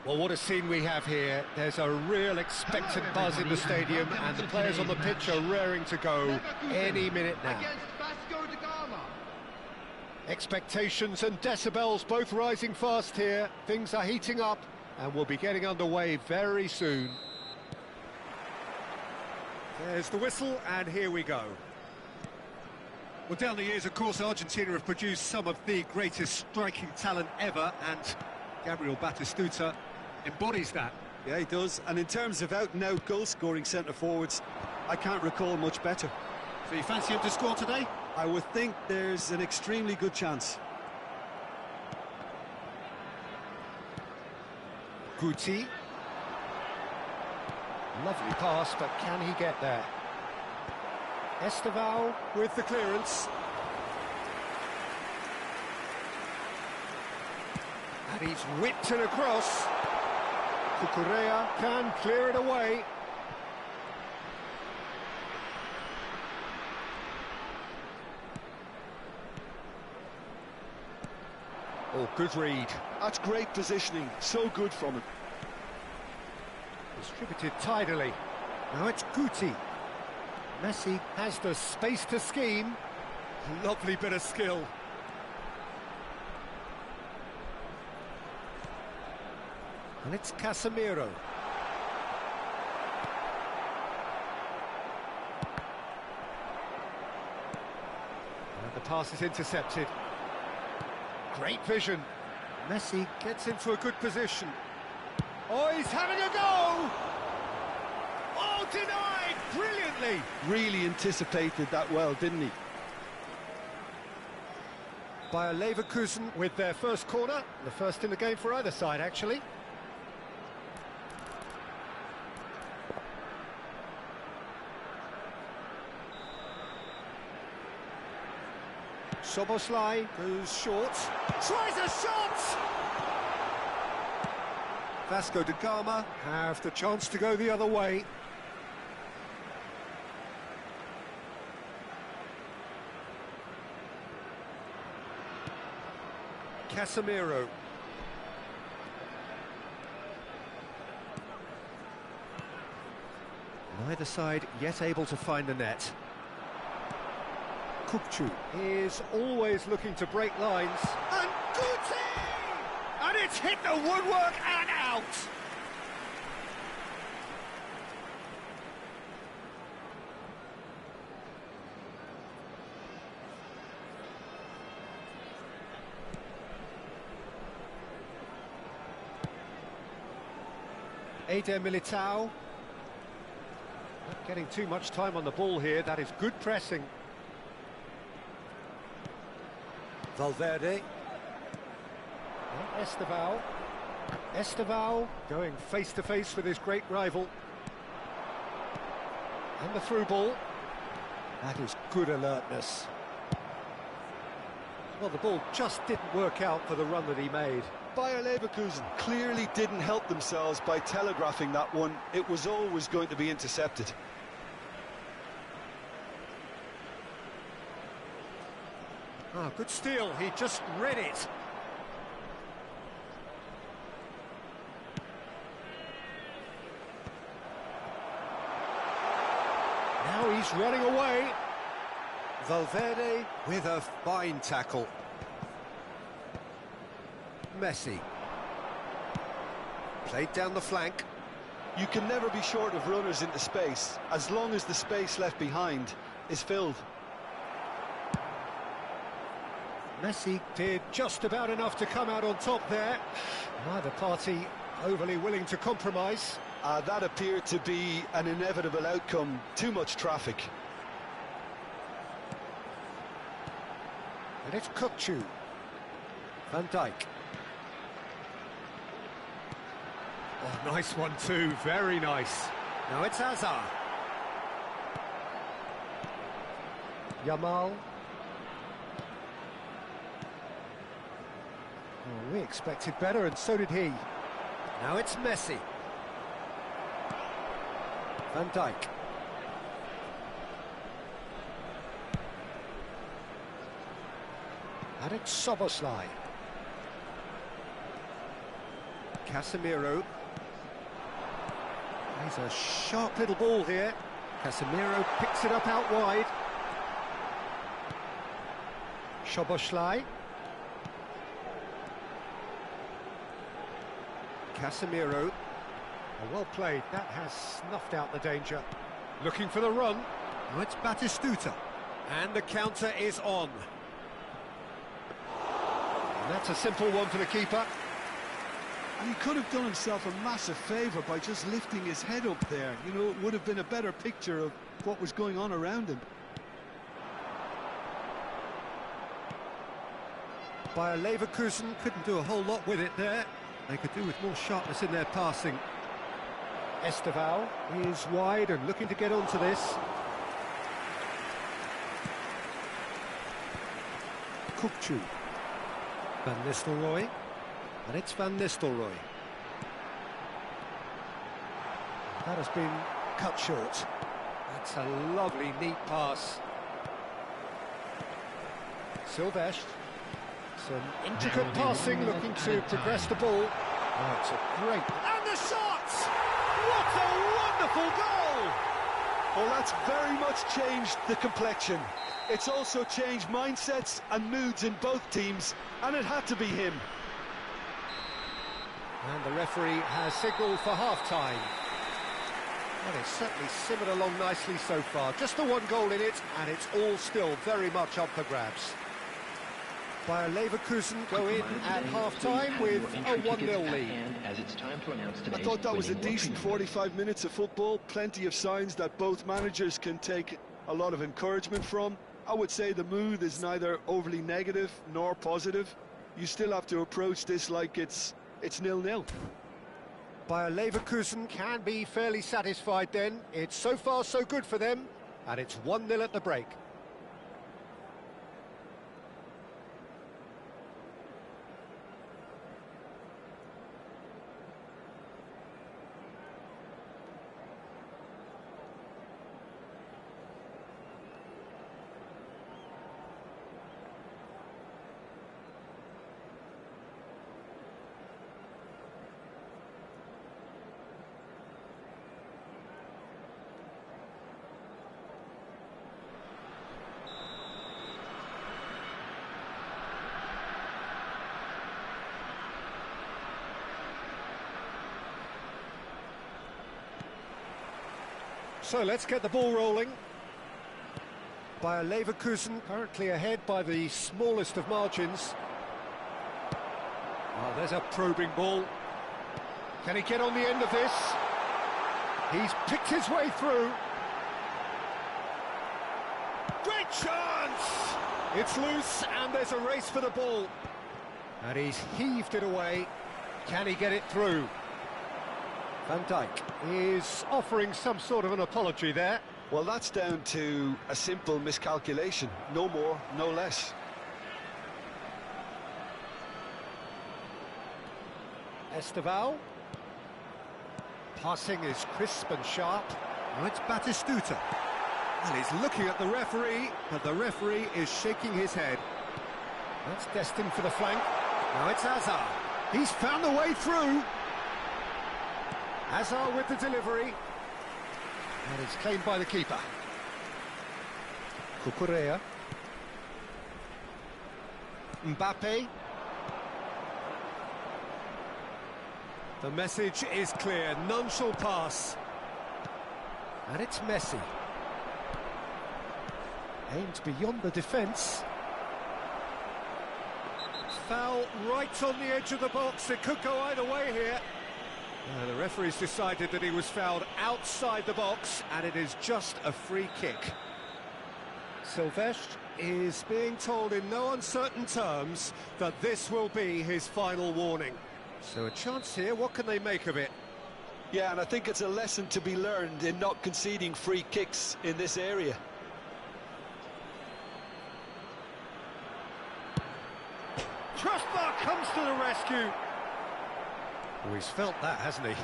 Well, what a scene we have here. There's a real expectant buzz in the stadium, and the players on the pitch are raring to go any minute now. Expectations and decibels both rising fast here. Things are heating up, and we'll be getting underway very soon. There's the whistle, and here we go. Well, down the years, of course, Argentina have produced some of the greatest striking talent ever, and Gabriel Batistuta embodies that. Yeah, he does. And in terms of out-and-out goal-scoring centre-forwards, I can't recall much better. So you fancy him to score today? I would think there's an extremely good chance. Guti. Lovely pass, but can he get there? Estevao with the clearance. And he's whipped it across. Cucurella can clear it away. Oh, good read. That's great positioning. So good from him. Distributed tidily. Now it's Guti. Messi has the space to scheme. Lovely bit of skill. And it's Casemiro. And the pass is intercepted. Great vision. Messi gets into a good position. Oh, he's having a go! Oh, denied! Brilliantly! Really anticipated that well, didn't he? Bayer Leverkusen with their first corner. The first in the game for either side, actually. Soboslai goes short. Tries a shot! Vasco da Gama have the chance to go the other way. Casemiro. Neither side yet able to find the net. Kukçu is always looking to break lines. And Guti! And it's hit the woodwork and out! Eder Militao. Not getting too much time on the ball here. That is good pressing. Valverde. And Estevao. Estevao going face-to-face with his great rival. And the through ball. That is good alertness. Well, the ball just didn't work out for the run that he made. Bayer Leverkusen clearly didn't help themselves by telegraphing that one. It was always going to be intercepted. Oh, good steal, he just read it. Now he's running away. Valverde with a fine tackle. Messi. Played down the flank. You can never be short of runners into space, as long as the space left behind is filled. Messi did just about enough to come out on top there. Neither party overly willing to compromise. That appeared to be an inevitable outcome. Too much traffic. And it's Kukçu. Van Dijk. Oh, nice one too, very nice. Now it's Hazard. Yamal. Oh, we expected better, and so did he. Now it's Messi. Van Dijk. And it's Soboslai. Casemiro. He's a sharp little ball here. Casemiro picks it up out wide. Szoboszlai. Casemiro. Oh, well played. That has snuffed out the danger. Looking for the run. Oh, it's Batistuta. And the counter is on. And that's a simple one for the keeper. And he could have done himself a massive favour by just lifting his head up there. You know, it would have been a better picture of what was going on around him. Bayer Leverkusen couldn't do a whole lot with it there. They could do with more sharpness in their passing. Esteval is wide and looking to get onto this. Kukçu. Van Nistelrooy. And it's Van Nistelrooy. That has been cut short. That's a lovely, neat pass. Silvestre. Some intricate passing, looking to progress the ball. Oh, it's a great... And the shot! What a wonderful goal! Well, that's very much changed the complexion. It's also changed mindsets and moods in both teams, and it had to be him. And the referee has signalled for half-time. Well, it's certainly simmered along nicely so far. Just the one goal in it, and it's all still very much up for grabs. Bayer Leverkusen go in at half-time with a 1-0 lead. I thought that was a decent 45 minutes of football. Plenty of signs that both managers can take a lot of encouragement from. I would say the mood is neither overly negative nor positive. You still have to approach this like it's 0-0. Bayer Leverkusen can be fairly satisfied then. It's so far so good for them, and it's 1-0 at the break. So let's get the ball rolling. Bayer Leverkusen currently ahead by the smallest of margins. Oh, there's a probing ball. Can he get on the end of this? He's picked his way through. Great chance! It's loose and there's a race for the ball. And he's heaved it away. Can he get it through? Van Dijk is offering some sort of an apology there. Well, that's down to a simple miscalculation. No more, no less. Esteval. Passing is crisp and sharp. Now it's Batistuta. And he's looking at the referee, but the referee is shaking his head. That's destined for the flank. Now it's Hazard. He's found a way through. Hazard with the delivery. And it's claimed by the keeper. Cucurella. Mbappe. The message is clear, none shall pass. And it's Messi. Aimed beyond the defence. Foul right on the edge of the box, it could go either way here. The referee's decided that he was fouled outside the box, and it is just a free kick. Silvestre is being told in no uncertain terms that this will be his final warning. So a chance here, what can they make of it? Yeah, and I think it's a lesson to be learned in not conceding free kicks in this area. Trustbar comes to the rescue. Oh, he's felt that, hasn't he?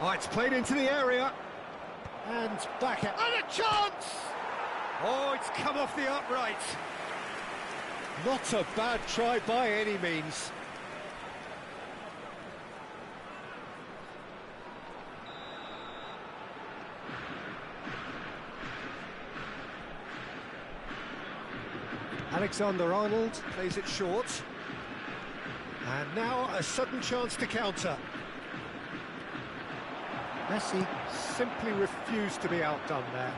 Oh, it's played into the area. And back out. And a chance! Oh, it's come off the upright. Not a bad try by any means. Alexander-Arnold plays it short. And now a sudden chance to counter. Messi simply refused to be outdone there.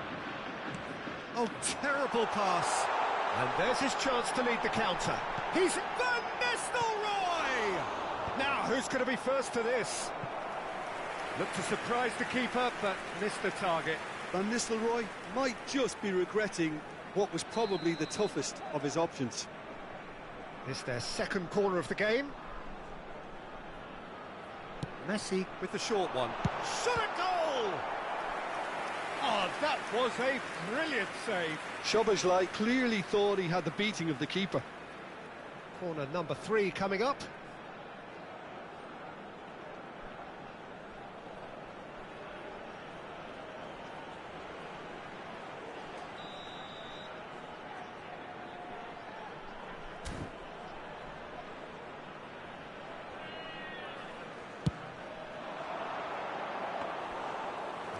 Oh, terrible pass. And there's his chance to lead the counter. He's Van Nistelrooy! Now, who's going to be first to this? Looked to surprise the keeper, but missed the target. Van Nistelrooy might just be regretting what was probably the toughest of his options. It's their second corner of the game. Messi with the short one. Shot a goal! Oh, that was a brilliant save. Szoboszlai clearly thought he had the beating of the keeper. Corner number 3 coming up.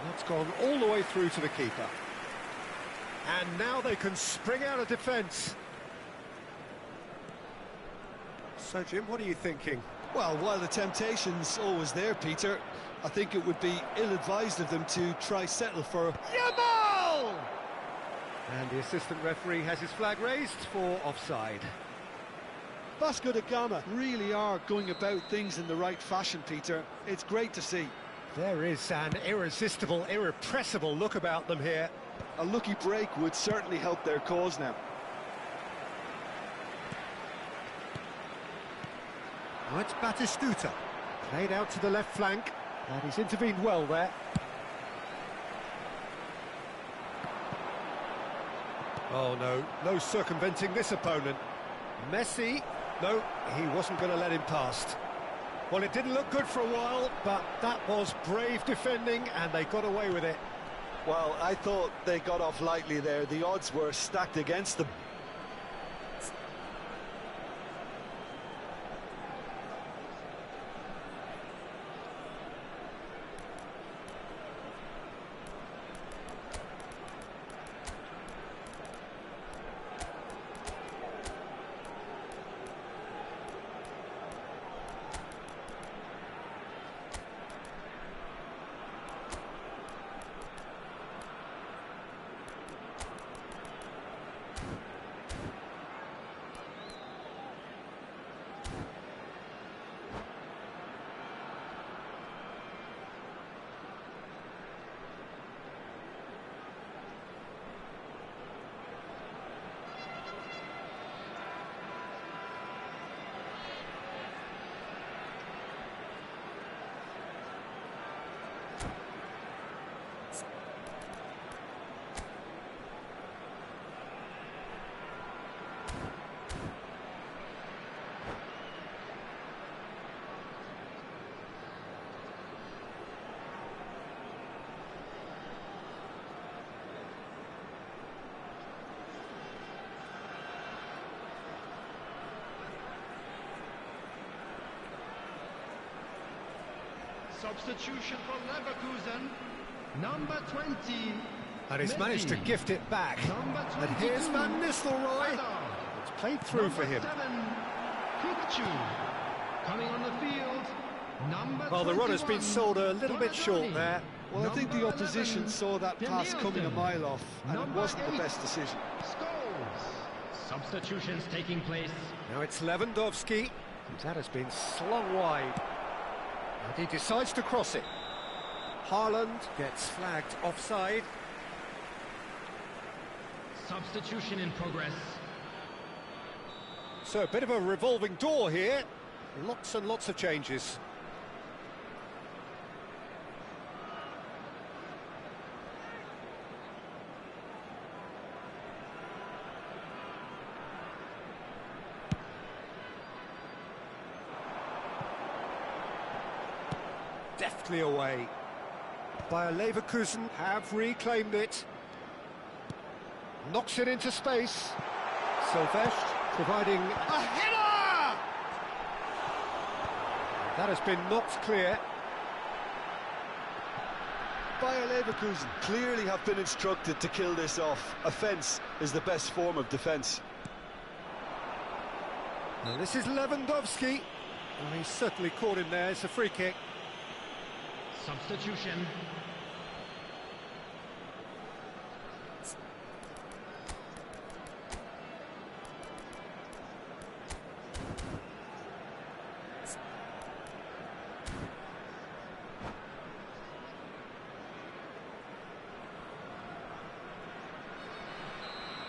That's gone all the way through to the keeper. And now they can spring out of defence. So, Jim, what are you thinking? Well, while the temptation's always there, Peter, I think it would be ill-advised of them to try settle for... Yamal! And the assistant referee has his flag raised for offside. Vasco da Gama really are going about things in the right fashion, Peter. It's great to see. There is an irresistible, irrepressible look about them here. A lucky break would certainly help their cause now. Oh, it's Batistuta. Played out to the left flank, and he's intervened well there. Oh, no circumventing this opponent. Messi, no, he wasn't going to let him past. Well, it didn't look good for a while, but that was brave defending, and they got away with it. Well, I thought they got off lightly there. The odds were stacked against them. Substitution for Leverkusen, number 20. And he's managed to gift it back. And here's Van Nistelrooy. It's played through for him. 7, coming on the field, number Well, the run has been 21, sold a little bit short there. Well, I think the opposition saw that pass coming a mile off, and it wasn't the best decision. Scores. Substitutions taking place. Now it's Lewandowski. That has been slung wide. And he decides to cross it. Haaland gets flagged offside. Substitution in progress. So a bit of a revolving door here. Lots and lots of changes. Deftly away. Bayer Leverkusen have reclaimed it. Knocks it into space. Sylvestre providing a header! That has been knocked clear. Bayer Leverkusen clearly have been instructed to kill this off. Offence is the best form of defence. Now this is Lewandowski. Well, he's certainly caught him there. It's a free kick. Substitution.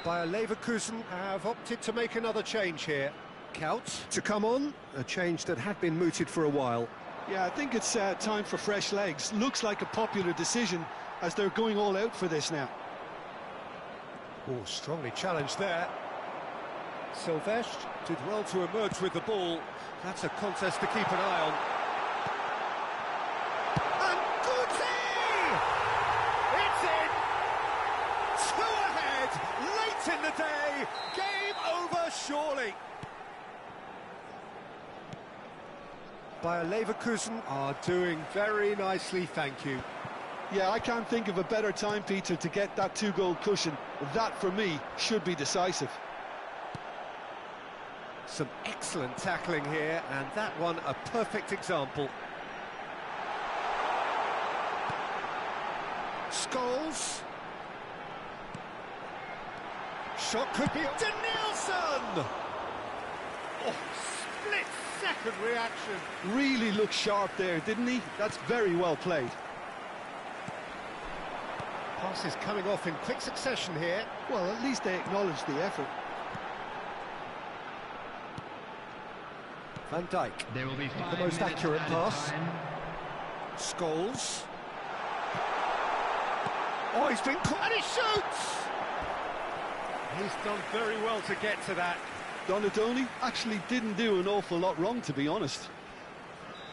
Bayer Leverkusen have opted to make another change here. Kaut to come on, a change that had been mooted for a while. Yeah, I think it's time for fresh legs. Looks like a popular decision as they're going all out for this now. Oh, strongly challenged there. Sylvestre did well to emerge with the ball. That's a contest to keep an eye on. And Guti! It's in! 2 ahead, late in the day. Game over, surely. Bayer Leverkusen are doing very nicely, thank you. Yeah, I can't think of a better time, Peter, to get that 2-goal cushion. That, for me, should be decisive. Some excellent tackling here, and that one a perfect example. Scholes. Shot could be... Danielson! Oh, split-second reaction. Really looked sharp there, didn't he? That's very well played. Passes coming off in quick succession here. Well, at least they acknowledged the effort. Van Dijk. There will be 5 The most minutes accurate added pass. time. Scholes. Oh, he's been caught, and he shoots! He's done very well to get to that. Donadoni actually didn't do an awful lot wrong, to be honest.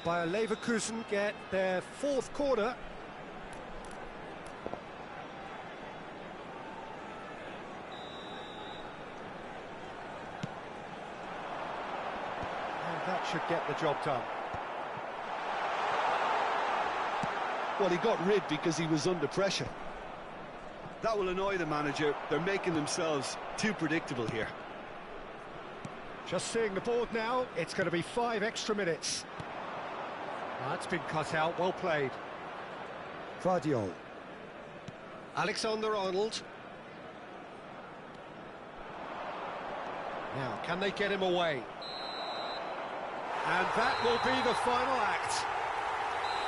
Bayer Leverkusen get their 4th corner. And that should get the job done. Well, he got rid because he was under pressure. That will annoy the manager. They're making themselves too predictable here. Just seeing the board now, it's going to be 5 extra minutes. That's been cut out, well played. Vardiol. Alexander-Arnold. Now, can they get him away? And that will be the final act.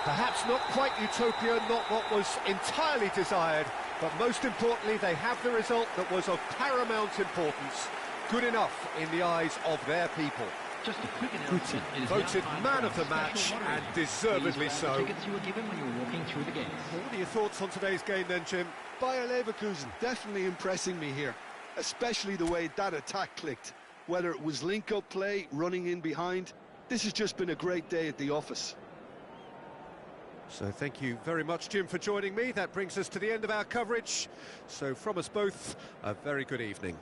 Perhaps not quite utopia, not what was entirely desired, but most importantly, they have the result that was of paramount importance. Good enough in the eyes of their people. Just a quick announcement. It is Voted now time man for of the our match, special lottery. and deservedly Please grab so. the tickets you were given when you were walking through the gates. What are your thoughts on today's game then, Jim? Bayer Leverkusen definitely impressing me here, especially the way that attack clicked. Whether it was link-up play, running in behind, this has just been a great day at the office. So thank you very much, Jim, for joining me. That brings us to the end of our coverage. So from us both, a very good evening.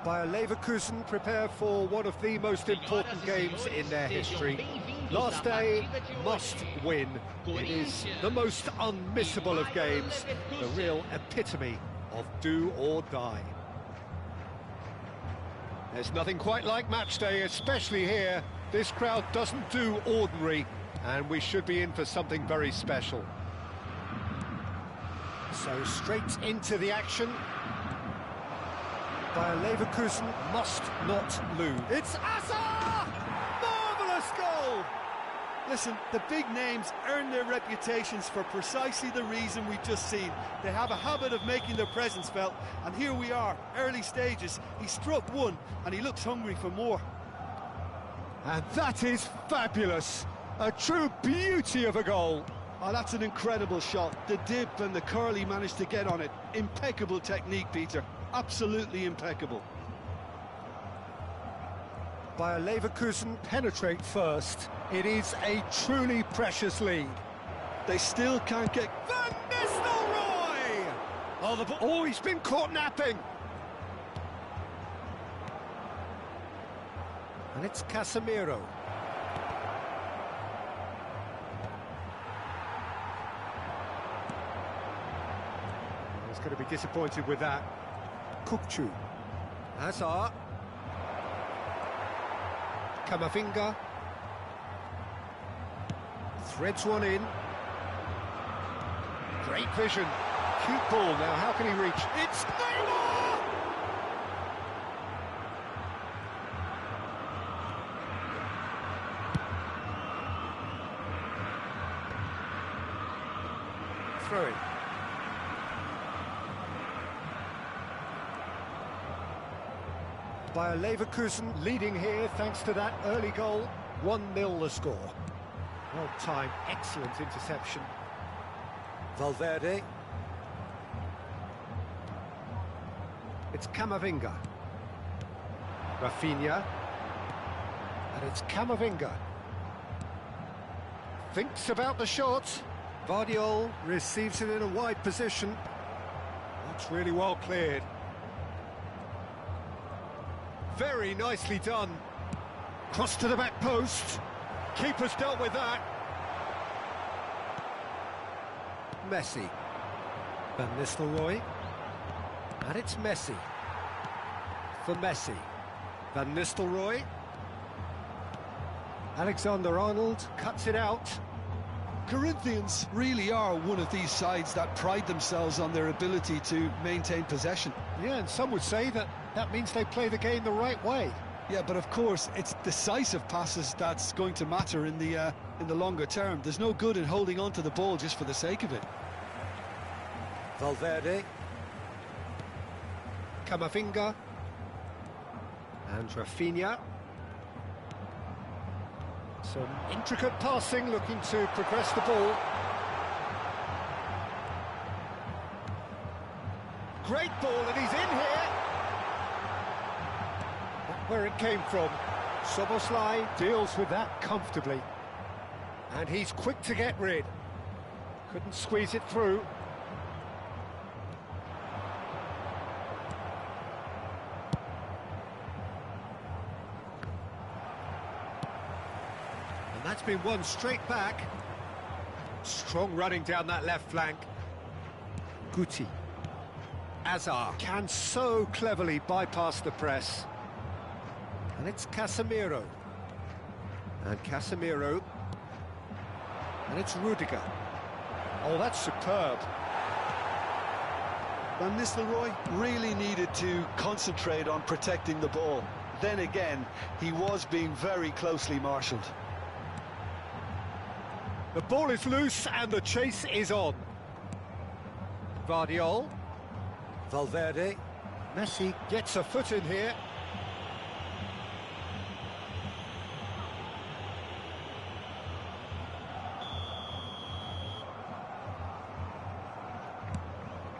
Bayer Leverkusen prepare for one of the most important games in their history. Last day, must win. It is the most unmissable of games, the real epitome of do or die. There's nothing quite like match day, especially here. This crowd doesn't do ordinary, and we should be in for something very special. So straight into the action. Bayer Leverkusen must not lose. It's Asa! Marvellous goal! Listen, the big names earn their reputations for precisely the reason we've just seen. They have a habit of making their presence felt, and here we are, early stages. He struck one, and he looks hungry for more. And that is fabulous! A true beauty of a goal. Oh, that's an incredible shot. The dip and the curl he managed to get on it. Impeccable technique, Peter. Absolutely impeccable. Bayer Leverkusen penetrate first. It is a truly precious lead. They still can't get... Van Nistelrooy! Oh, he's been caught napping. And it's Casemiro. He's going to be disappointed with that. Kukçu. Hazard. Camavinga. Threads one in. Great vision. Cute ball. Now, how can he reach? It's Neymar! Throw it. Bayer Leverkusen leading here thanks to that early goal. 1-0 the score. Well timed, excellent interception. Valverde. It's Camavinga. Rafinha. And it's Camavinga. Thinks about the shot. Vardiol receives it in a wide position. That's really well cleared. Very nicely done. Cross to the back post. Keeper's dealt with that. Messi. Van Nistelrooy. And it's Messi. For Messi. Van Nistelrooy. Alexander-Arnold cuts it out. Corinthians really are one of these sides that pride themselves on their ability to maintain possession. Yeah, and some would say that means they play the game the right way. Yeah, but of course, it's decisive passes that's going to matter in the longer term. There's no good in holding on to the ball just for the sake of it. Valverde. Camavinga. And Rafinha. Some intricate passing, looking to progress the ball. Great ball, and he's in here. Not where it came from. Soboslai deals with that comfortably. And he's quick to get rid. Couldn't squeeze it through. And that's been won straight back. Strong running down that left flank. Guti. Hazard can so cleverly bypass the press. And it's Casemiro. And Casemiro. And it's Rudiger. Oh, that's superb. Van Nistelrooy really needed to concentrate on protecting the ball. Then again, he was being very closely marshalled. The ball is loose and the chase is on. Vardiol. Valverde. Messi gets a foot in here.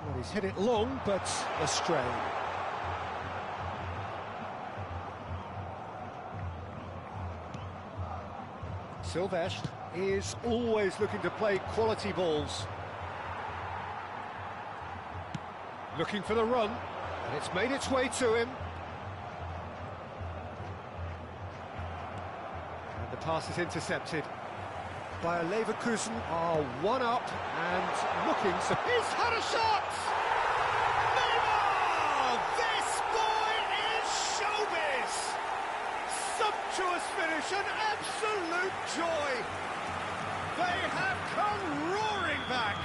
Well, he's hit it long, but astray. Silvestre is always looking to play quality balls. Looking for the run, and it's made its way to him. The pass is intercepted. Bayer Leverkusen are 1-up and looking... He's had a shot! Neymar! This boy is showbiz! Sumptuous finish, an absolute joy! They have come roaring back!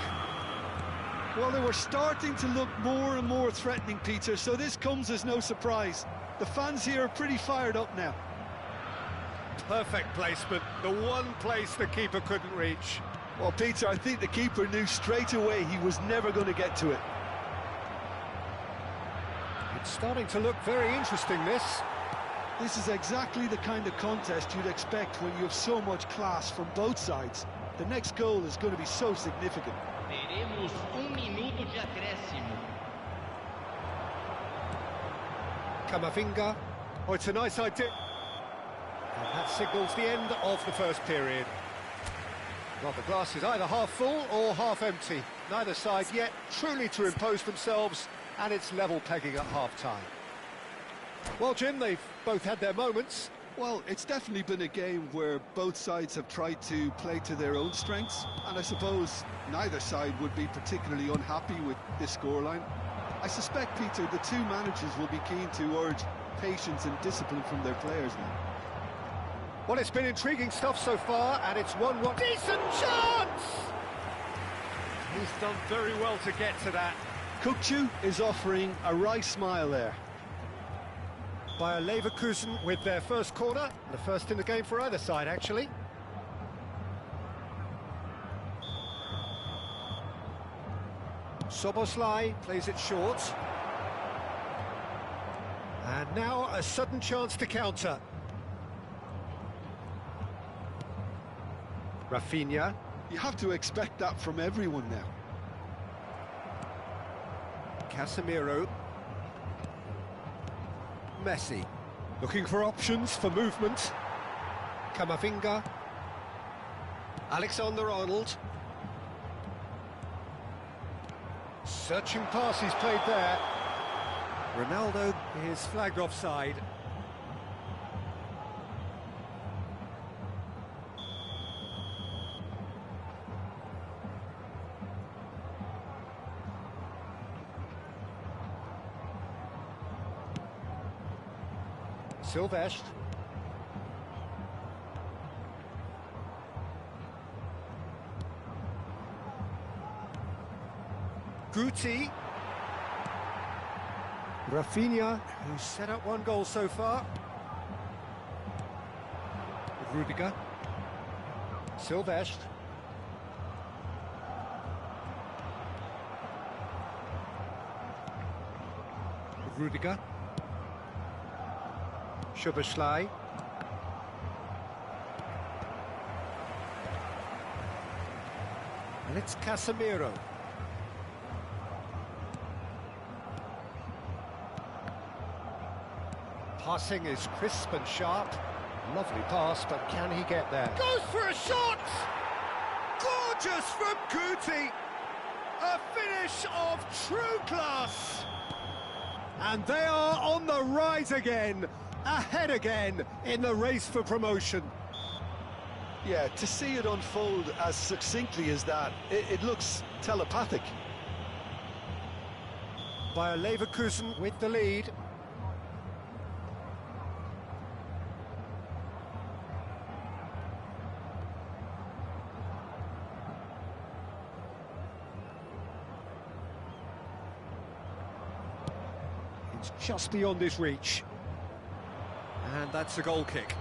Well, they were starting to look more and more threatening, Peter, so this comes as no surprise. The fans here are pretty fired up now. Perfect placement, the one place the keeper couldn't reach. Well, Peter, I think the keeper knew straight away he was never going to get to it. It's starting to look very interesting, this. This is exactly the kind of contest you'd expect when you have so much class from both sides. The next goal is going to be so significant. Teremos minuto de acréscimo. Camavinga. Oh, it's a nice idea. And that signals the end of the first period. Well, the glass is either half full or half empty. Neither side yet truly to impose themselves, and it's level pegging at half-time. Well, Jim, they've both had their moments. Well, it's definitely been a game where both sides have tried to play to their own strengths, and I suppose neither side would be particularly unhappy with this scoreline. I suspect, Peter, the two managers will be keen to urge patience and discipline from their players now. Well, it's been intriguing stuff so far, and it's one decent chance! He's done very well to get to that. Kukçu is offering a wry smile there. Bayer Leverkusen with their first corner, the first in the game for either side, actually. Soboslai plays it short. And now a sudden chance to counter. Rafinha. You have to expect that from everyone now. Casemiro. Messi. Looking for options for movement. Camavinga. Alexander-Arnold. Searching pass he's played there. Ronaldo is flagged offside. Silvestre. Guti. Rafinha, who's set up one goal so far. Rudiger. Silvestre. Rudiger. Szoboszlai. And it's Casemiro. Passing is crisp and sharp. Lovely pass, but can he get there? Goes for a shot! Gorgeous from Guti! A finish of true class! And they are on the rise again, ahead again in the race for promotion. Yeah, to see it unfold as succinctly as that, it looks telepathic. Bayer Leverkusen with the lead. It's just beyond his reach. And that's a goal kick.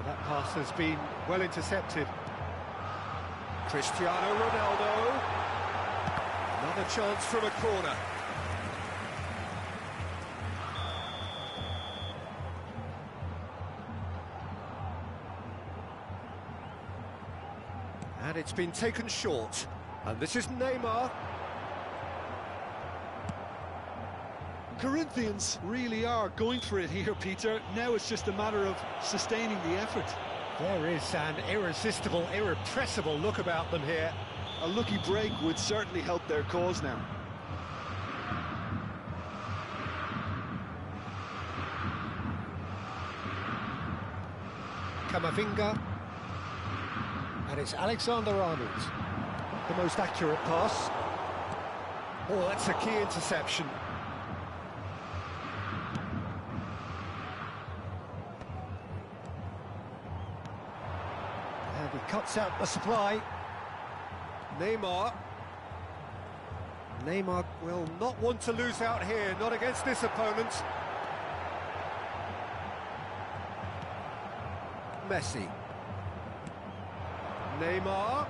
That pass has been well intercepted. Cristiano Ronaldo. Another chance from a corner. And it's been taken short. And this is Neymar. Corinthians really are going for it here, Peter. Now it's just a matter of sustaining the effort. There is an irresistible, irrepressible look about them here. A lucky break would certainly help their cause now. Camavinga. And it's Alexander-Arnold. The most accurate pass. Oh, that's a key interception. And he cuts out the supply. Neymar will not want to lose out here, not against this opponent. Messi. Neymar.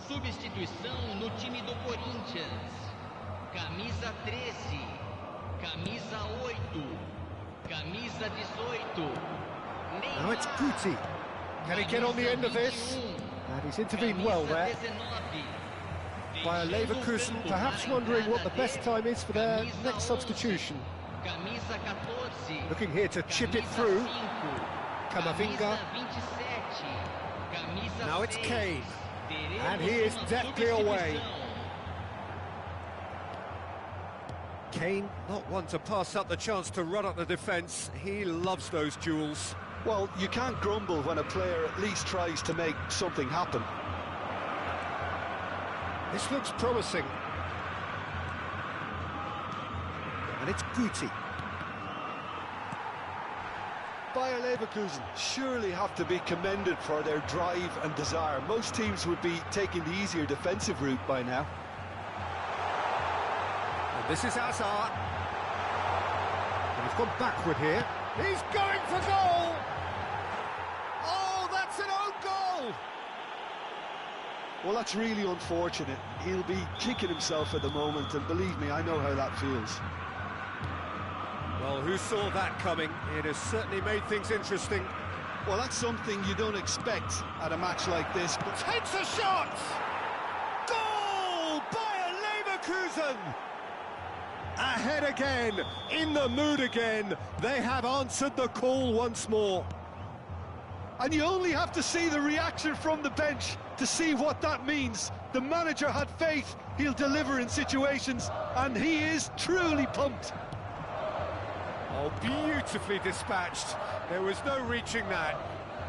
Substituição no time do Corinthians. Camisa 13, camisa 8, camisa 18. Now it's Guti. Can he get on the end of this? And he's intervened well there. By Leverkusen, perhaps wondering what the best time is for their next substitution. Looking here to chip it through. Camavinga. Now it's Kane. And he is deftly away. Kane, not one to pass up the chance to run up the defence. He loves those duels. Well, you can't grumble when a player at least tries to make something happen. This looks promising. And it's Guti. Bayer Leverkusen surely have to be commended for their drive and desire. Most teams would be taking the easier defensive route by now. And this is Hazard. And he's gone backward here. He's going for goal! Oh, that's an own goal! Well, that's really unfortunate. He'll be kicking himself at the moment, and believe me, I know how that feels. Well, who saw that coming? It has certainly made things interesting. Well, that's something you don't expect at a match like this. But takes a shot! Goal! Bayer Leverkusen! Ahead again, in the mood again. They have answered the call once more. And you only have to see the reaction from the bench to see what that means. The manager had faith he'll deliver in situations, and he is truly pumped. Oh, beautifully dispatched. There was no reaching that.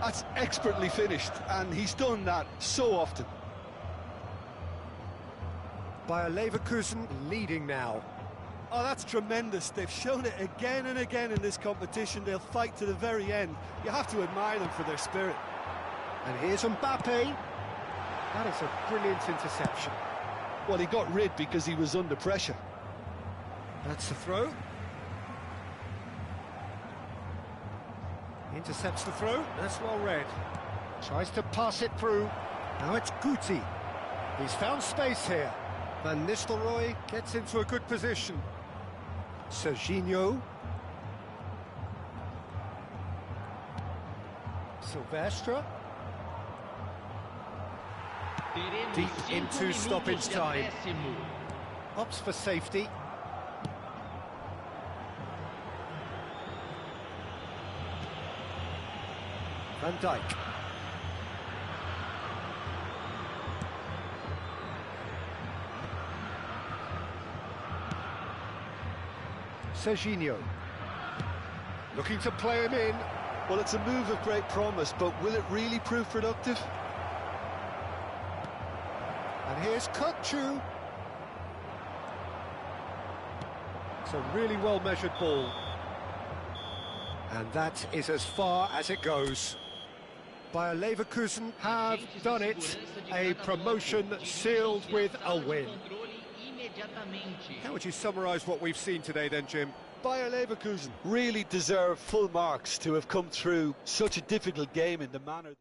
That's expertly finished, and he's done that so often. Bayer Leverkusen leading now. Oh, that's tremendous. They've shown it again and again in this competition. They'll fight to the very end. You have to admire them for their spirit. And here's Mbappe. That is a brilliant interception. Well, he got rid because he was under pressure. That's the throw. Intercepts the throw, that's well read. Tries to pass it through. Now it's Guti. He's found space here. Van Nistelrooy gets into a good position. Serginho. Silvestre. Deep into stoppage time. Opts for safety. Van Dijk. Serginho. Looking to play him in. Well, it's a move of great promise, but will it really prove productive? And here's Kukçu. It's a really well-measured ball. And that is as far as it goes. Bayer Leverkusen have done it. A promotion sealed with a win. How would you summarise what we've seen today then, Jim? Bayer Leverkusen really deserve full marks to have come through such a difficult game in the manner.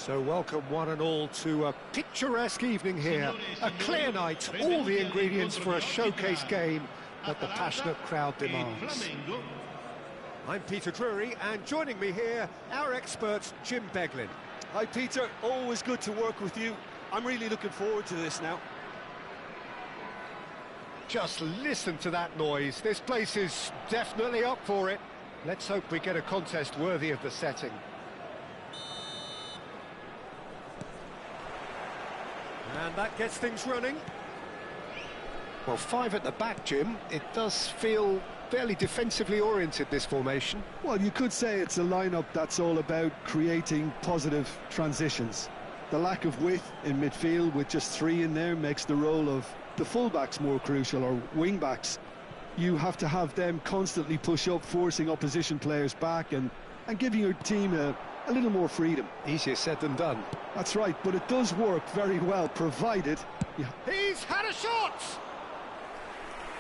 So welcome one and all to a picturesque evening here. A clear night, all the ingredients for a showcase game that the passionate crowd demands. I'm Peter Drury, and joining me here, our expert, Jim Beglin. Hi Peter, always good to work with you. I'm really looking forward to this now. Just listen to that noise. This place is definitely up for it. Let's hope we get a contest worthy of the setting. And that gets things running. Well, 5 at the back, Jim. It does feel fairly defensively oriented, this formation. Well, you could say it's a lineup that's all about creating positive transitions. The lack of width in midfield with just 3 in there makes the role of the fullbacks more crucial, or wing-backs. You have to have them constantly push up, forcing opposition players back and giving your team a little more freedom. Easier said than done. That's right, but it does work very well, provided... He's had a shot!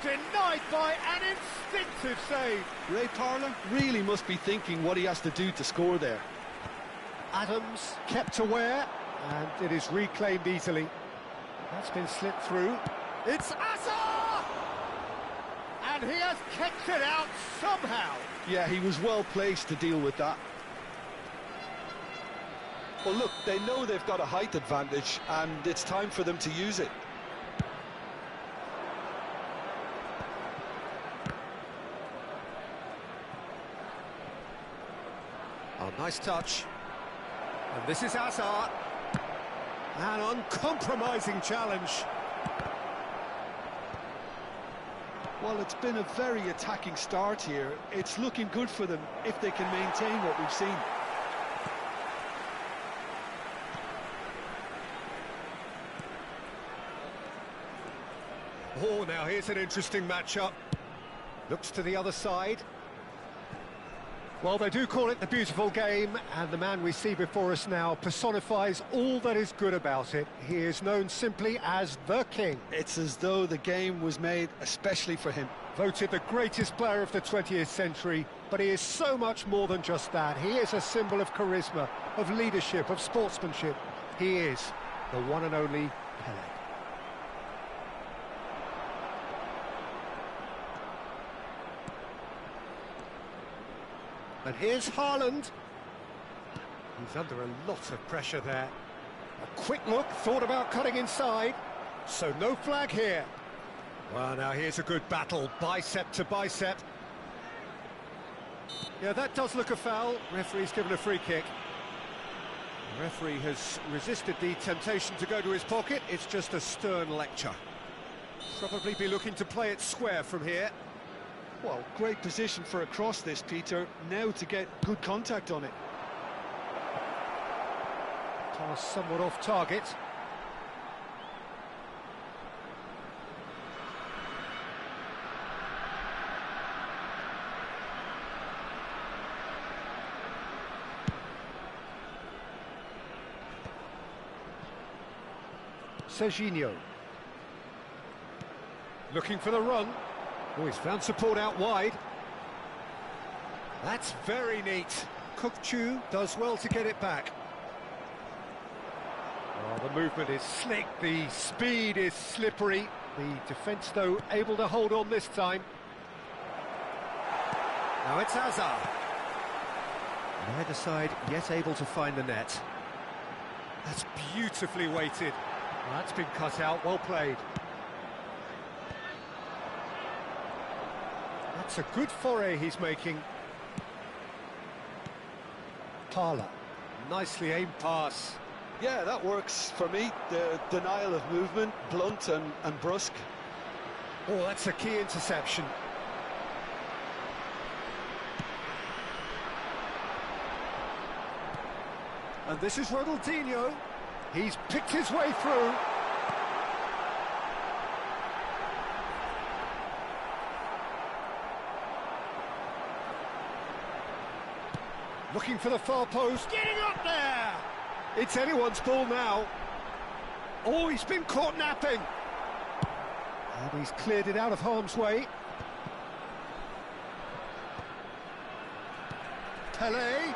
Denied by an instinctive save. Ray Parlour really must be thinking what he has to do to score there. Adams kept aware, and it is reclaimed easily. That's been slipped through. It's Azar! And he has kept it out somehow. Yeah, he was well placed to deal with that. Well, look, they know they've got a height advantage, and it's time for them to use it. Oh, nice touch. And this is Azar. An uncompromising challenge. Well, it's been a very attacking start here. It's looking good for them if they can maintain what we've seen. Oh, now here's an interesting matchup. Looks to the other side. Well, they do call it the beautiful game, and the man we see before us now personifies all that is good about it. He is known simply as the King. It's as though the game was made especially for him. Voted the greatest player of the 20th century, but he is so much more than just that. He is a symbol of charisma, of leadership, of sportsmanship. He is the one and only Pelé. And here's Haaland. He's under a lot of pressure there. A quick look, thought about cutting inside. So no flag here. Well, now here's a good battle, bicep to bicep. Yeah, that does look a foul. Referee's given a free kick. The referee has resisted the temptation to go to his pocket. It's just a stern lecture. Probably be looking to play it square from here. Well, great position for a cross this, Peter. Now to get good contact on it. Pass somewhat off target. Serginho. Looking for the run. Oh, he's found support out wide. That's very neat. Kukçu does well to get it back. Oh, the movement is slick, the speed is slippery. The defence, though, able to hold on this time. Now it's Azar. Neither side yet able to find the net. That's beautifully weighted. Well, that's been cut out, well played. That's a good foray he's making. Parlour, nicely aimed pass. Yeah, that works for me. The denial of movement, blunt and brusque. Oh, that's a key interception. And this is Ronaldinho. He's picked his way through. Looking for the far post, getting up there! It's anyone's ball now. Oh, he's been caught napping. And he's cleared it out of harm's way. Pelé,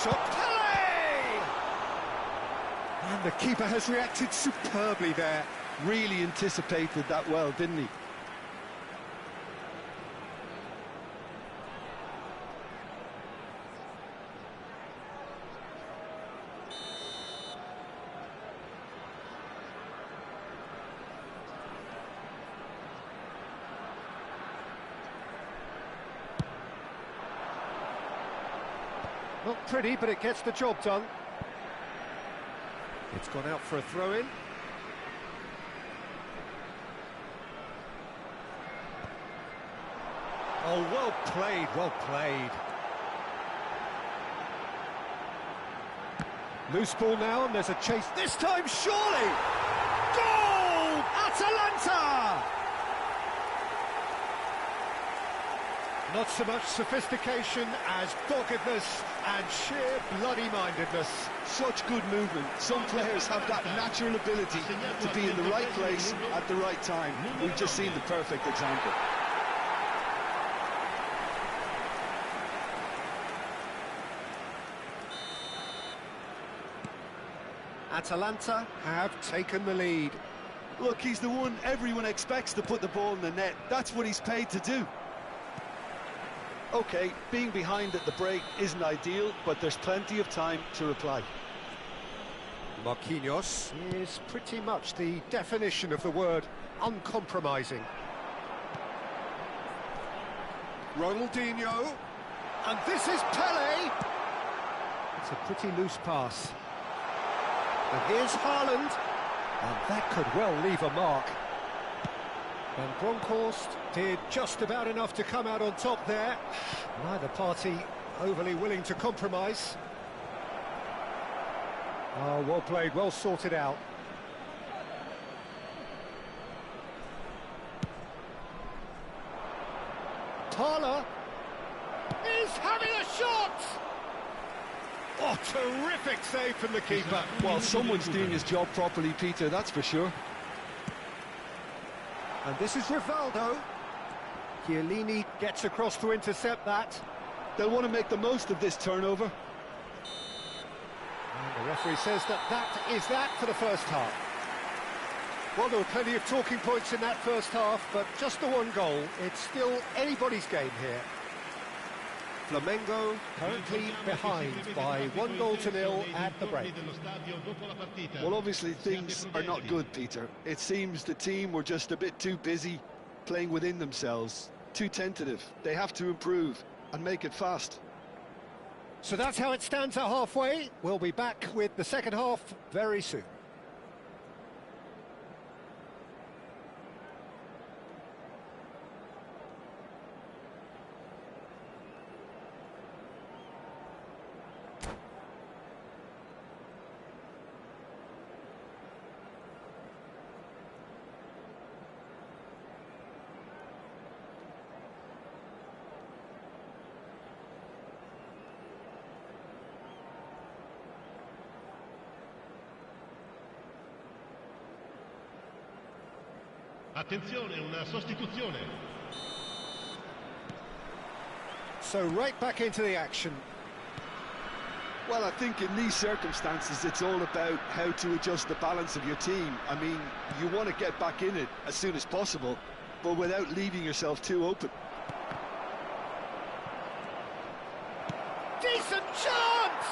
shot Pelé! And the keeper has reacted superbly there. Really anticipated that well, didn't he? Not pretty, but it gets the job done. It's gone out for a throw-in. Oh, well played, well played. Loose ball now, and there's a chase. This time, surely! Goal! Atalanta! Not so much sophistication as doggedness and sheer bloody-mindedness. Such good movement. Some players have that natural ability to be in the right place at the right time. We've just seen the perfect example. Atalanta have taken the lead. Look, he's the one everyone expects to put the ball in the net. That's what he's paid to do. OK, being behind at the break isn't ideal, but there's plenty of time to reply. Marquinhos is pretty much the definition of the word uncompromising. Ronaldinho, and this is Pele. It's a pretty loose pass. And here's Haaland, and that could well leave a mark. And Bronkhorst did just about enough to come out on top there. Neither party overly willing to compromise. Oh, well played, well sorted out. Tala is having a shot! Oh, terrific save from the keeper. Well, someone's doing his job properly, Peter, that's for sure. And this is Rivaldo. Chiellini gets across to intercept that. They'll want to make the most of this turnover. And the referee says that is that for the first half. Well, there were plenty of talking points in that first half, but just the one goal. It's still anybody's game here. Flamengo currently behind by 1-0 at the break. Well, obviously things are not good, Peter. It seems the team were just a bit too busy playing within themselves, too tentative. They have to improve and make it fast. So that's how it stands at halfway. We'll be back with the second half very soon. Attenzione, una sostituzione. So right back into the action. Well, I think in these circumstances it's all about how to adjust the balance of your team. I mean, you want to get back in it as soon as possible, but without leaving yourself too open. Decent chance!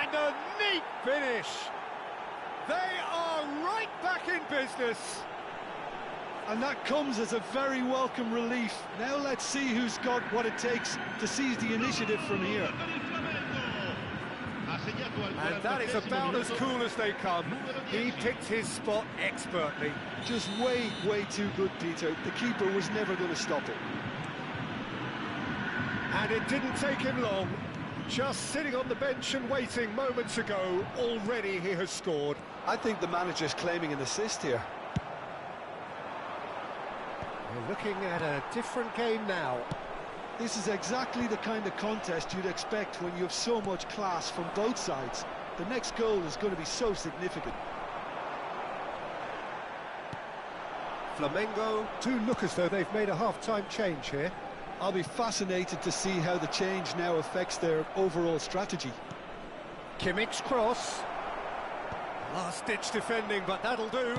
And a neat finish. They are right back in business. And that comes as a very welcome relief. Now let's see who's got what it takes to seize the initiative from here. And that is about as cool as they come. He picked his spot expertly. Just way too good, Peter. The keeper was never going to stop it. And it didn't take him long. Just sitting on the bench and waiting moments ago, already he has scored. I think the manager's claiming an assist here. We're looking at a different game now. This is exactly the kind of contest you'd expect when you have so much class from both sides. The next goal is going to be so significant. Flamengo do look as though they've made a half-time change here. I'll be fascinated to see how the change now affects their overall strategy. Kimmich's cross. Last-ditch defending, but that'll do.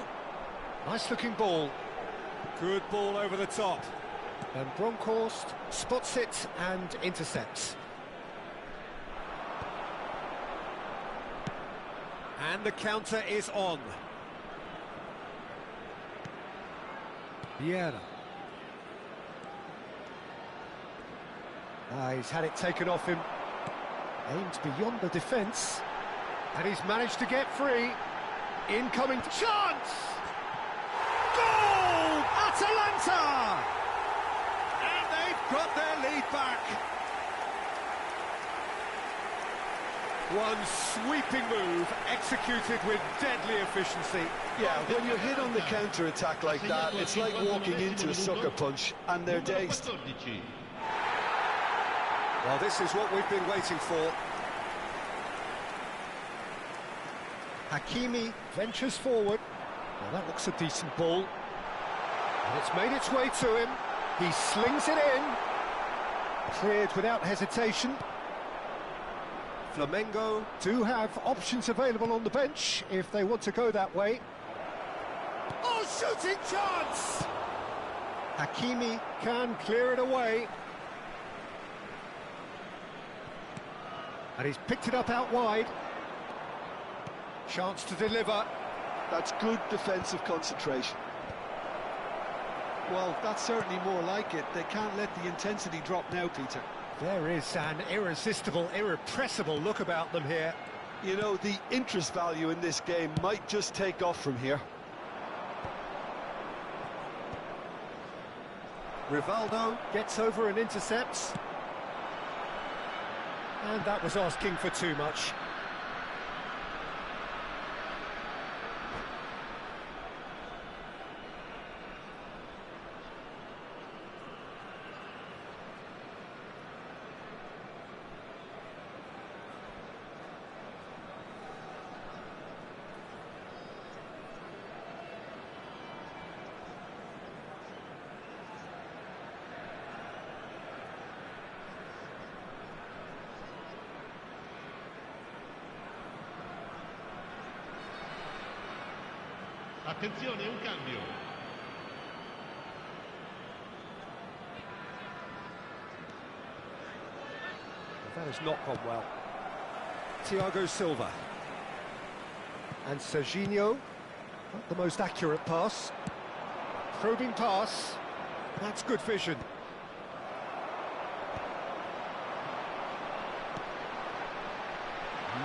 Nice-looking ball. Good ball over the top. And Bronkhorst spots it and intercepts. And the counter is on. Vieira. He's had it taken off him. Aimed beyond the defence. And he's managed to get free. Incoming chance! Goal! Atalanta! And they've got their lead back. One sweeping move executed with deadly efficiency. Yeah, when you're hit on the counter-attack like that, it's like walking into a sucker punch and they're dazed. Well, this is what we've been waiting for. Hakimi ventures forward. Well, that looks a decent ball. And it's made its way to him. He slings it in. Cleared without hesitation. Flamengo do have options available on the bench if they want to go that way. Oh, shooting chance! Hakimi can clear it away. And he's picked it up out wide. Chance to deliver. That's good defensive concentration. Well, that's certainly more like it. They can't let the intensity drop now, Peter. There is an irresistible, irrepressible look about them here. You know, the interest value in this game might just take off from here. Rivaldo gets over and intercepts. And that was asking for too much. Attenzione, un cambio. That has not gone well. Thiago Silva. And Serginho, not the most accurate pass. Probing pass. That's good vision.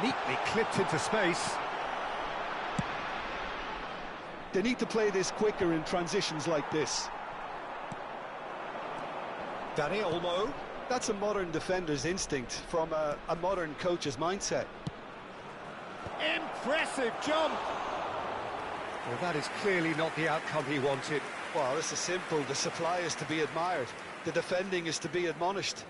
Neatly clipped into space. They need to play this quicker in transitions like this. Dani Olmo. That's a modern defender's instinct from a modern coach's mindset. Impressive jump! Well, that is clearly not the outcome he wanted. Well, this is simple. The supply is to be admired. The defending is to be admonished.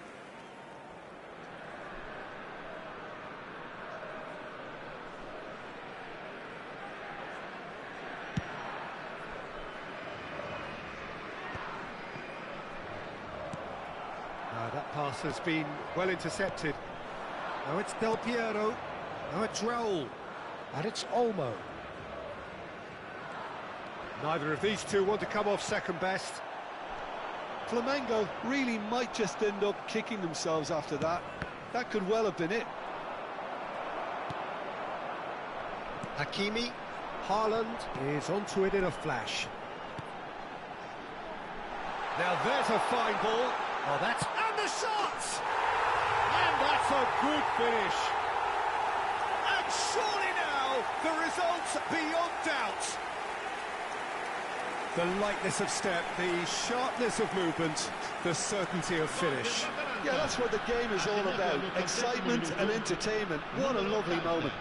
That pass has been well intercepted. Now it's Del Piero. Now it's Raul. And it's Olmo. Neither of these two want to come off second best. Flamengo really might just end up kicking themselves after that. That could well have been it. Hakimi. Haaland is onto it in a flash. Now there's a fine ball. Oh, that's... And the shot! And that's a good finish. And surely now, the result's beyond doubt. The lightness of step, the sharpness of movement, the certainty of finish. Yeah, that's what the game is all about. Excitement and entertainment. What a lovely moment.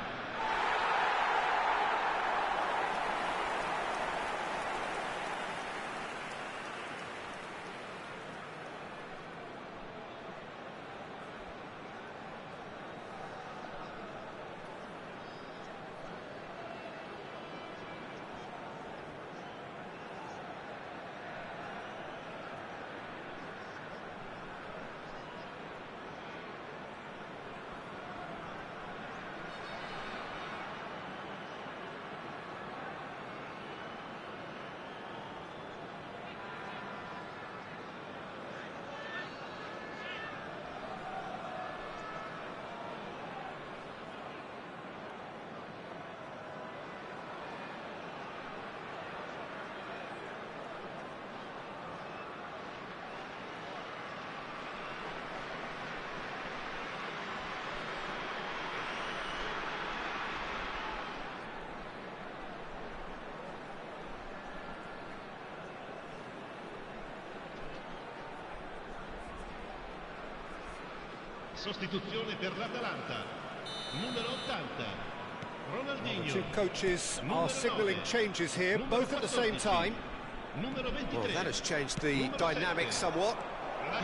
Sostituzione per l'Atalanta. Numero 80. Ronaldinho. The two coaches are signalling changes here, both at the same time. Numero 23. Well, that has changed the dynamic somewhat.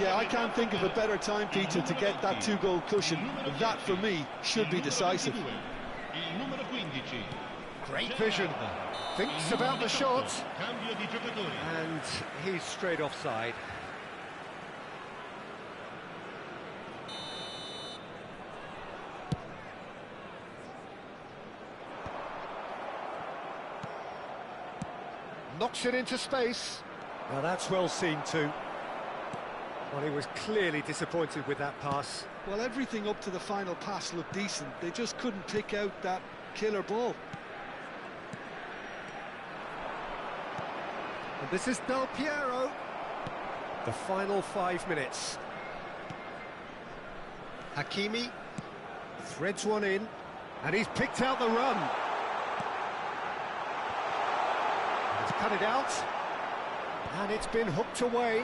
Yeah, I can't think of a better time, Peter, to get that two-goal cushion. That, for me, should be decisive. Il numero 15. Great vision. Thinks about the shot. Cambio di giocatori. And he's straight offside. Knocks it into space. Now that's well seen too. Well, he was clearly disappointed with that pass. Well, everything up to the final pass looked decent. They just couldn't pick out that killer ball. And this is Del Piero. The final 5 minutes. Hakimi threads one in, and he's picked out the run. He's cut it out, and it's been hooked away.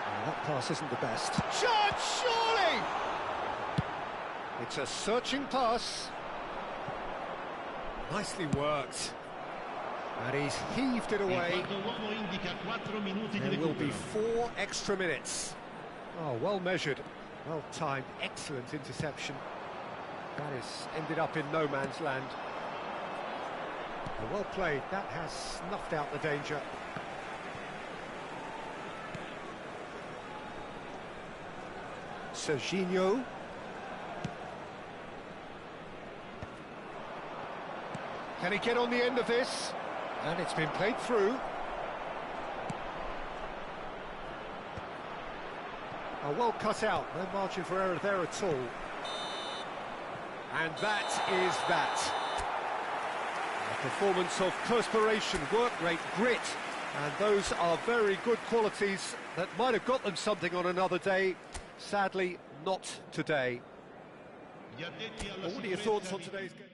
Oh, that pass isn't the best. Shot, surely! It's a searching pass. Nicely worked. And he's heaved it away. There will be 4 extra minutes. Oh, well measured, well timed, excellent interception. That has ended up in no man's land. Well played, that has snuffed out the danger. Serginho. Can he get on the end of this? And it's been played through. Oh, well cut out, no margin for error there at all. And that is that. A performance of perspiration, work rate, grit, and those are very good qualities that might have got them something on another day. Sadly, not today. What are your thoughts on today's game?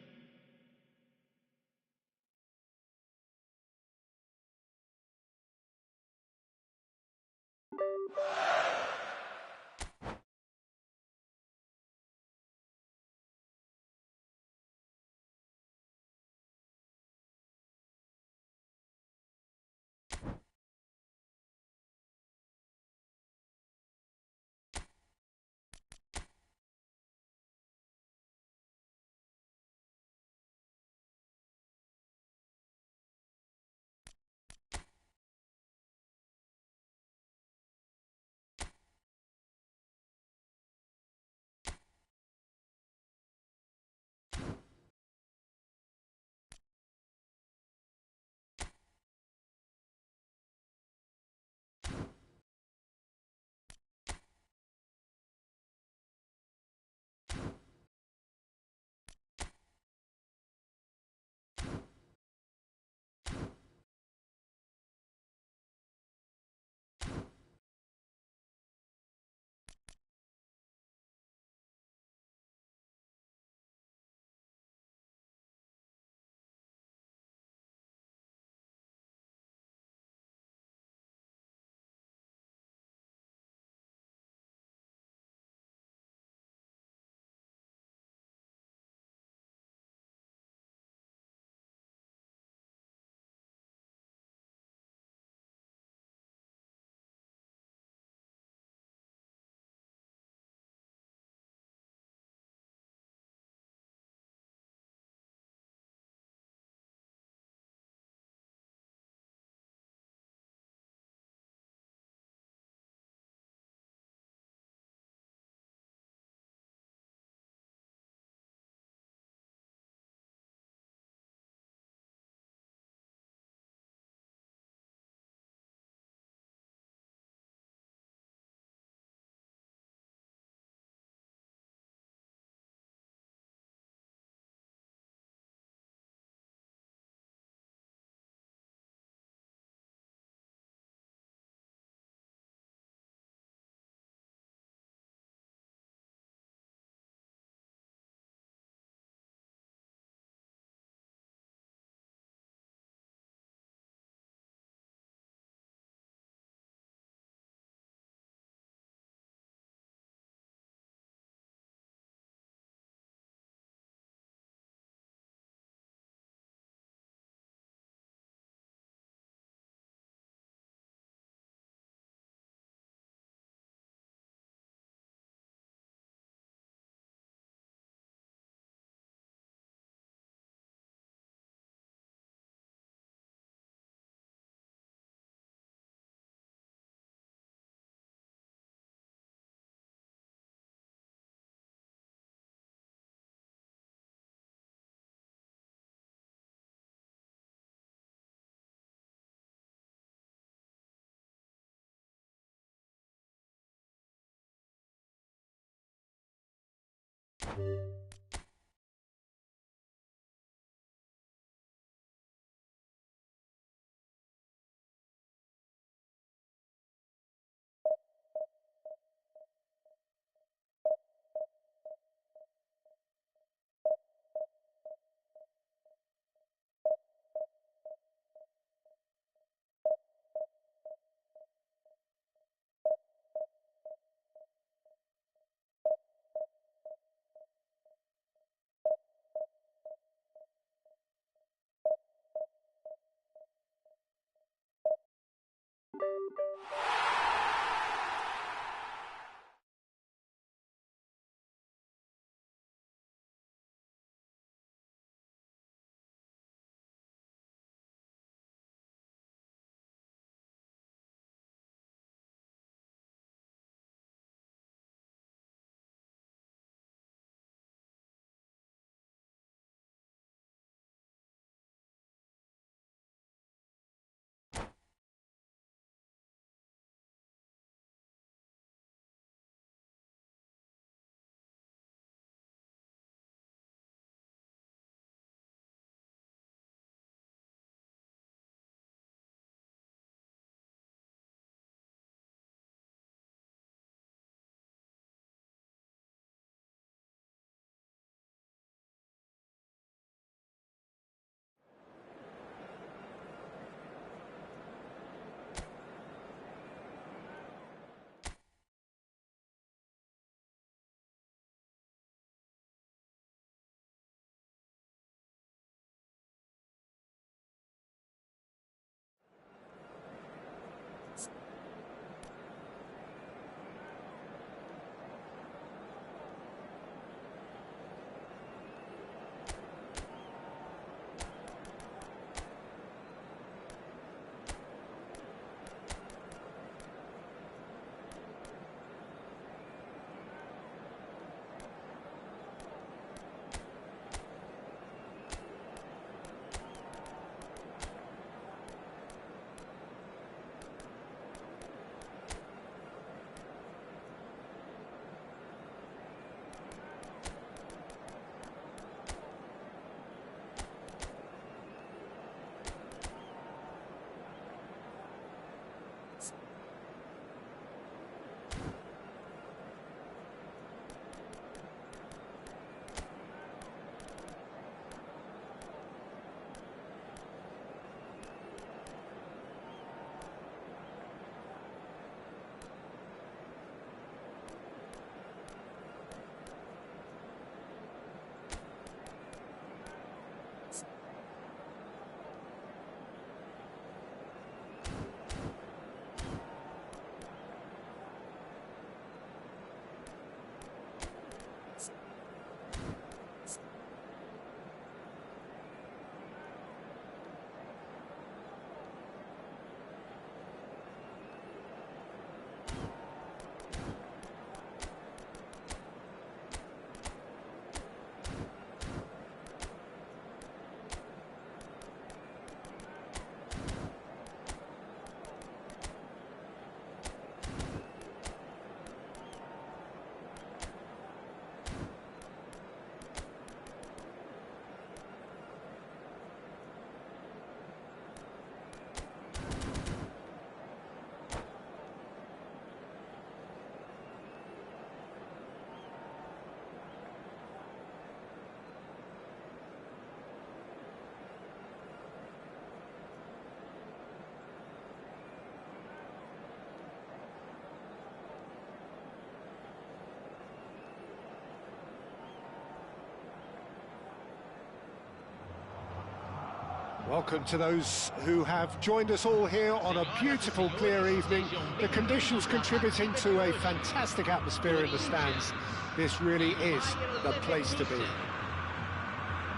Welcome to those who have joined us all here on a beautiful, clear evening. The conditions contributing to a fantastic atmosphere in the stands. This really is the place to be.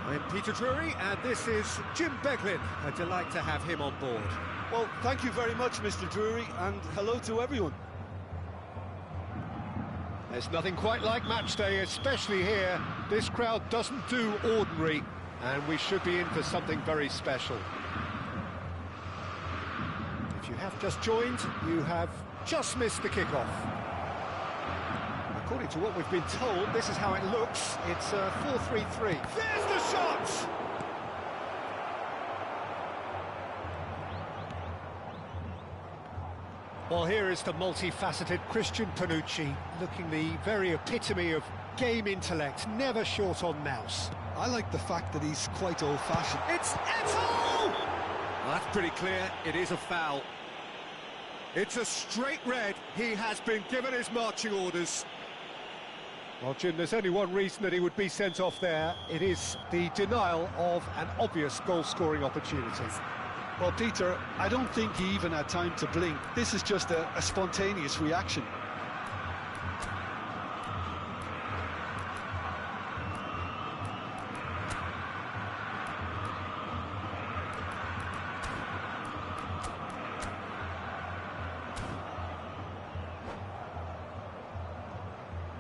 I'm Peter Drury, and this is Jim Beglin. A delight to have him on board. Well, thank you very much, Mr. Drury, and hello to everyone. There's nothing quite like match day, especially here. This crowd doesn't do ordinary, and we should be in for something very special. If you have just joined, you have just missed the kickoff. The According to what we've been told, this is how it looks. It's 4-3-3. There's the shot! Well, here is the multifaceted Christian Panucci, looking the very epitome of game intellect, never short on mouse. I like the fact that he's quite old-fashioned. It's Eto'o! Well, that's pretty clear. It is a foul. It's a straight red. He has been given his marching orders. Well, Jim, there's only one reason that he would be sent off there. It is the denial of an obvious goal-scoring opportunity. Well, Peter, I don't think he even had time to blink. This is just a spontaneous reaction.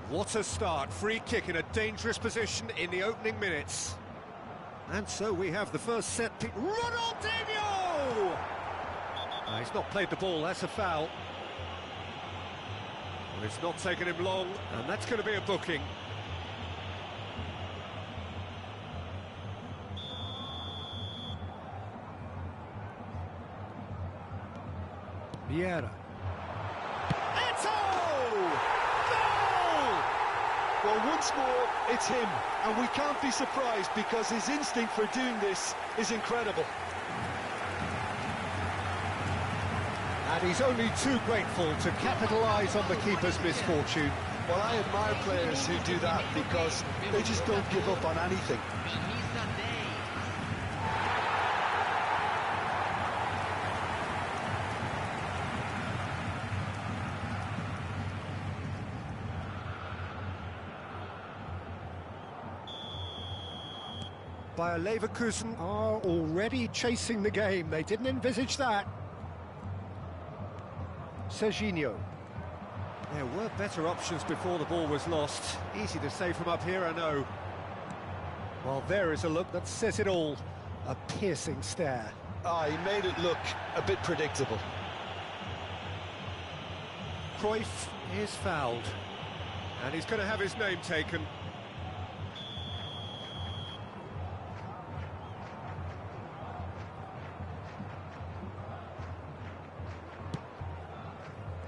What a start. Free kick in a dangerous position in the opening minutes. And so we have the first set pick. Ronaldinho! He's not played the ball, that's a foul. Well, it's not taken him long, and that's going to be a booking. Vieira. Well, once more, it's him, and we can't be surprised because his instinct for doing this is incredible. And he's only too grateful to capitalise on the keeper's misfortune. Well, I admire players who do that because they just don't give up on anything. Bayer Leverkusen are already chasing the game. They didn't envisage that. Serginho. There were better options before the ball was lost. Easy to say from up here, I know. Well, there is a look that says it all. A piercing stare. He made it look a bit predictable. Cruyff is fouled. And he's going to have his name taken.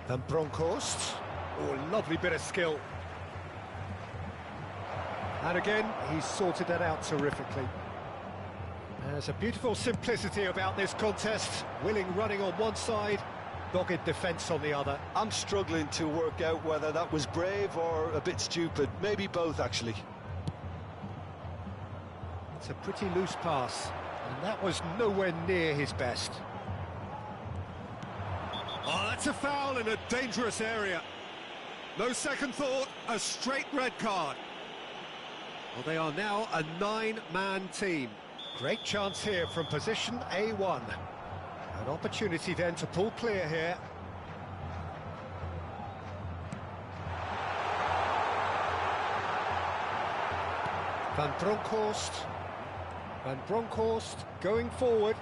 And Bronkhorst. Oh, lovely bit of skill. And again, he's sorted that out terrifically. There's a beautiful simplicity about this contest. Willing running on one side, dogged defence on the other. I'm struggling to work out whether that was brave or a bit stupid. Maybe both, actually. It's a pretty loose pass, and that was nowhere near his best. Oh, that's a foul in a dangerous area. No second thought, a straight red card. Well, they are now a 9-man team. Great chance here from position A1. An opportunity then to pull clear here. Van Bronckhorst. Van Bronckhorst going forward.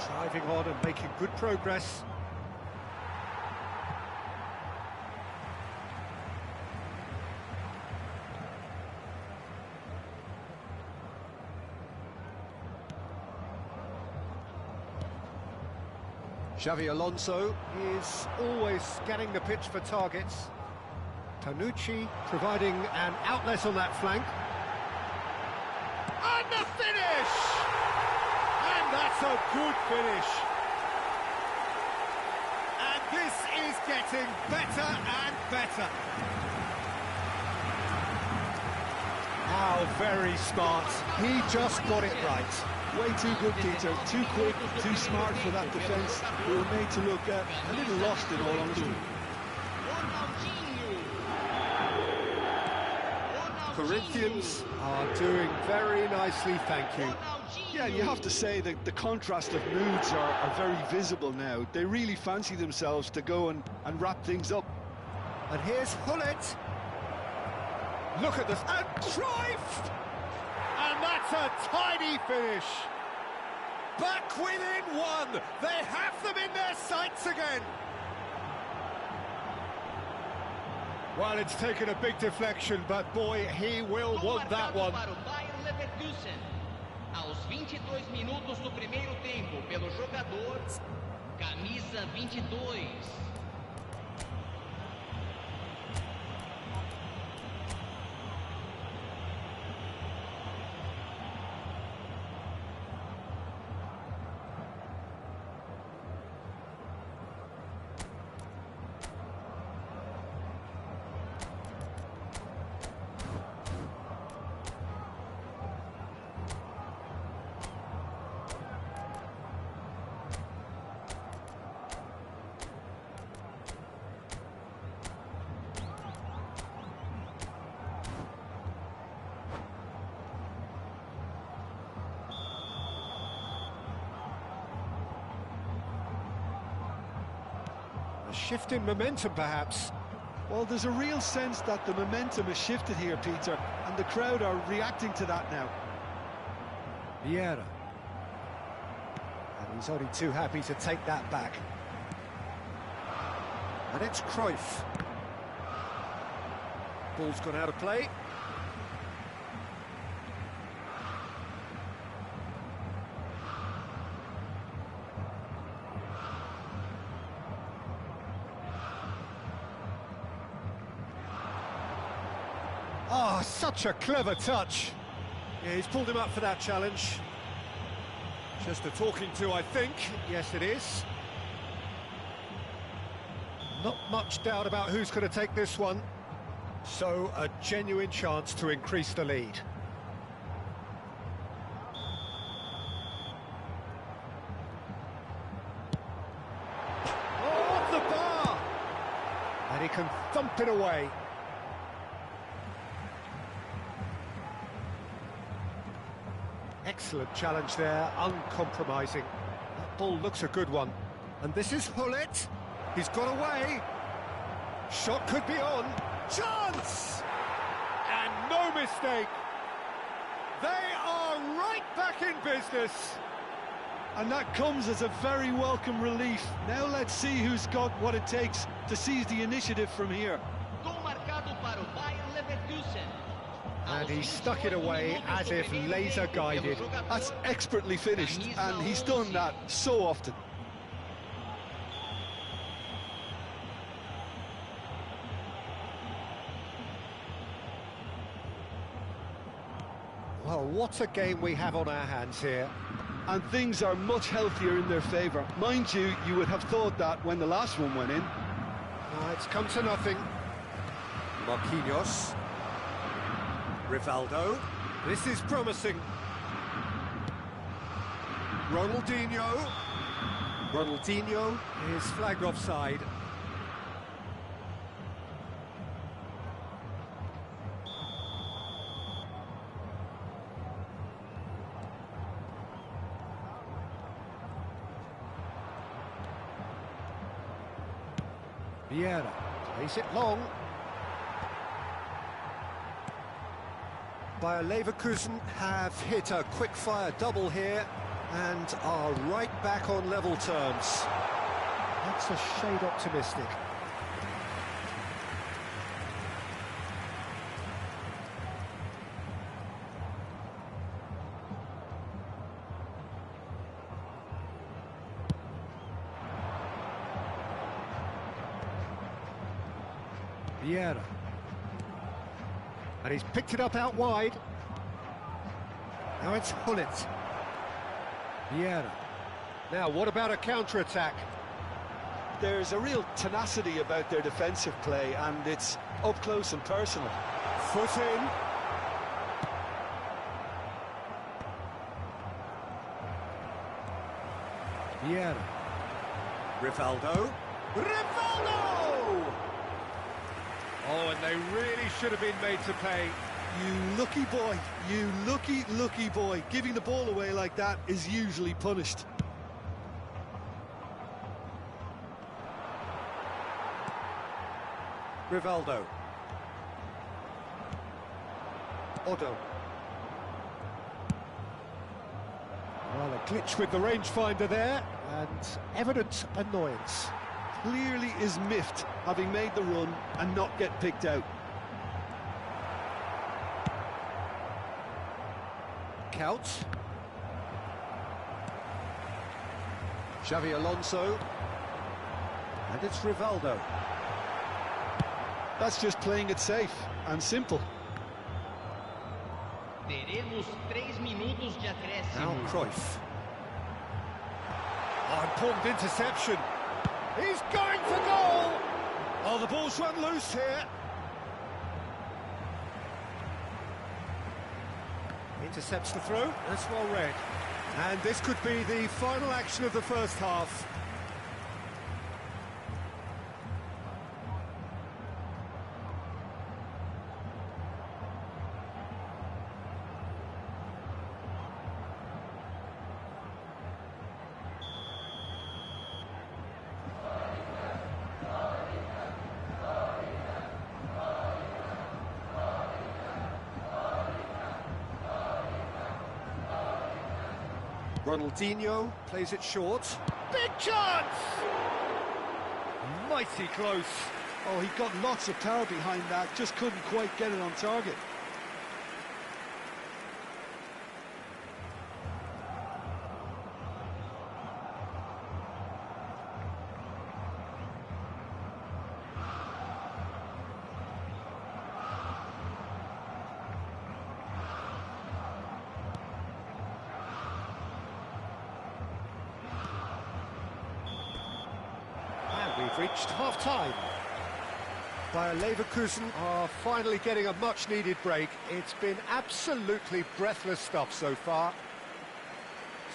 Driving on and making good progress. Xavi Alonso is always scanning the pitch for targets. Panucci providing an outlet on that flank. And the finish! And that's a good finish. And this is getting better and better. How very smart. He just got it right. Way too good, Peter. Too quick, too smart for that defence. We were made to look a little lost, in all honesty. Corinthians are doing very nicely, thank you. Yeah, you have to say that the contrast of moods are very visible now. They really fancy themselves to go and wrap things up. And here's Hullet. Look at this. And Cruyff! And that's a tiny finish. Back within one. They have them in their sights again. Well, it's taken a big deflection, but boy, he will want that one. Para o Bayern Leverkusen. Aos 22 minutos do primeiro tempo, pelo jogador, camisa 22. A shift in momentum, perhaps. Well, there's a real sense that the momentum has shifted here, Peter, and the crowd are reacting to that now. Vieira. And he's only too happy to take that back. And it's Cruyff. Ball's gone out of play. Oh, such a clever touch. Yeah, he's pulled him up for that challenge. Just a talking to, I think. Yes, it is. Not much doubt about who's going to take this one. So, a genuine chance to increase the lead. Oh, off the bar! And he can thump it away. Excellent challenge there, uncompromising. That ball looks a good one. And this is Hullet. He's got away. Shot could be on. Chance! And no mistake. They are right back in business. And that comes as a very welcome relief. Now let's see who's got what it takes to seize the initiative from here. Gol marcado para o Bayern Leverkusen. And he stuck it away as if laser-guided. That's expertly finished, and he's done that so often. Well, what a game we have on our hands here. And things are much healthier in their favour. Mind you, you would have thought that when the last one went in. It's come to nothing. Marquinhos. Rivaldo. This is promising. Ronaldinho. Ronaldinho is flagged offside. Vieira plays it long. Bayer Leverkusen have hit a quick-fire double here and are right back on level terms. That's a shade optimistic. Vieira. And he's picked it up out wide. Now it's Hullet. Vieira. Now, what about a counter-attack? There's a real tenacity about their defensive play, and it's up close and personal. Foot in. Vieira. Rivaldo. Rivaldo! Oh, and they really should have been made to pay. You lucky boy, you lucky boy. Giving the ball away like that is usually punished. Rivaldo. Otto. Well, a glitch with the rangefinder there, and evident annoyance. clearly is miffed, having made the run and not get picked out. Couch. Xavi Alonso. And it's Rivaldo. That's just playing it safe and simple. Teremos 3 minutos de acréscimo. Now Cruyff. Oh, important interception. He's going for goal! Oh, the ball's run loose here. Intercepts the throw. That's well read. And this could be the final action of the first half. Ronaldinho plays it short. Big chance! Mighty close. Oh, he got lots of power behind that, just couldn't quite get it on target. We've reached half-time. Bayer Leverkusen are finally getting a much-needed break. It's been absolutely breathless stuff so far.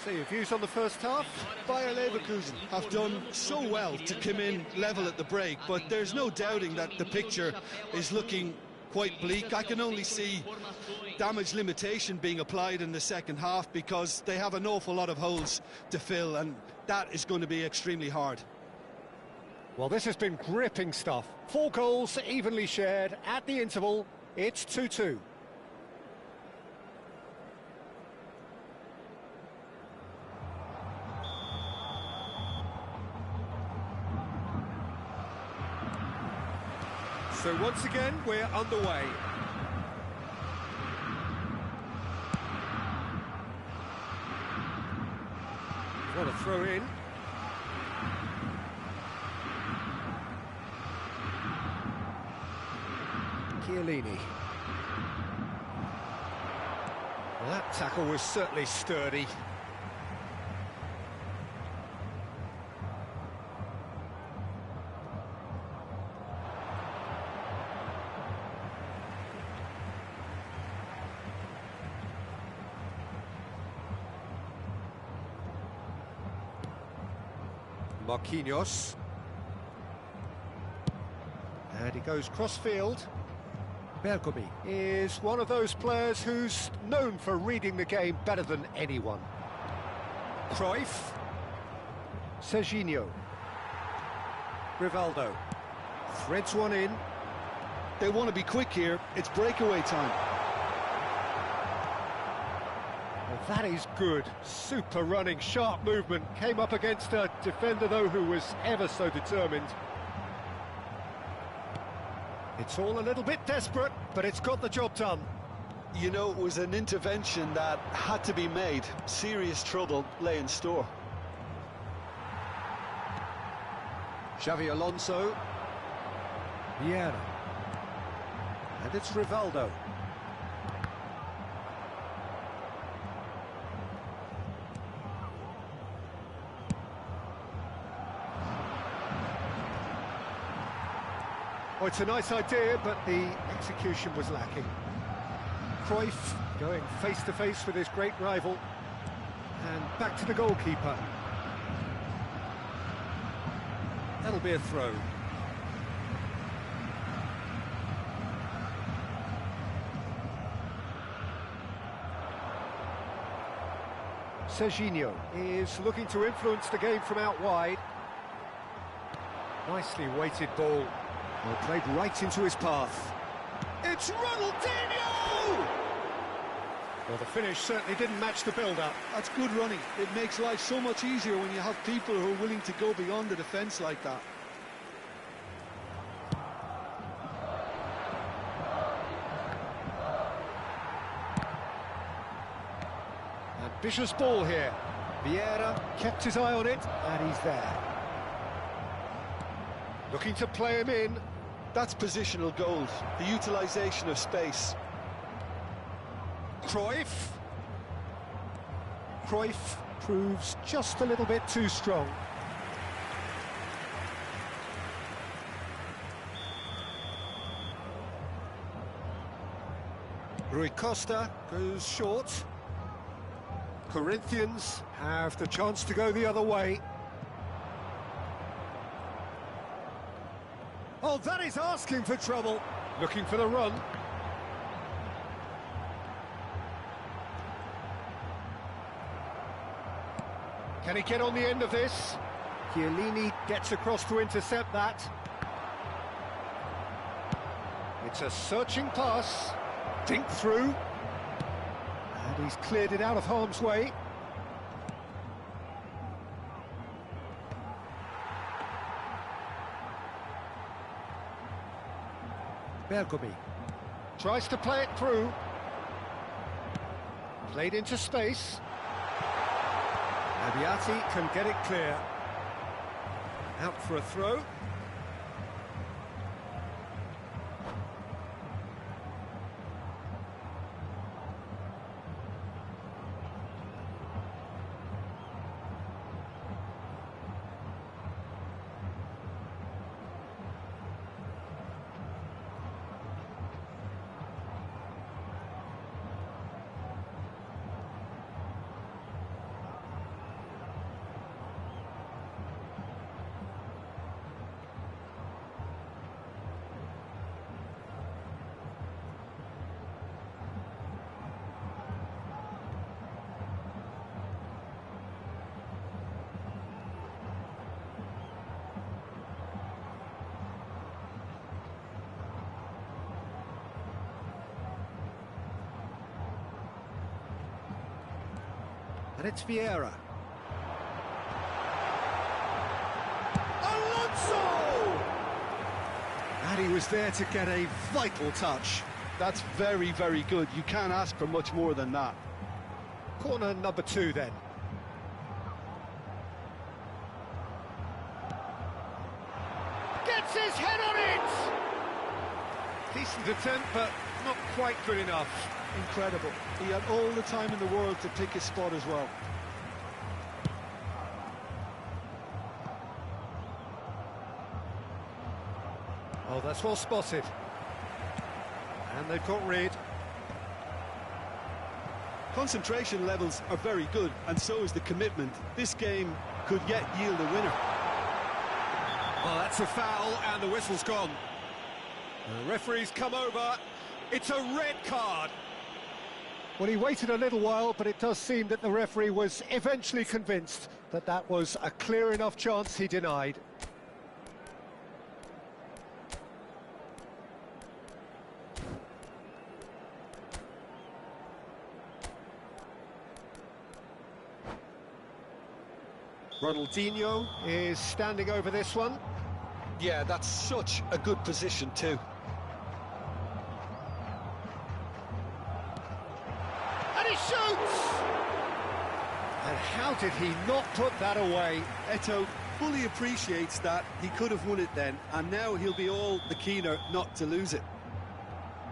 So your views on the first half? Bayer Leverkusen have done so well to come in level at the break, but there's no doubting that the picture is looking quite bleak. I can only see damage limitation being applied in the second half because they have an awful lot of holes to fill, and that is going to be extremely hard. Well, this has been gripping stuff. 4 goals evenly shared at the interval. It's 2-2. So once again, we're underway. What a throw in. Chiellini. Well, that tackle was certainly sturdy. Marquinhos. And he goes cross-field. Bergomi is one of those players who's known for reading the game better than anyone. Cruyff. Serginho. Rivaldo. Threads one in. They want to be quick here. It's breakaway time. Well, that is good. Super running, sharp movement. Came up against a defender, though, who was ever so determined. It's all a little bit desperate, but it's got the job done. You know, it was an intervention that had to be made. Serious trouble lay in store. Xavi Alonso. Vieira. And it's Rivaldo. Oh, it's a nice idea, but the execution was lacking. Cruyff going face-to-face with his great rival. And back to the goalkeeper. That'll be a throw. Serginho is looking to influence the game from out wide. Nicely weighted ball. Well, played right into his path. It's Ronaldinho! Well, the finish certainly didn't match the build-up. That's good running. It makes life so much easier when you have people who are willing to go beyond the defence like that. Vicious ball here. Vieira kept his eye on it, and he's there. Looking to play him in. That's positional gold, the utilisation of space. Cruyff. Cruyff proves just a little bit too strong. Rui Costa goes short. Corinthians have the chance to go the other way. Oh, that is asking for trouble. Looking for the run. Can he get on the end of this? Chiellini gets across to intercept that. It's a searching pass. Dink through. And he's cleared it out of harm's way. Bergomi tries to play it through. Played into space. Abbiati can get it clear. Out for a throw. And it's Vieira. Alonso! And he was there to get a vital touch. That's very, very good. You can't ask for much more than that. Corner number 2 then. Gets his head on it! Decent attempt, but not quite good enough. Incredible. He had all the time in the world to pick his spot as well. Oh, that's well spotted. And they've got rid. Concentration levels are very good, and so is the commitment. This game could yet yield a winner. Well, that's a foul, and the whistle's gone. The referee's come over. It's a red card. Well, he waited a little while, but it does seem that the referee was eventually convinced that that was a clear enough chance he denied. Ronaldinho is standing over this one. Yeah, that's such a good position too. And he shoots! And how did he not put that away? Eto'o fully appreciates that. He could have won it then, and now he'll be all the keener not to lose it.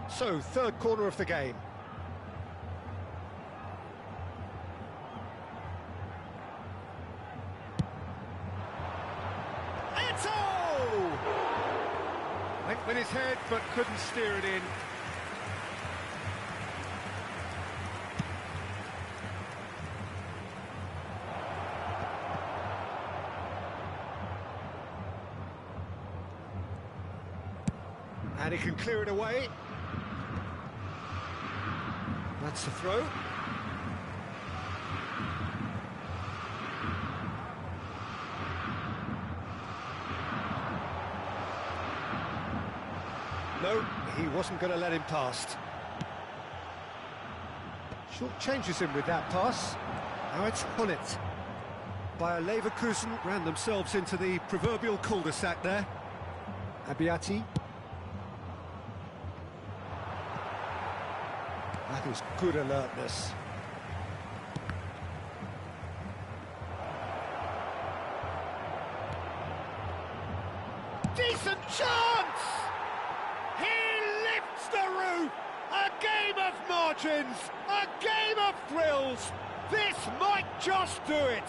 So, third corner of the game. Went with his head, but couldn't steer it in. And he can clear it away. That's the throw. No, he wasn't going to let him past. Short changes him with that pass. Now it's Hullet. Bayer Leverkusen ran themselves into the proverbial cul-de-sac there. Abbiati. That is good alertness. and chance! He lifts the roof! A game of margins! A game of thrills! This might just do it!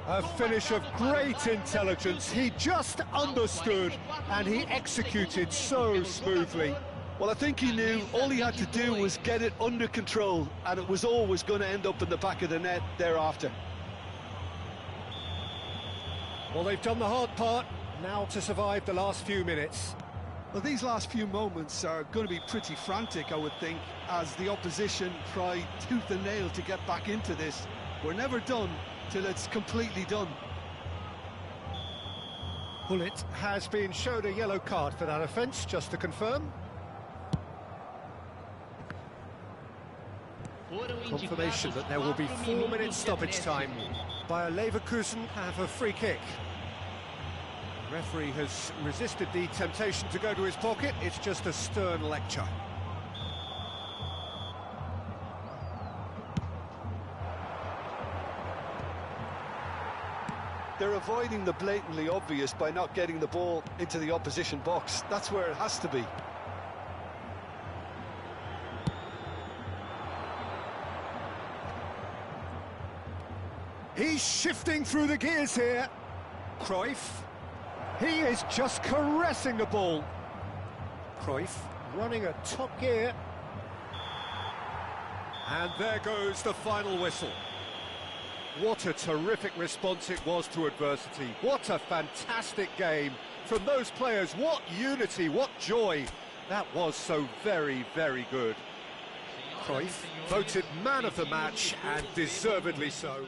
A finish of great intelligence. He just understood and he executed so smoothly. Well, I think he knew all he had to do was get it under control, and it was always going to end up in the back of the net thereafter. Well, they've done the hard part, now to survive the last few minutes. Well, these last few moments are going to be pretty frantic, I would think, as the opposition try tooth and nail to get back into this. We're never done till it's completely done. Bullet has been shown a yellow card for that offence, just to confirm. Confirmation that there will be 4 minutes stoppage time. Bayer Leverkusen have a free kick. The referee has resisted the temptation to go to his pocket. It's just a stern lecture. They're avoiding the blatantly obvious by not getting the ball into the opposition box. That's where it has to be. He's shifting through the gears here. Cruyff. He is just caressing the ball. Cruyff running at top gear. And there goes the final whistle. What a terrific response it was to adversity. What a fantastic game from those players. What unity, what joy. That was so very, very good. Cruyff voted man of the match, and deservedly so.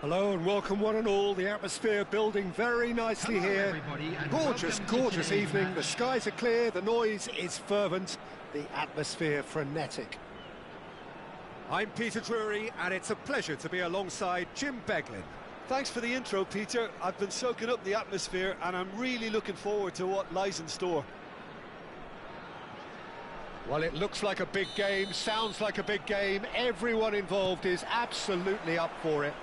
Hello and welcome one and all. The atmosphere building very nicely here. Gorgeous, gorgeous evening. The skies are clear, the noise is fervent, the atmosphere frenetic. I'm Peter Drury and it's a pleasure to be alongside Jim Beglin. Thanks for the intro, Peter. I've been soaking up the atmosphere and I'm really looking forward to what lies in store. Well, it looks like a big game, sounds like a big game. Everyone involved is absolutely up for it.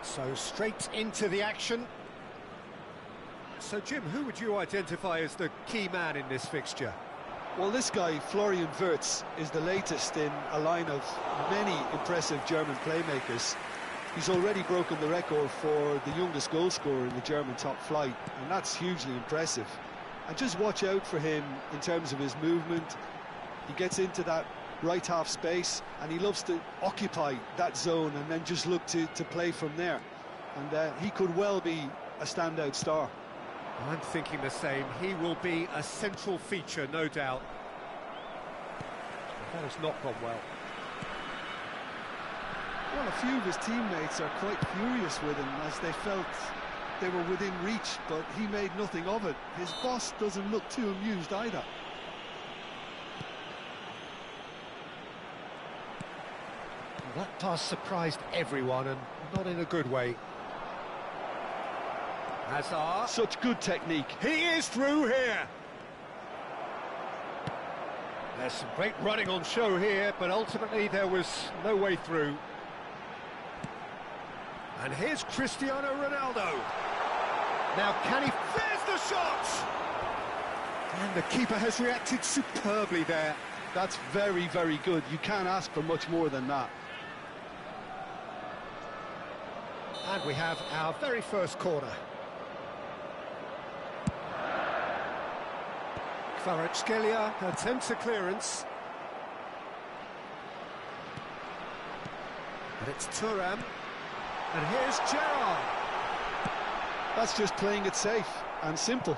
So straight into the action. So Jim, who would you identify as the key man in this fixture? Well, this guy, Florian Wirtz, is the latest in a line of many impressive German playmakers. He's already broken the record for the youngest goal scorer in the German top flight, and that's hugely impressive. And just watch out for him in terms of his movement. He gets into that right half space and he loves to occupy that zone and then just look to play from there, and he could well be a standout star. I'm thinking the same. He will be a central feature, no doubt. That has not gone well. Well, a few of his teammates are quite furious with him as they felt they were within reach, but he made nothing of it. His boss doesn't look too amused either. That pass surprised everyone, and not in a good way. Hazard. Such good technique. He is through here. There's some great running on show here, but ultimately there was no way through. And here's Cristiano Ronaldo. Now can he... There's the shot! And the keeper has reacted superbly there. That's very, very good. You can't ask for much more than that. And we have our very first corner. Kvaratskhelia attempts a clearance. But it's Thuram. And here's Gerrard. That's just playing it safe and simple.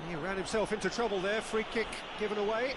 He ran himself into trouble there. Free kick given away.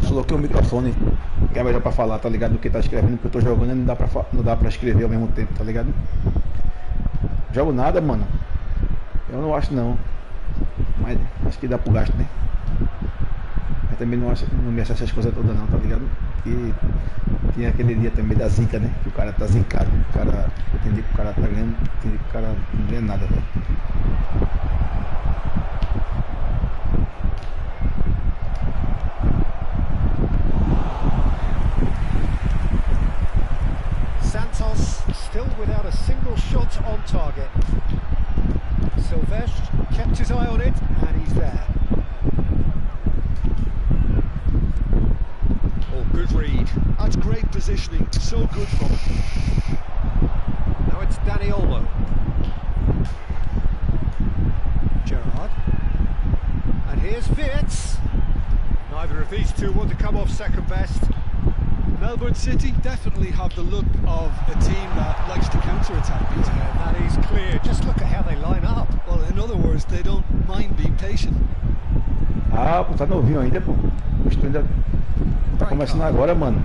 Coloquei o microfone, que é melhor pra falar, tá ligado? Do que tá escrevendo, porque eu tô jogando e não dá pra escrever ao mesmo tempo, tá ligado? Jogo nada, mano. Eu não acho não. Mas acho que dá pro gasto, né? Mas também não me acho essas coisas todas não, tá ligado? E tinha aquele dia também da zica, né? Que o cara tá zicado. O cara, eu entendi que o cara tá ganhando, entendi que o cara não ganha nada, velho. Still without a single shot on target. Silvestre kept his eye on it, and he's there. Oh, good read. That's great positioning, so good from him. Now it's Dani Olmo. Gerrard. And here's Wirtz. Neither of these two want to come off second best. Melbourne City definitely have the look of a team that likes to counter-attack, Peter. Yeah, that is clear. Just look at how they line up. Well, in other words, they don't mind being patient. Ah, pô, tá novinho ainda, pô. O estudo ainda tá começando agora, mano.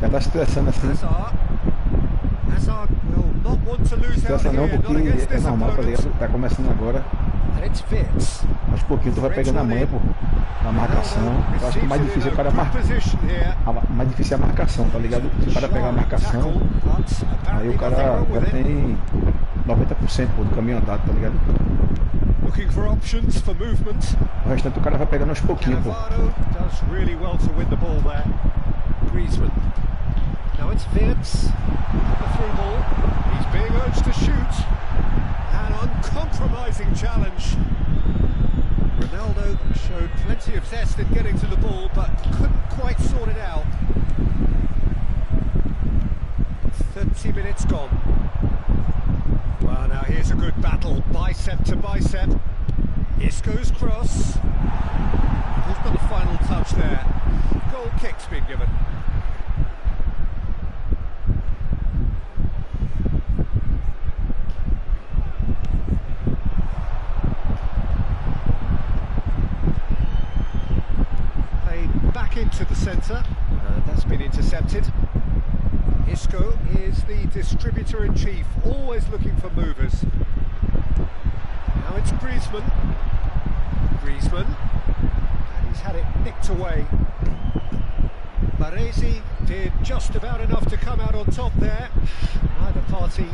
Já tá estressando assim. Hazard will not want to lose out Estressa não, here, not porque against é this normal, tá ligado? Tá começando agora. And it's Wirtz. Aos pouquinhos tu vai pegando a manha, pô, na marcação. Eu acho que o mais difícil é o cara marcar. Mais difícil é a marcação, tá ligado? Se o cara pegar a marcação, aí o cara já tem 90% pô, do caminho andado, tá ligado? Looking for options for movement. O restante o cara vai pegando aos pouquinhos, pô. Does really well to win the ball there. Griezmann. Now it's Wirtz. The through ball. He's being urged to shoot. An uncompromising challenge. Ronaldo Stoke showed plenty of zest in getting to the ball, but couldn't quite sort it out. 30 minutes gone. Well, now here's a good battle, bicep to bicep. Isco's cross. Who's got the final touch there? Goal kick's been given. Played back into the centre. That's been intercepted. Isco is the distributor-in-chief, always looking for movers. Now it's Griezmann. And he's had it nicked away. Baresi did just about enough to come out on top there. Neither party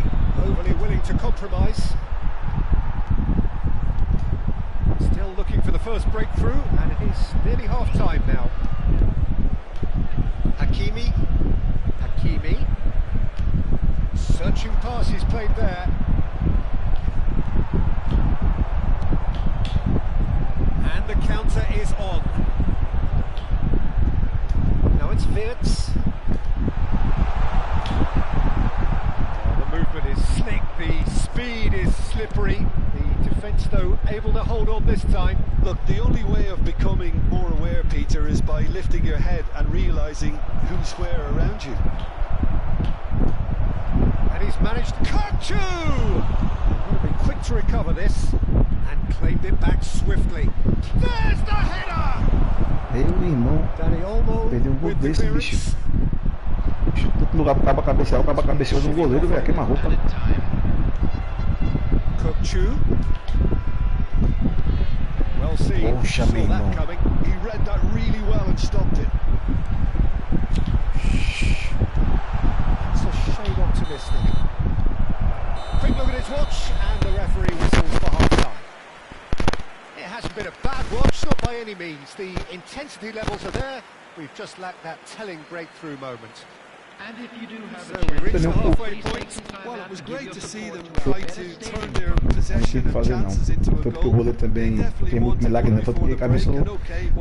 overly willing to compromise. Still looking for the first breakthrough, and it is nearly half-time now. Hakimi. Searching pass he's played there. And the counter is on. Now it's Wirtz. The movement is slick, the speed is slippery. The defence, though, able to hold on this time. Look, the only way of becoming more aware, Peter, is by lifting your head and realising who's where around you. And he's managed to cut you! Got to be quick to recover this, and claimed it back swiftly. There's the header! Meu irmão, Dani Olmo perdeu gol with the desse, bicho. clearance. Chutou no lugar pro cabo cabecear, o cabo cabeceou no goleiro, velho, queima-roupa. Kukçu. Well seen. Poxa, Saw meu that irmão. coming. He read that really well and stopped it. That's a shade optimistic. Quick look at his watch, and the referee whistles for half-time. It hasn't been a bad watch, not by any means. The intensity levels are there. We've just lacked that telling breakthrough moment. And if you do have So a we chance, reached the halfway please take point. some time Well, out it was to give great your to see them support try to to better turn stadium. their Não possession tinha que and fazer não. chances into a Foi porque o goal. goleiro também tem muito milagre, né? Foi porque cabeçou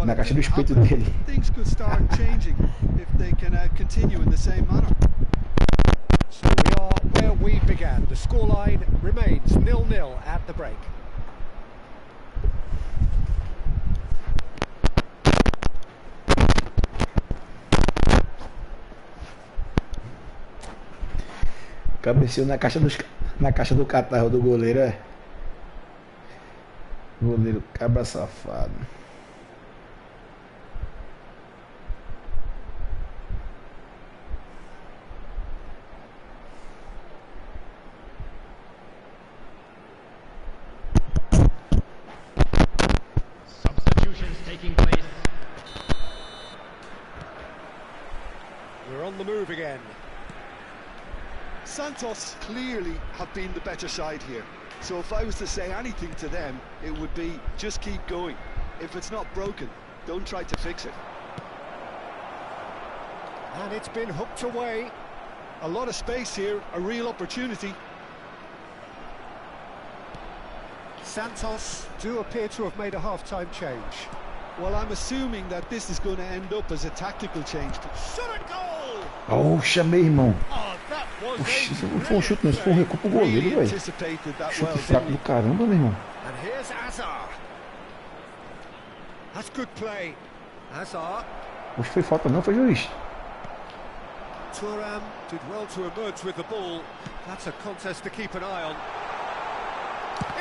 na caixa do espeto dele. Things could start changing if they can continue in the same manner. So we are where we began. The scoreline remains 0-0 at the break. Cabeceou na caixa do catarro do goleiro, é. Goleiro cabra safado. Substitutions taking place. We're on the move again. Santos clearly have been the better side here. So if I was to say anything to them, it would be just keep going. If it's not broken, don't try to fix it. And it's been hooked away. A lot of space here, a real opportunity. Santos do appear to have made a half-time change. Well, I'm assuming that this is going to end up as a tactical change. Shot a goal! Poxa, meu irmão. Oh, that was Oxi, a isso não foi um chute, não. Isso foi um recuo pro goleiro, Really velho. anticipated that Chute well, fraco do didn't he? caramba, meu irmão. And here's Azar. That's good play. Azar. Oxe, foi falta não, foi juiz. Thuram did well to emerge with the ball. That's a contest to keep an eye on.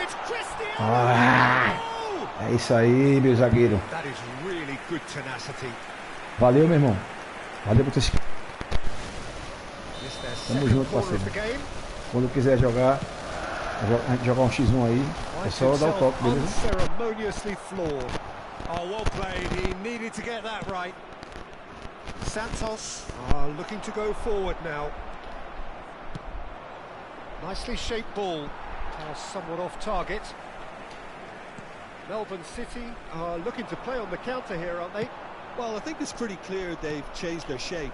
It's Cristiano! Ah, Oh! é isso aí, meu zagueiro. That is really good tenacity. Valeu, meu irmão. Valeu por ter se... Missed their Tamo second junto, corner parceiro. of the game. Quando quiser jogar, a gente jogar um X1 aí, é só dar o toque, beleza? Unceremoniously flawed. Oh, well played. He needed to get that right. Santos are looking to go forward now. Nicely shaped ball. Somewhat off target. Melbourne City are looking to play on the counter here, aren't they? Well, I think it's pretty clear they've changed their shape,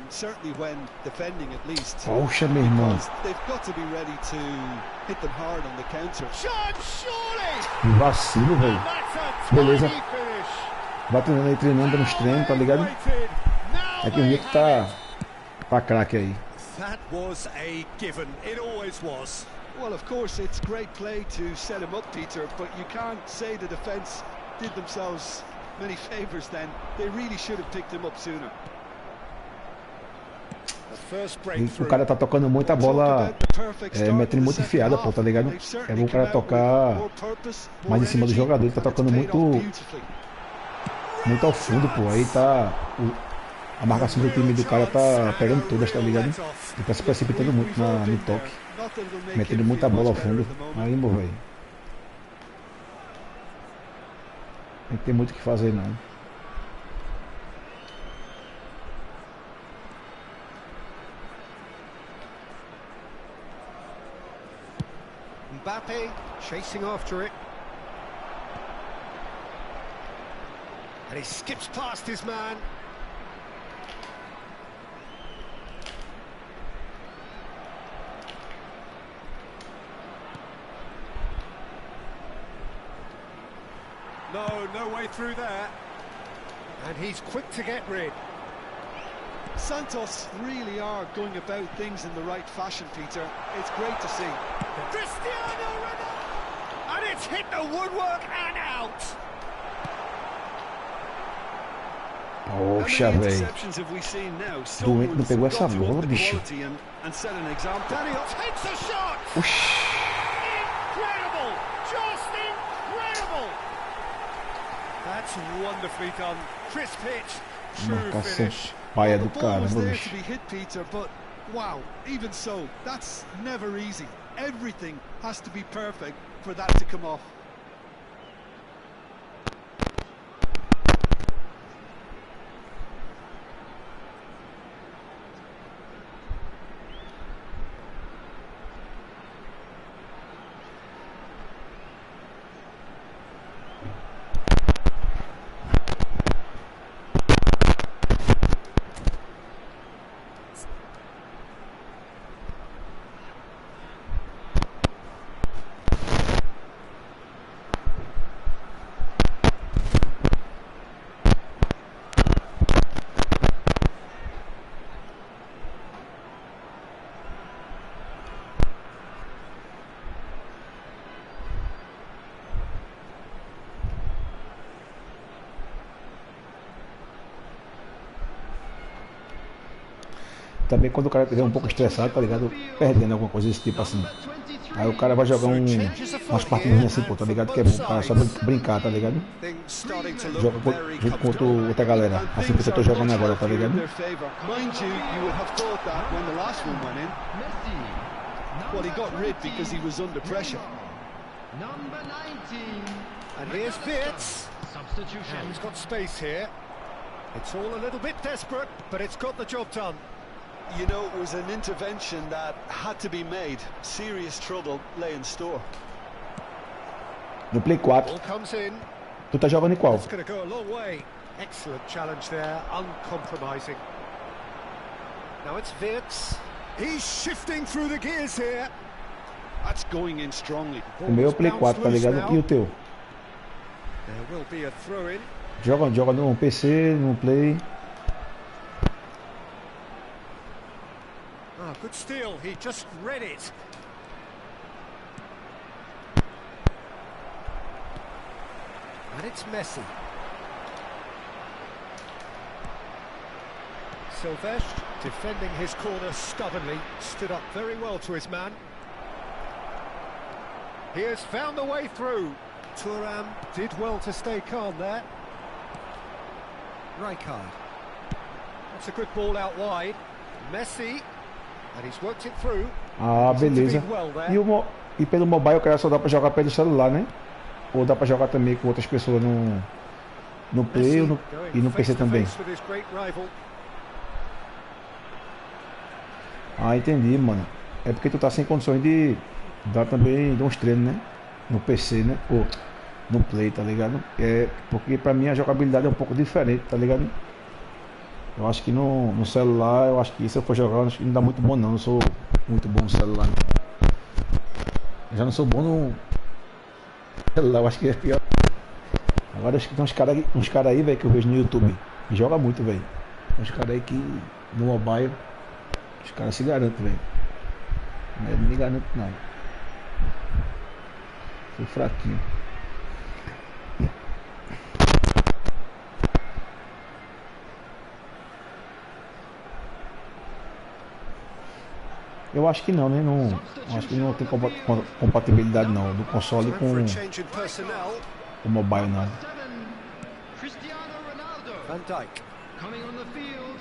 certainly when defending at least. Poxa, meu irmão. Because they've got to be ready to hit them hard on the counter. Shot, surely! Que vacilo, And velho. that's a Beleza. Tidy finish. Vai treinando aí, treinando nos treinos, tá ligado? É que o Henrique tá craque aí. That was a given. It always was. Well, of course, it's great play to set him up, Peter, but you can't say the defence did themselves many favours then. They really should have picked him up sooner. E o cara tá tocando muita bola, metendo muito enfiada, pô, tá ligado? É bom o cara tocar mais em cima do jogador, ele tá tocando muito ao fundo, pô. Aí tá. A marcação do time do cara tá pegando todas, tá ligado? Ele tá se precipitando muito no toque, metendo muita bola ao fundo. Aí, meu velho. Não tem muito o que fazer, não. Mbappe chasing after it. And he skips past his man. No way through there. And he's quick to get rid. Santos really are going about things in the right fashion, Peter. It's great to see. Cristiano Ronaldo! And it's hit the woodwork and out. Poxa, velho. Doente não pegou essa bola, bicho. Daniel takes a shot. Oxi. Incredible! Just incredible! That's wonderfully done. Crisp hit. True Marcação finish. paia The do ball was caramba, there bicho. to be hit, Peter, but wow, even so, that's never easy. Everything has to be perfect for that to come off. Também quando o cara estiver um pouco estressado, tá ligado? Perdendo alguma coisa desse tipo assim. Aí o cara vai jogar umas partidas assim, pô, tá ligado? Que é bom, o cara só brincar, tá ligado? Joga junto contra outra galera, assim que eu tô jogando agora, tá ligado? Well, he got rid because he was under pressure. Number 19. And here's Wirtz. Substitution. And he's got space here. It's all a little bit desperate, but it's got the job done. You know, it was an intervention that had to be made. Serious trouble lay in store. No Play 4. Ball comes in. Tu tá jogando em qual? It's going to go a long way. Excellent challenge there, uncompromising. Now it's Wirtz. He's shifting through the gears here. That's going in strongly. O meu é o Play 4, tá ligado? E o teu? There will be a throw-in. Joga no PC, no Play. Ah, good steal. He just read it. And it's Messi. Silvestre, defending his corner stubbornly, stood up very well to his man. He has found a way through. Thuram did well to stay calm there. Rijkaard. That's a good ball out wide. Messi. And he's worked it through. Ah, beleza. E pelo mobile o cara só dá pra jogar pelo celular, né? Ou dá pra jogar também com outras pessoas no Play e no PC também. Ah, entendi, mano. É porque tu tá sem condições de dar também uns treinos, né? No PC, né? Ou no Play, tá ligado? É porque pra mim a jogabilidade é um pouco diferente, tá ligado? Eu acho que no celular, eu acho que se eu for jogar, acho que não dá muito bom não. Eu não sou muito bom no celular. Eu já não sou bom no celular, eu acho que é pior. Agora acho que tem uns cara aí, velho, que eu vejo no YouTube. Que joga muito, velho. Uns caras aí que no mobile, os caras se garantem, velho. Eu não me garanto não. Sou fraquinho. Eu acho que não, né? Não, acho que não tem compatibilidade não do console com o mobile não. Cristiano Ronaldo. Van Dijk. Coming on the field,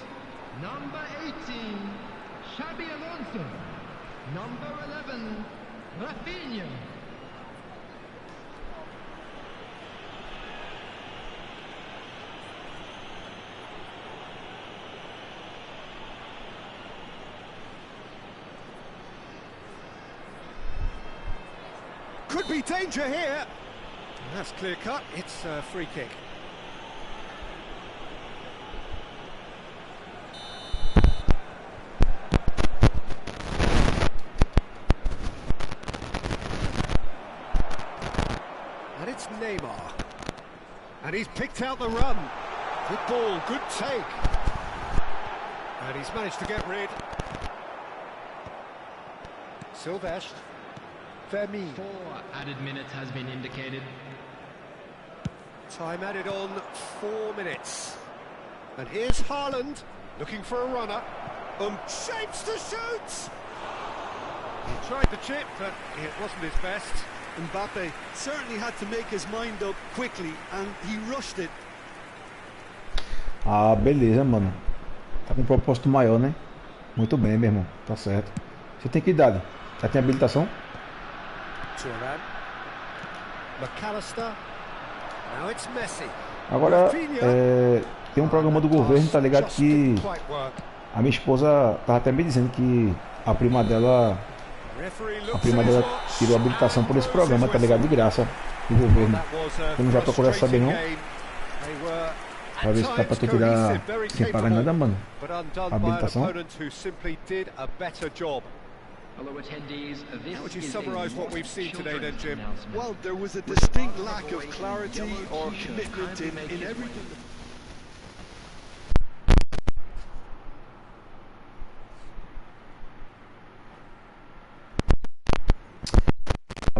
number 18, Xabi Alonso. Number 11, Rafinha. Could be danger here. That's clear cut. It's a free kick. And it's Neymar. And he's picked out the run. Good ball, good take. And he's managed to get rid. Silvestre. Vermeer. 4 added minutes has been indicated. Time added on 4 minutes. And here's Haaland, looking for a runner. Shapes to shoot! He tried the chip, but it wasn't his best. Mbappe certainly had to make his mind up quickly, and he rushed it. Ah, beleza, mano. Tá com um propósito maior, né? Muito bem, meu irmão. Tá certo. Você tem que idade? Já tem habilitação? Turan. McAllister. Now it's Messi. Agora, tem um programa do governo, tá ligado? Que a minha esposa tava até me dizendo que a prima dela tirou a habilitação por esse programa, tá ligado? De graça, do governo. Eu não já procurei saber não. Pra ver se dá pra tu tirar sem pagar nada, mano. A habilitação. Hello attendees, this How would you is summarise a what we've seen today then, Jim? announcement. Well, there was a distinct lack of clarity or commitment in everything.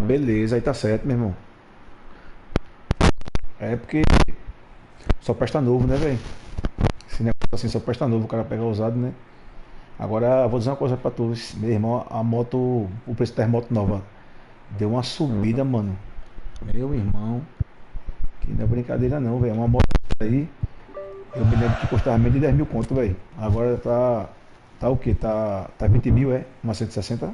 Beleza, aí tá certo, meu irmão. É porque só presta novo, né, velho? Esse negócio assim só presta novo, o cara pega usado, né? Agora, vou dizer uma coisa pra tu, meu irmão, a moto, o preço da moto nova deu uma subida, mano. Meu irmão, que não é brincadeira não, velho. Uma moto aí, eu me lembro que custava menos de 10 mil conto, velho. Agora tá o que? Tá 20 mil, é? Uma 160?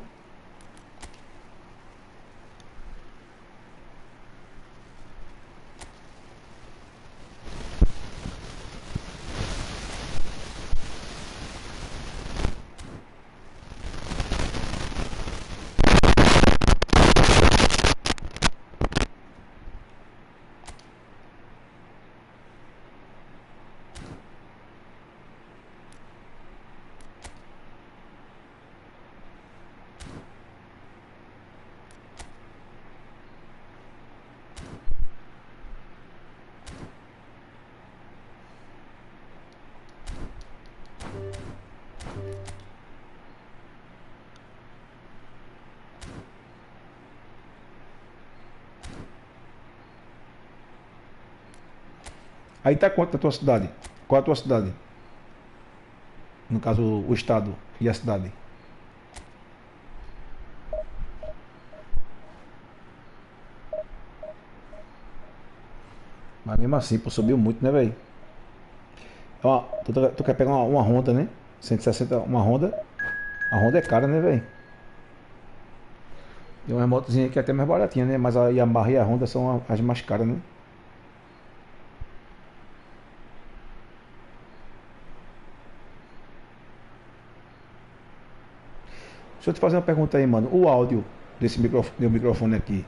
Aí tá quanto da tua cidade? Qual a tua cidade? No caso, o estado e a cidade. Mas mesmo assim, pô, subiu muito, né, velho? Ó, tu quer pegar uma Honda, né? 160, uma Honda. A Honda é cara, né, velho? Tem uma motozinha que é até mais baratinha, né? Mas a Yamaha e a Honda são as mais caras, né? Deixa eu te fazer uma pergunta aí, mano. O áudio desse meu microfone aqui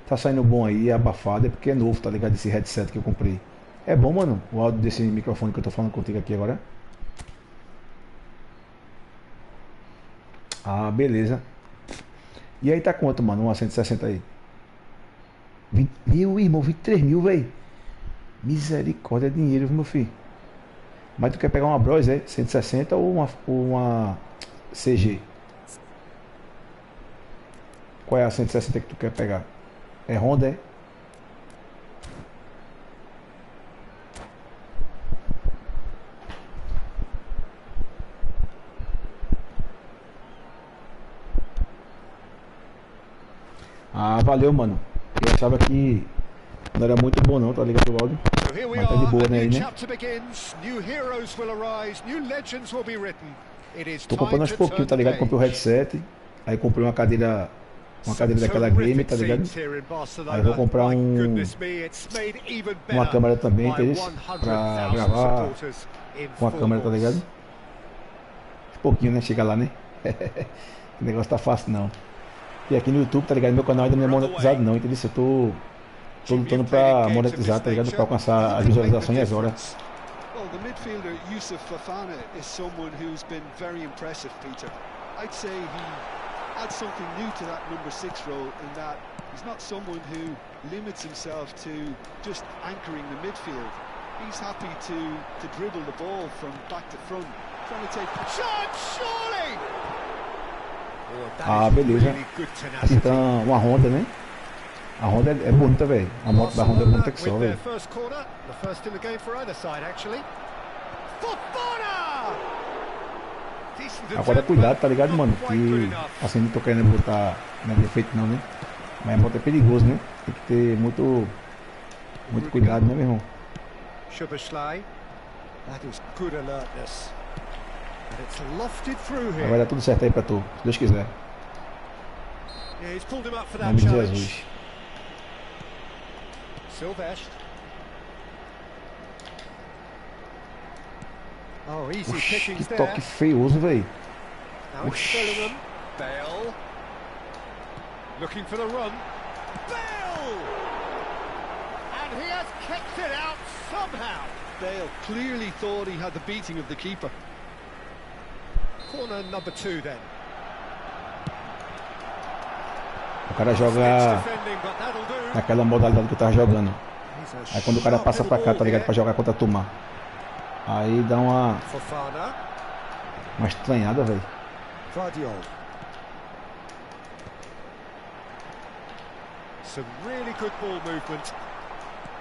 tá saindo bom aí, é abafado, é porque é novo, tá ligado? Esse headset que eu comprei. É bom, mano, o áudio desse microfone que eu tô falando contigo aqui agora? Ah, beleza. E aí tá quanto, mano? Uma 160 aí? 20 mil, irmão, 23 mil, velho. Misericórdia, é dinheiro, meu filho. Mas tu quer pegar uma Bros, é? 160 ou uma CG? Qual é a 160 que tu quer pegar? É Honda, é? Ah, valeu, mano. Eu achava que não era muito bom não, tá ligado o áudio? Mas tá de boa, né, aí, né? Tô comprando aos pouquinhos, tá ligado? Comprei o headset, aí comprei uma cadeira daquela game, tá ligado? Aí vou comprar uma câmera também, entendeu? Pra gravar com a câmera, tá ligado? Pouquinho, né? Chega lá, né? O negócio tá fácil não. E aqui no YouTube, tá ligado? Meu canal ainda não é monetizado não, entendeu? Eu tô lutando pra monetizar, tá ligado? Pra alcançar as visualizações e as horas. Well, the midfielder Yusuf Fofana is someone who's been very impressive, Peter. I'd say he adds something new to that number 6 role in that he's not someone who limits himself to just anchoring the midfield. He's happy to dribble the ball from back to front, trying to take shot, surely. Ah, beleza. Então, uma Honda, né? A Honda é bonita, velho. A moto da Honda é bonita que só, velho. Agora cuidado, tá ligado, mano? Que assim, não tô querendo botar na defeito não, né? Mas a moto é perigoso, né? Tem que ter muito cuidado, né, meu irmão? Vai dar tudo certo aí pra tu, se Deus quiser. Em nome de Jesus. Oxi, que toque feioso, velho. Oxi. Looking for the run. Bale! And he has kicked it out somehow. Bale clearly thought he had the beating of the keeper. Corner number 2 then. O cara joga naquela modalidade que eu tava jogando. Aí quando o cara passa pra cá, tá ligado? Pra jogar contra a turma. Aí dá uma estranhada, velho. Some really good ball movement.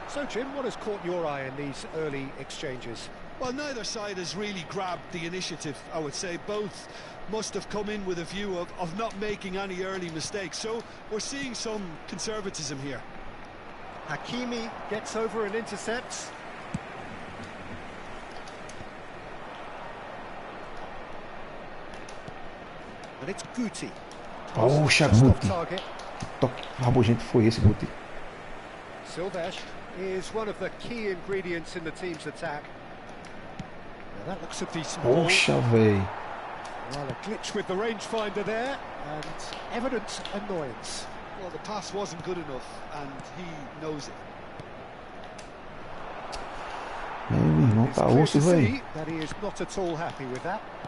So, Jim, what has caught your eye in these early exchanges? Well, neither side has really grabbed the initiative, I would say. Both must have come in with a view of not making any early mistakes. So, we're seeing some conservatism here. Hakimi gets over and intercepts. And it's Guti. Poxa, Guti. Toque rabugento foi esse, Guti. Silvesh is one of the key ingredients in the team's attack. Now that looks a decent ball. Poxa, véi. Well, a glitch with the rangefinder there, and evident annoyance. Well, the pass wasn't good enough, and he knows it. Meu irmão, tá osso, velho.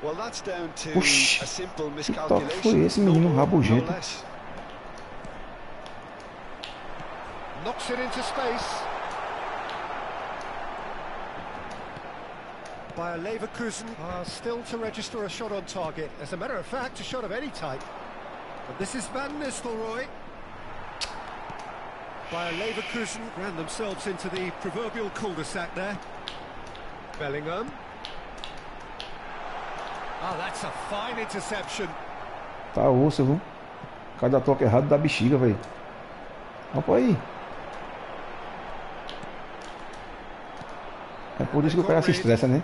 Well, that's down to Oxi, a simple que toque foi esse, menino rabugento? Knocks it into space. Bayer Leverkusen are still to register a shot on target. As a matter of fact, a shot of any type. But this is Van Nistelrooy. Bayer Leverkusen ran themselves into the proverbial cul-de-sac there. Bellingham. Oh, that's a fine interception. Tá osso, viu? Cada toque errado dá bexiga, velho. Olha aí. É por isso que o cara se estressa, né?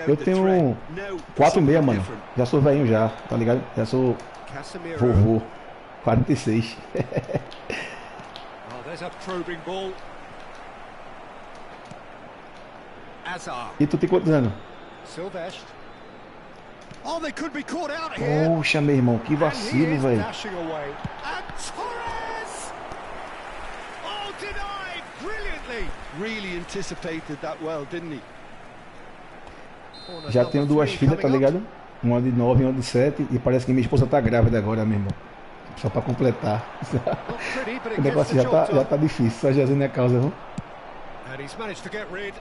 Eu tenho 4,6, mano. Já sou velhinho já, tá ligado? Já sou vovô. 46. E tu tem quantos anos? Poxa, meu irmão, que vacilo, velho. Já tenho duas filhas, tá ligado? Uma de 9 e uma de 7. E parece que minha esposa tá grávida agora, meu irmão. Só pra completar. Not pretty, but O it gets negócio the já job tá done. difícil. Só Jesus não é causa, viu? And he's managed to get rid.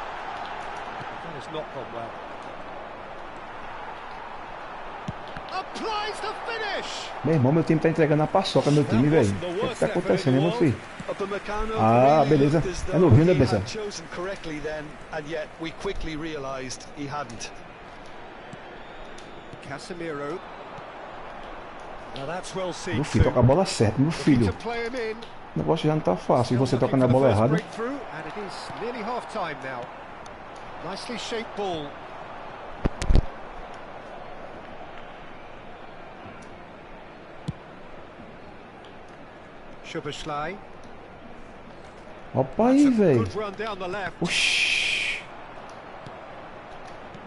That has not gone well. Applies the finish. Meu irmão, meu time tá entregando a paçoca, meu time, velho. O que tá acontecendo, hein, meu filho? Ah, beleza. É novinho, né, pessoal? Casemiro. Now that's well seen. Meu filho, toca a bola certa, meu filho. To play him in. O negócio já não tá fácil. E você Still toca looking na for the bola first errada. breakthrough, and it is nearly half time now. Nicely shaped ball. Szoboszlai. Opa aí, velho. Good run down the left. Oxi.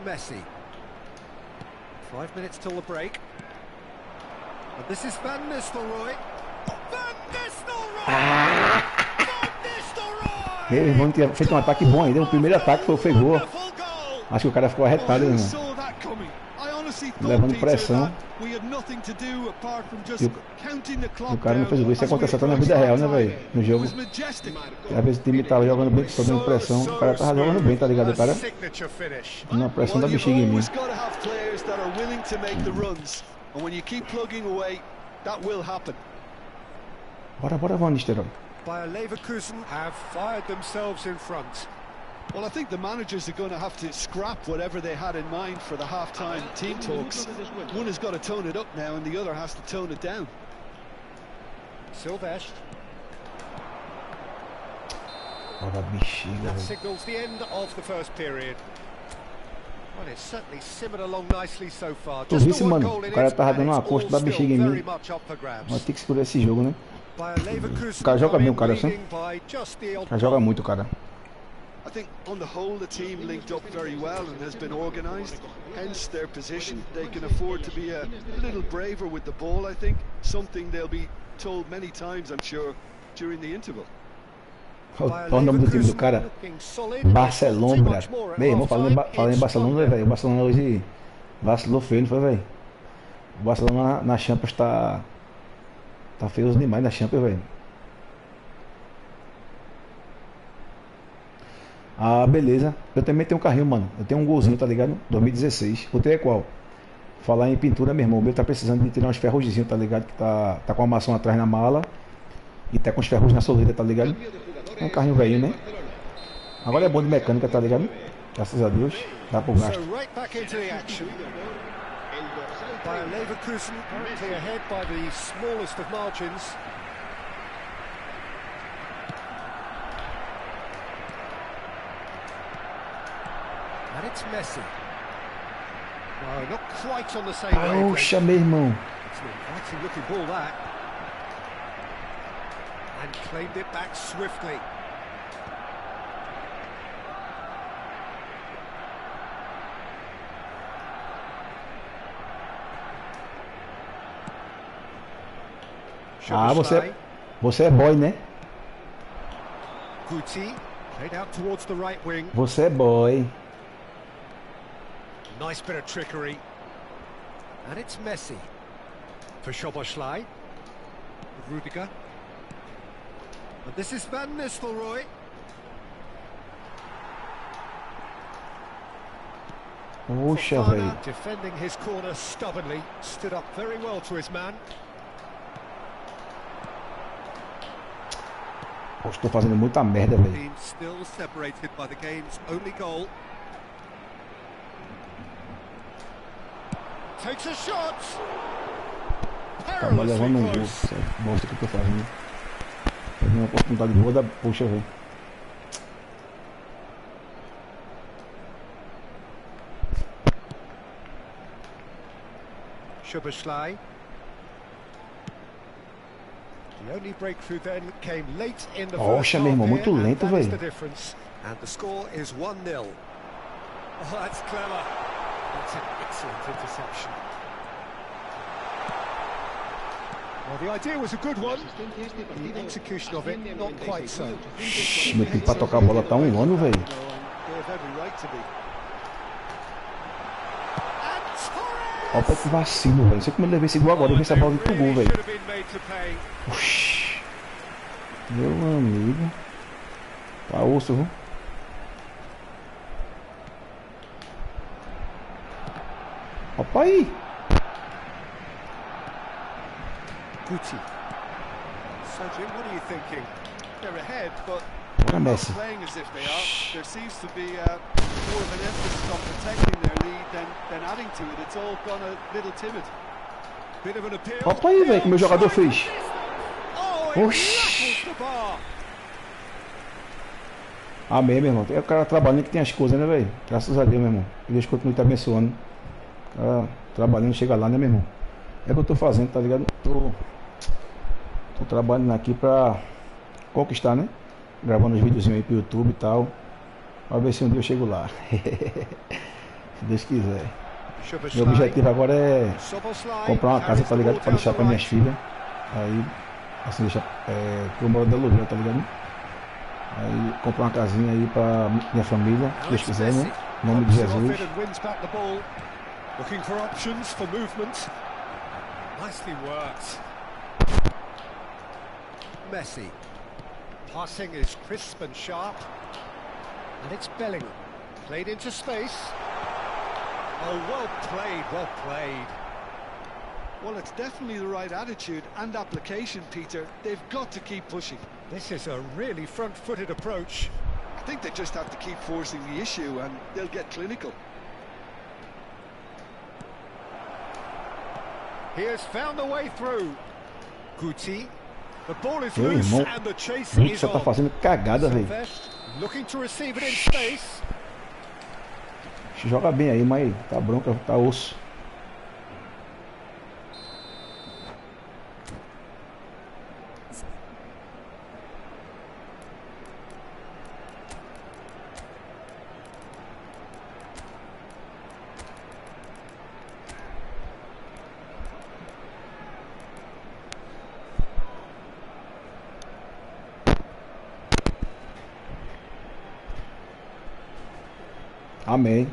Messi. 5 minutes till the break. And this is Van Nistelrooy. Van Nistelrooy! Van Nistelrooy! Meu irmão tinha feito um ataque bom ainda. O primeiro ataque foi gol. Wonderful goal! Acho que o cara ficou arretado, Who irmão. saw that coming? I honestly thought, Levando Peter, pressão. that we had nothing to do apart from just E counting the clock o cara não down fez o gol. Isso as we acontece até na vida approached real, né, half-time. velho? No It jogo. was majestic. Às vezes o time tava jogando bem, só dando pressão. O cara tava jogando bem, tá ligado? O cara Signature finish. na pressão da Well, you've bexiga em mim. always got to have players that are willing to make the runs, and when you keep plugging away, that will happen. Bora, Van Nistelrooy. Bayer Leverkusen have fired themselves in front. Well, I think the managers are going to have to scrap whatever they had in mind for the half-time team talks. One has got to tone it up now, and the other has to tone it down. Silvestre. Olha a bexiga, That velho. signals the end of the first period. Well, it's certainly simmered along nicely so far. Tu Just visse, the one mano, goal in o cara it, tava and dando uma it's costa all da still bexiga em very mim. much up for grabs. Vai ter que segurar esse jogo, né? Bayer Leverkusen O cara joga come bem, in o cara, assim. leading by just the odd O cara joga goal. muito, cara. I think on the whole the team linked up very well and has been organised, hence their position. They can afford to be a little braver with the ball, I think, something they'll be told many times, I'm sure, during the interval. Olha o nome do time do cara. Looking solid. Barcelona, Not too brother. much more at Meu irmão, falando half-time. em Barcelona, velho. O Barcelona hoje vacilou feio, não foi, velho? O Barcelona na Champions tá feio demais na Champions, velho. Ah, beleza. Eu também tenho um carrinho, mano. Eu tenho um golzinho, tá ligado? 2016. O teu é qual? Falar em pintura, meu irmão. O meu tá precisando de tirar uns ferruginhos, tá ligado? Que tá com a maçã atrás na mala. E tá com os ferrugem na soleira, tá ligado? É um carrinho velho, né? Agora é bom de mecânica, tá ligado? Graças a Deus. Dá pro gasto. So right back into the action. Bayer Leverkusen currently ahead by the smallest of margins. And it's Messi. No, not quite on the same wavelength. Poxa, meu irmão. It's an inviting looking ball that. And claimed it back swiftly. Ah, Szoboszlai. você é boy, né? Guti played out towards the right wing. Você é boy. Nice bit of trickery. And it's Messi. For Szoboszlai. Rudiger. And this is Van Nistelrooy. Poxa, Fofana velho. defending his corner stubbornly. Stood up very well to his man. Poxa, tô fazendo muita merda, velho. Team still separated by the game's only goal. Takes a shot. Acaba levando um Perilously gol. close. Essa bosta que eu tô fazendo. Perdendo uma oportunidade boa da. Poxa, velho. Szoboszlai. The only breakthrough then came late in the first Poxa, half meu irmão, here, muito and lento, that is velho. the difference. And the score is 1-0. Oh, that's clever. That's an excellent interception. Well, the idea was a good one. The execution of it, not quite so. Ixi, meu filho, pra tocar a bola tá um ano, velho. They have every right to be. Opa, que vacilo, velho. Não sei como ele levei esse gol agora. Eu vi essa bola pro gol, velho. Meu amigo. Tá osso, viu? Opa aí. Guti. Cedric, what are you thinking? They're ahead, but Olha Messi. Playing as if they are. There seems to be more of an emphasis on protecting their lead than adding to it. It's all gone a little timid. Bit of an appeal. Opa aí, velho, que meu jogador fez. Oh, Oxi. the bar. Amém, meu irmão. É o cara trabalhando que tem as coisas, né, velho? Graças a Deus, meu irmão. Que Deus continue te abençoando. O cara trabalhando, chega lá, né, meu irmão? É o que eu tô fazendo, tá ligado? Tô trabalhando aqui pra conquistar, né? Gravando uns videozinhos aí pro YouTube e tal. Pra ver se um dia eu chego lá. Se Deus quiser. Meu objetivo agora é comprar uma casa, tá ligado? Pra deixar pra minhas filhas. Aí, assim, deixar. Que eu moro de aluguel, tá ligado? Aí, comprar uma casinha aí pra minha família, se Deus quiser, né? Em nome de Jesus. Looking for options for movement. Nicely worked. Messi. Passing is crisp and sharp. And it's Bellingham. Played into space. Oh, well played, well played. Well, it's definitely the right attitude and application, Peter. They've got to keep pushing. This is a really front-footed approach. I think they just have to keep forcing the issue and they'll get clinical. He has found the way through. Guti. The ball is Meu loose irmão, and the chase Guti is só tá on. fazendo cagada, velho. Looking to receive it in space. Joga bem aí, mas tá bronca, tá osso. Amém.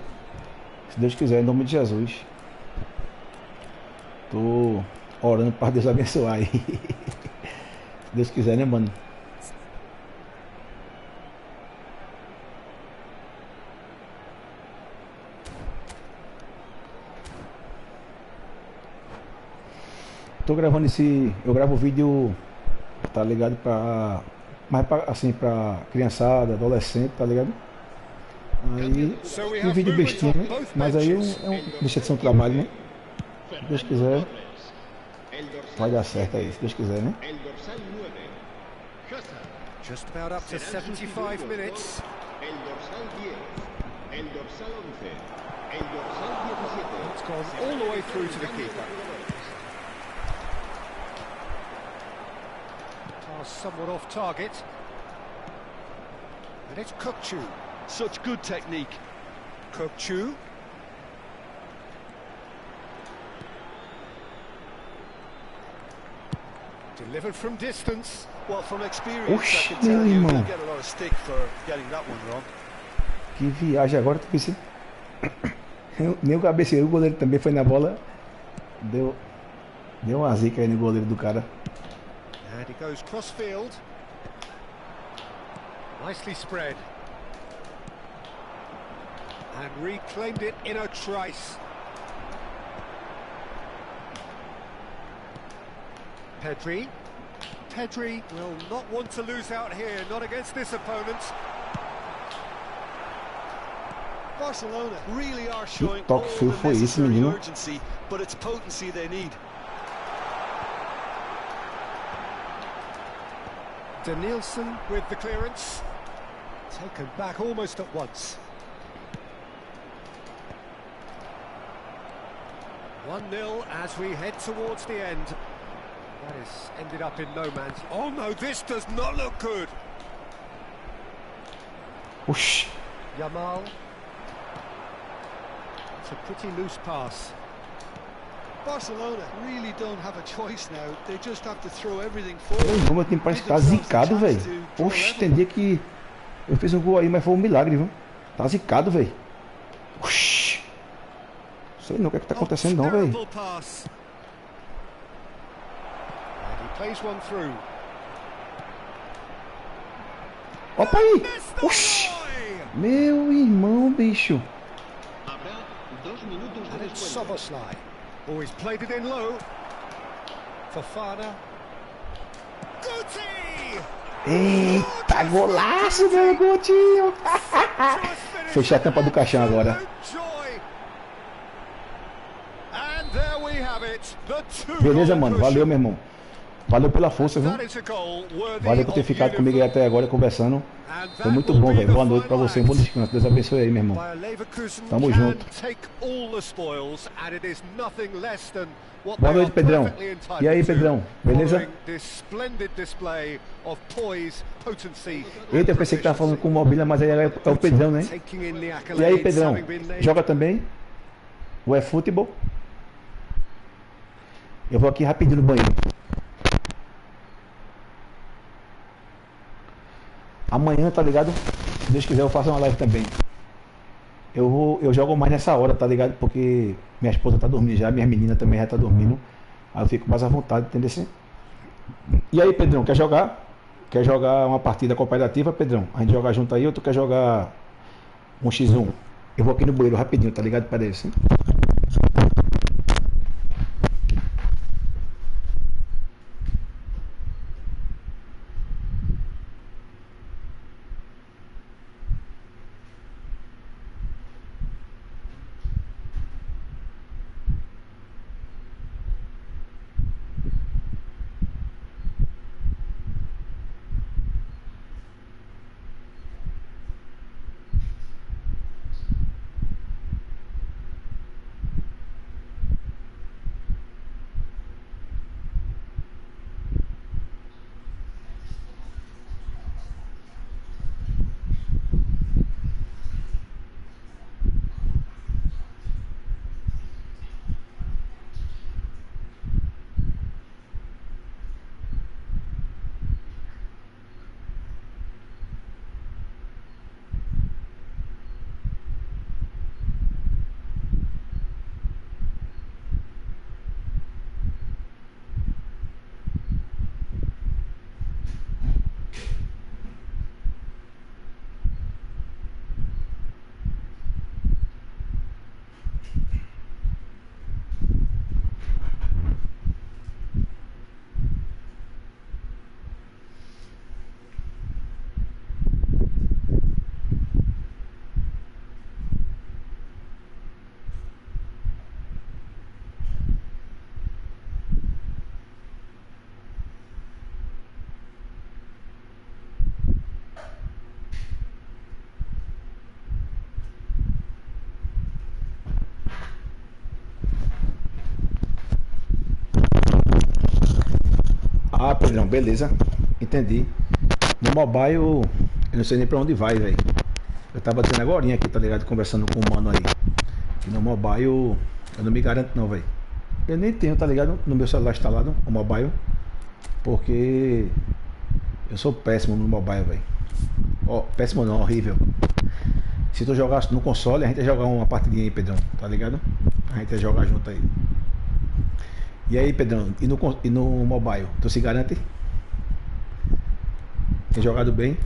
Se Deus quiser, em nome de Jesus. Tô orando para Deus abençoar aí. Se Deus quiser, né, mano? Tô gravando esse. Eu gravo vídeo, tá ligado? Mais pra, assim, pra criançada, adolescente, tá ligado? Aí, um vídeo bestinho, né? Mas aí deixa de ser um trabalho, né? Se Deus quiser, vai dar certo aí, se Deus quiser, né? Just about up to 75 minutes. It's gone all the way through to the keeper. Pass somewhat off target. And it's Kukçu. Such good technique. Kukçu. Delivered from distance. Well, from experience, Oxi, I can tell meu you irmão. they'll get a lot of stick for getting that one wrong. Que viagem agora, tu pensei. Nem o cabeceiro, o goleiro também foi na bola. Deu uma zica aí no goleiro do cara. And he goes cross-field. Nicely spread. And reclaimed it in a trice. Pedri will not want to lose out here, not against this opponent. Barcelona really are showing toque all feio the foi esse, necessary menino? urgency, but it's potency they need. Danielson with the clearance. Taken back almost at once. 1-0 as we head towards the end. That has ended up in no man's... Oh no, this does not look good. Oxi. Yamal. It's a pretty loose pass. Barcelona really don't have a choice now. They just have to throw everything Meu forward. irmão, meu time parece que tá zicado, velho. Oxi, tem dia que eu fiz um gol aí, mas foi um milagre, viu? Tá zicado, velho. Sei não o que é que tá acontecendo não, velho. Opa aí! Oxi! Meu irmão, bicho. Eita, golaço, meu Coutinho! Fechar a tampa do caixão agora. Beleza, mano. Valeu, meu irmão. Valeu pela força, viu? Valeu por ter ficado comigo aí até agora conversando. Foi muito bom, velho. Boa noite pra você. Um bom descanso. Deus abençoe aí, meu irmão. Tamo junto. Boa noite, Pedrão. E aí, Pedrão? Beleza? Eita, eu pensei que tava falando com o Mobília, mas aí é o Pedrão, né? E aí, Pedrão? Joga também? O Efootball? Eu vou aqui rapidinho no banheiro. Amanhã, tá ligado? Se Deus quiser, eu faço uma live também. Eu jogo mais nessa hora, tá ligado? Porque minha esposa tá dormindo já, minha menina também já tá dormindo. Aí eu fico mais à vontade, entendeu assim? E aí, Pedrão, quer jogar? Quer jogar uma partida cooperativa, Pedrão? A gente joga junto aí ou tu quer jogar um x1? Eu vou aqui no banheiro rapidinho, tá ligado? Pera aí, assim. Ah, Pedrão, beleza. Entendi. No mobile, eu não sei nem pra onde vai, velho. Eu tava dizendo agora aqui, tá ligado? Conversando com o mano aí. Que no mobile, eu não me garanto não, velho. Eu nem tenho, tá ligado? No meu celular instalado, o mobile. Porque eu sou péssimo no mobile, velho. Ó, péssimo não, horrível. Se tu jogasse no console, a gente ia jogar uma partidinha aí, Pedrão, tá ligado? A gente ia jogar junto aí. E aí, Pedrão, e no mobile, tu se garante? Tem jogado bem?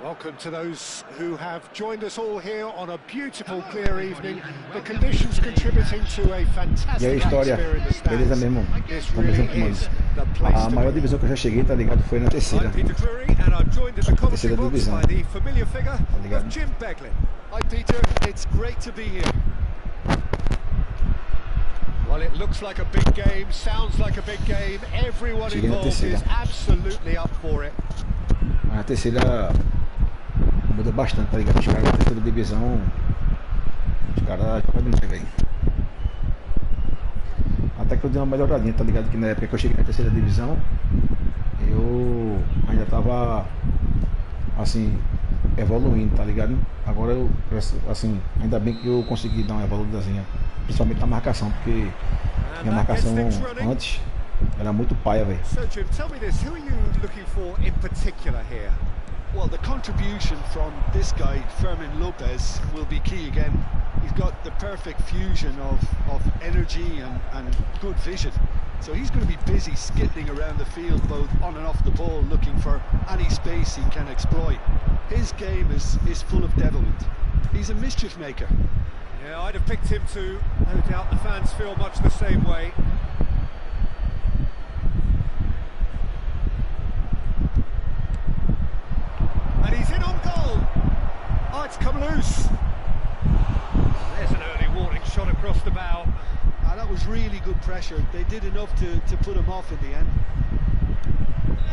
Welcome to those who have joined us all here on a beautiful, clear evening. The conditions contributing to a fantastic E aí, história? Beleza mesmo? Tamo junto, mano. A maior divisão que eu já cheguei, tá ligado? Foi na terceira. Terceira divisão. Tá ligado? Hi Peter, it's great to be here. Well, it looks like a big game, sounds like a big game. Everyone involved is absolutely up for it. A terceira muda bastante, tá ligado? Os caras da terceira divisão, os caras jogam demais, velho. Até que eu dei uma melhoradinha, tá ligado? Que na época que eu cheguei na terceira divisão, eu ainda tava, assim, evoluindo, tá ligado? Agora eu, assim, ainda bem que eu consegui dar uma evoluidazinha, principalmente na marcação, porque minha marcação antes era muito paia, velho. So Jim, tell me this, who are you looking for in particular here? Well, the contribution from this guy, Fermin Lopez, will be key again. He's got the perfect fusion of energy and good vision. So he's going to be busy skidding around the field, both on and off the ball, looking for any space he can exploit. His game is full of devilment. He's a mischief maker. Yeah, I'd have picked him too. No doubt the fans feel much the same way. And he's in on goal. Oh, it's come loose. There's an early warning shot across the bow. That was really good pressure. They did enough to put him off in the end.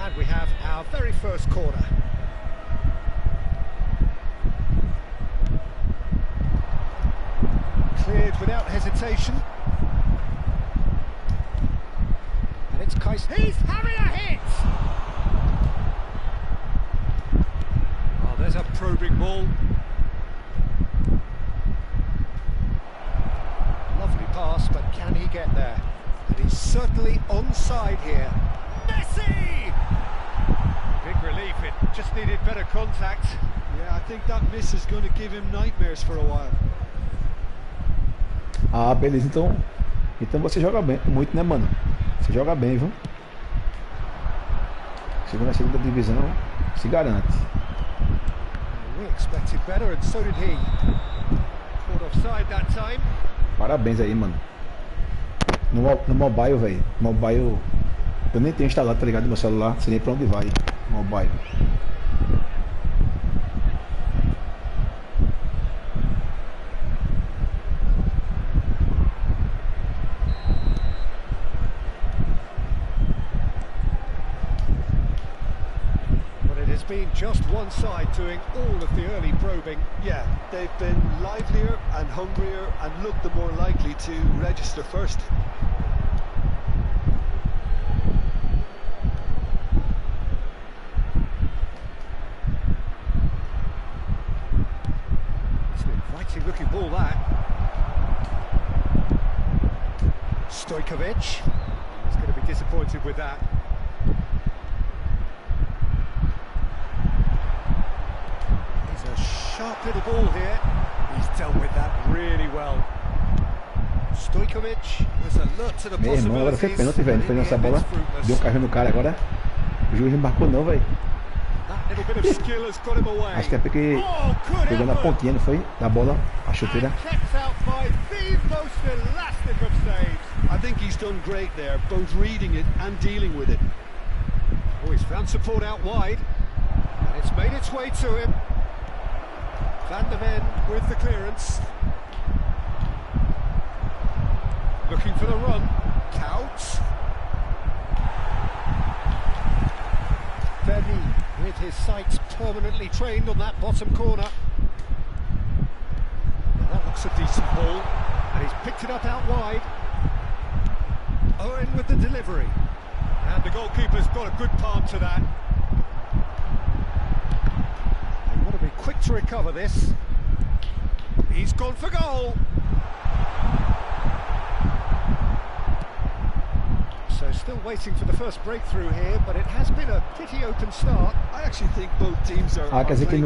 And we have our very first corner. Cleared without hesitation. And it's Kais. He's having a hit! Oh, there's a probing ball. Lovely pass, but can he get there? And he's certainly onside here. Messi! Big relief, it just needed better contact. Yeah, I think that miss is going to give him nightmares for a while. Ah, beleza, então você joga bem, muito, né, mano? Você joga bem, viu? Chegou na segunda divisão, se garante. We expected better and so did he. Caught offside that time. Parabéns aí, mano. No mobile, velho. Mobile. Eu nem tenho instalado, tá ligado? No meu celular, sei nem pra onde vai. Mobile. Been just one side doing all of the early probing. Yeah, they've been livelier and hungrier and looked the more likely to register first. It's an inviting looking ball, that. Stojkovic. He's going to be disappointed with that. Sharp little ball here. He's dealt with that really well. Stojkovic was alert to the Meu irmão, agora foi pênalti, velho. Foi nessa bola. Deu um carrinho no cara agora. O juiz não marcou não, velho. Acho que é porque pegou na pontinha, não foi? Da bola, a chuteira. I think he's done great there, both reading it and dealing with it. Oh, he's found support out wide. And it's made its way to him. Van der Ven with the clearance. Looking for the run. Counts. Verny with his sights permanently trained on that bottom corner. Well, that looks a decent ball. And he's picked it up out wide. Owen with the delivery. And the goalkeeper's got a good palm to that. Quick to recover this. He's gone for goal. So still waiting for the first breakthrough here, but it has been a pretty open start. I actually think both teams are quer dizer que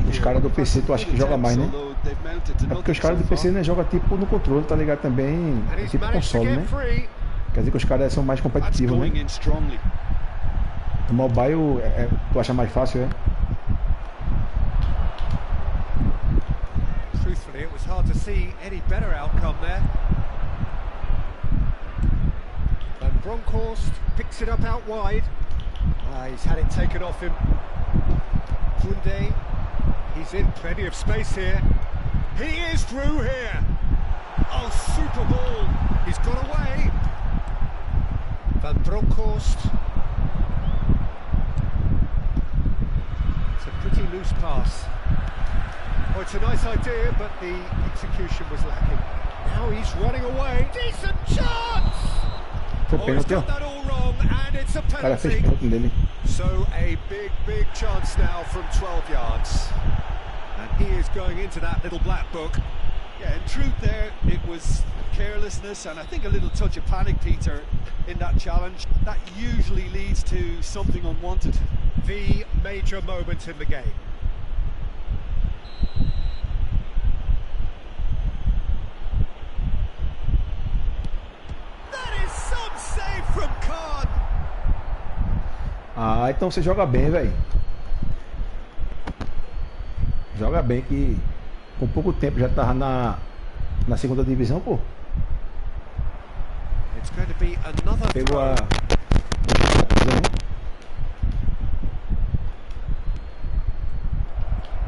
os caras do PC tu acha que joga mais, né? É porque os caras do PC né, jogam tipo no controle, tá ligado? Também é tipo console, né? Quer dizer que os caras são mais competitivos, né? No mobile tu acha mais fácil, é? Truthfully, it was hard to see any better outcome there. Van Bronckhorst picks it up out wide. He's had it taken off him. Koundé, he's in plenty of space here. He is through here. Oh, super ball. He's got away. Van Bronckhorst. It's a pretty loose pass. Oh, it's a nice idea, but the execution was lacking. Now he's running away. Decent chance! Oh, he's got that all wrong, and it's a penalty. So a big chance now from 12 yards. And he is going into that little black book. Yeah, in truth there, it was carelessness and I think a little touch of panic, Peter, in that challenge. That usually leads to something unwanted. The major moment in the game. That is some save from Khan. Ah, então você joga bem, velho. Joga bem que com pouco tempo já tava na segunda divisão, pô. It's going to be another Pegou a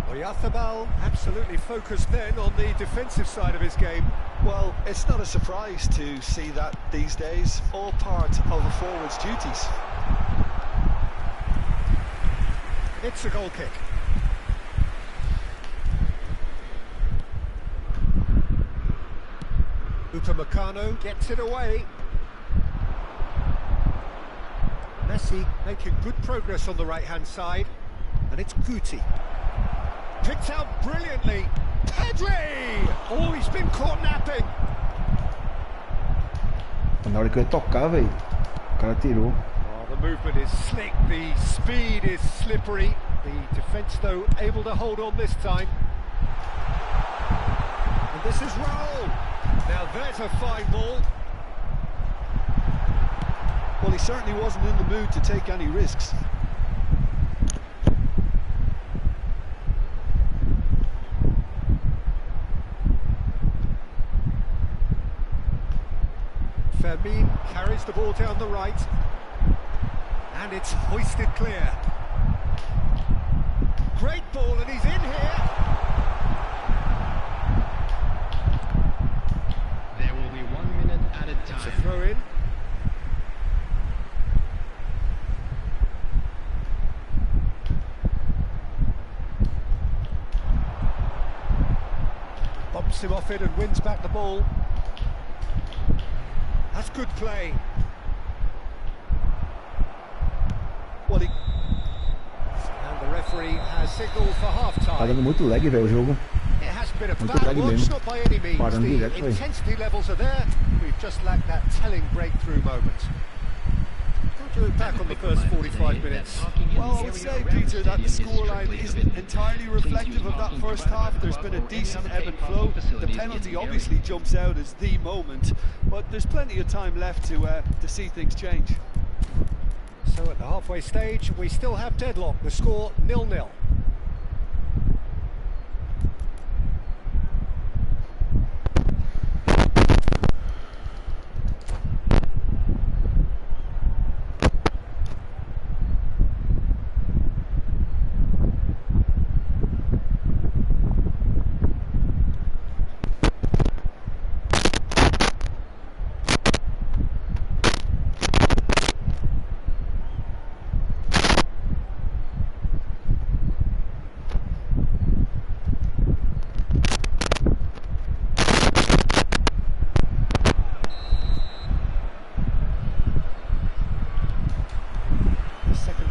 Oyarzabal absolutely focused then on the defensive side of his game. Well, it's not a surprise to see that these days, all part of a forward's duties. It's a goal kick. Upamecano gets it away. Messi making good progress on the right-hand side. And it's Guti. Picked out brilliantly. Pedri! Oh, he's been caught napping. Na hora que eu ia tocar, velho, o cara tirou. Oh, the movement is slick, the speed is slippery. The defence, though, able to hold on this time. And this is Raul. Now there's a fine ball. Well, he certainly wasn't in the mood to take any risks. Fermin carries the ball down the right. And it's hoisted clear. Great ball, and he's in here. There will be 1 minute at a time. It's a throw in. Bumps him off it and wins back the ball. That's good play. Well, he... And the referee has signalled for Tá half-time. dando muito lag, velho, o jogo. It hasn't been a Muito bad lag watch, mesmo. not by any means. Parando The direto, velho. intensity levels are there. We've just lacked that telling breakthrough moment. How do we look back on the first 45 minutes? Well, I would say, Peter, that the scoreline isn't entirely reflective of that first half. There's been a decent ebb and flow. The penalty obviously jumps out as the moment, but there's plenty of time left to see things change. So at the halfway stage, we still have deadlock. The score 0-0.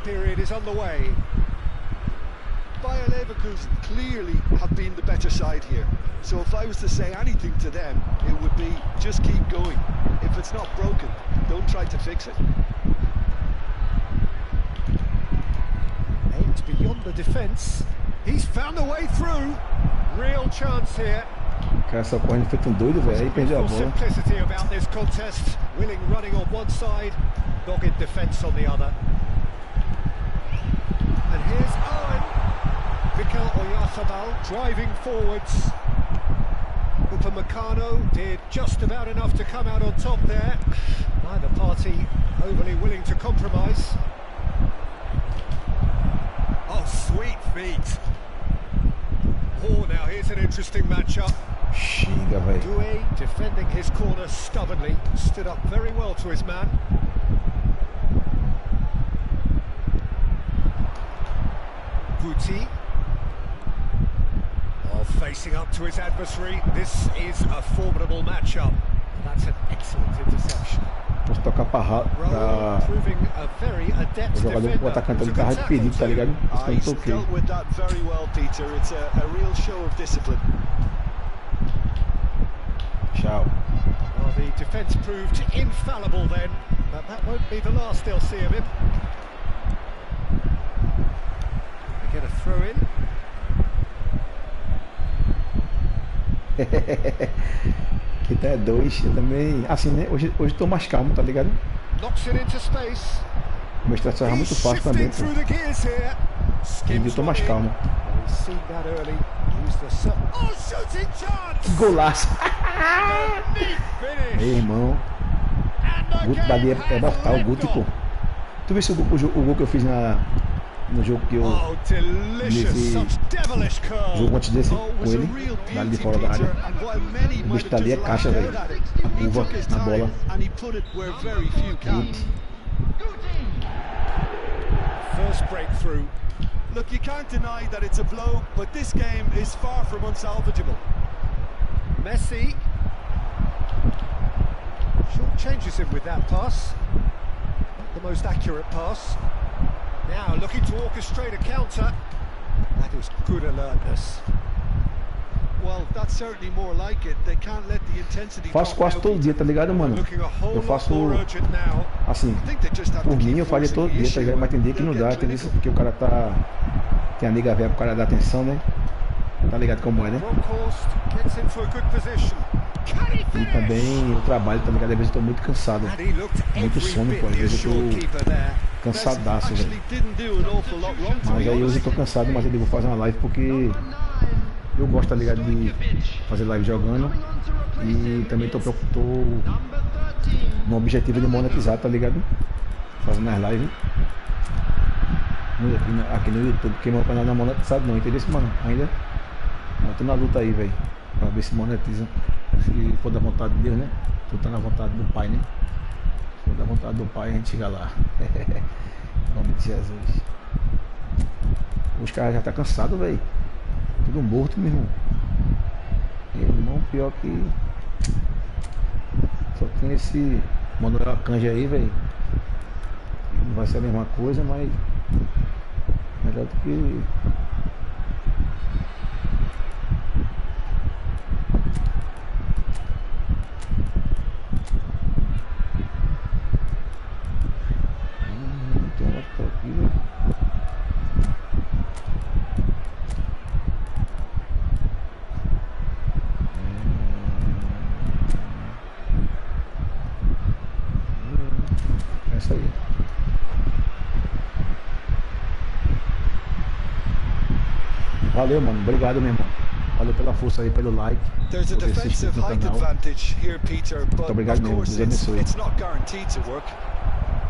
Period is on the way. Bayer Leverkusen clearly have been the better side here. So if I was to say anything to them, it would be just keep going. If it's not broken, don't try to fix it. Aimed beyond the defence. He's found a way through. Real chance here. O cara só corre feito doido, velho, aí perdeu a bola. Simplicity about this contest. Willing running on one side, dogged defence on the other. And here's Owen. Mikel Oyarzabal driving forwards. Upamecano did just about enough to come out on top there. Neither party overly willing to compromise. Oh, sweet feet. Oh, now here's an interesting matchup. Xinga, velho. Doué defending his corner stubbornly, stood up very well to his man. Guti. Oh, facing up to his adversary. This is a formidable matchup. That's an excellent interception. Posso tocar pra Proving a very adept o jogador, o atacante ali tava de perigo, tá ligado? Isso que eu He's toquei. dealt with that very well, Peter. It's a real show of discipline. Tchau. Well, the defence proved infallible then, but that won't be the last they'll see of him. They get a throw in. Que tá é 2, eu também, assim, né? Hoje eu tô mais calmo, tá ligado? Knocks it into space. O meu estratégia é muito fácil também, pô. Through the gears here. Hoje eu tô mais calmo. He's seen that early. Used the shooting chance. Que golaço! Neat finish. Meu irmão, o Guti dali é mortal, o Guti, pô. Tu viu o gol que eu fiz no jogo que eu... Oh, delicious. Such devilish curl. Jogo antes desse, com ele, dali de fora da área. O bicho dali é caixa, velho. A curva na bola. Guti. First breakthrough. Look, you can't deny that it's a blow, but this game is far from unsalvageable. Messi. Short changes him with that pass. Not the most accurate pass. Now looking to orchestrate a counter. That is good alertness. Well, that's certainly more like it. They can't let the intensity Faço quase todo dia, tá ligado, mano? Eu faço, assim, por mim eu faria todo dia, tá ligado? Mas tem dia que não dá, tem dia porque o cara tá... Tem a nega velha pro cara dar atenção, né? Tá ligado como é, né? E também o trabalho, tá ligado? Às vezes eu tô muito cansado. Muito sono, pô. Às vezes eu tô cansadaço, velho. Mas aí hoje eu tô cansado, mas eu digo, vou fazer uma live porque... Eu gosto, tá ligado, de fazer live jogando e também tô no objetivo de monetizar, tá ligado? Fazendo as lives aqui no YouTube, porque meu canal não é monetizado não, entendeu, mano? Ainda eu tô na luta aí, velho, pra ver se monetiza, se for da vontade de Deus, né? Tô tá na vontade do Pai, né? Se for da vontade do Pai, a gente chega lá. Em nome de Jesus. Os caras já tá cansado, velho. Tudo morto, meu irmão. Meu irmão, pior que... Só tem esse Manuel Canja aí, velho. Não vai ser a mesma coisa, mas... Melhor do que... Tem uma foto aqui, velho. Isso aí. Valeu, mano. Obrigado, meu irmão. Valeu pela força aí, pelo like. There's a defensive height advantage here, Peter, but obrigado, of course it's not guaranteed to work.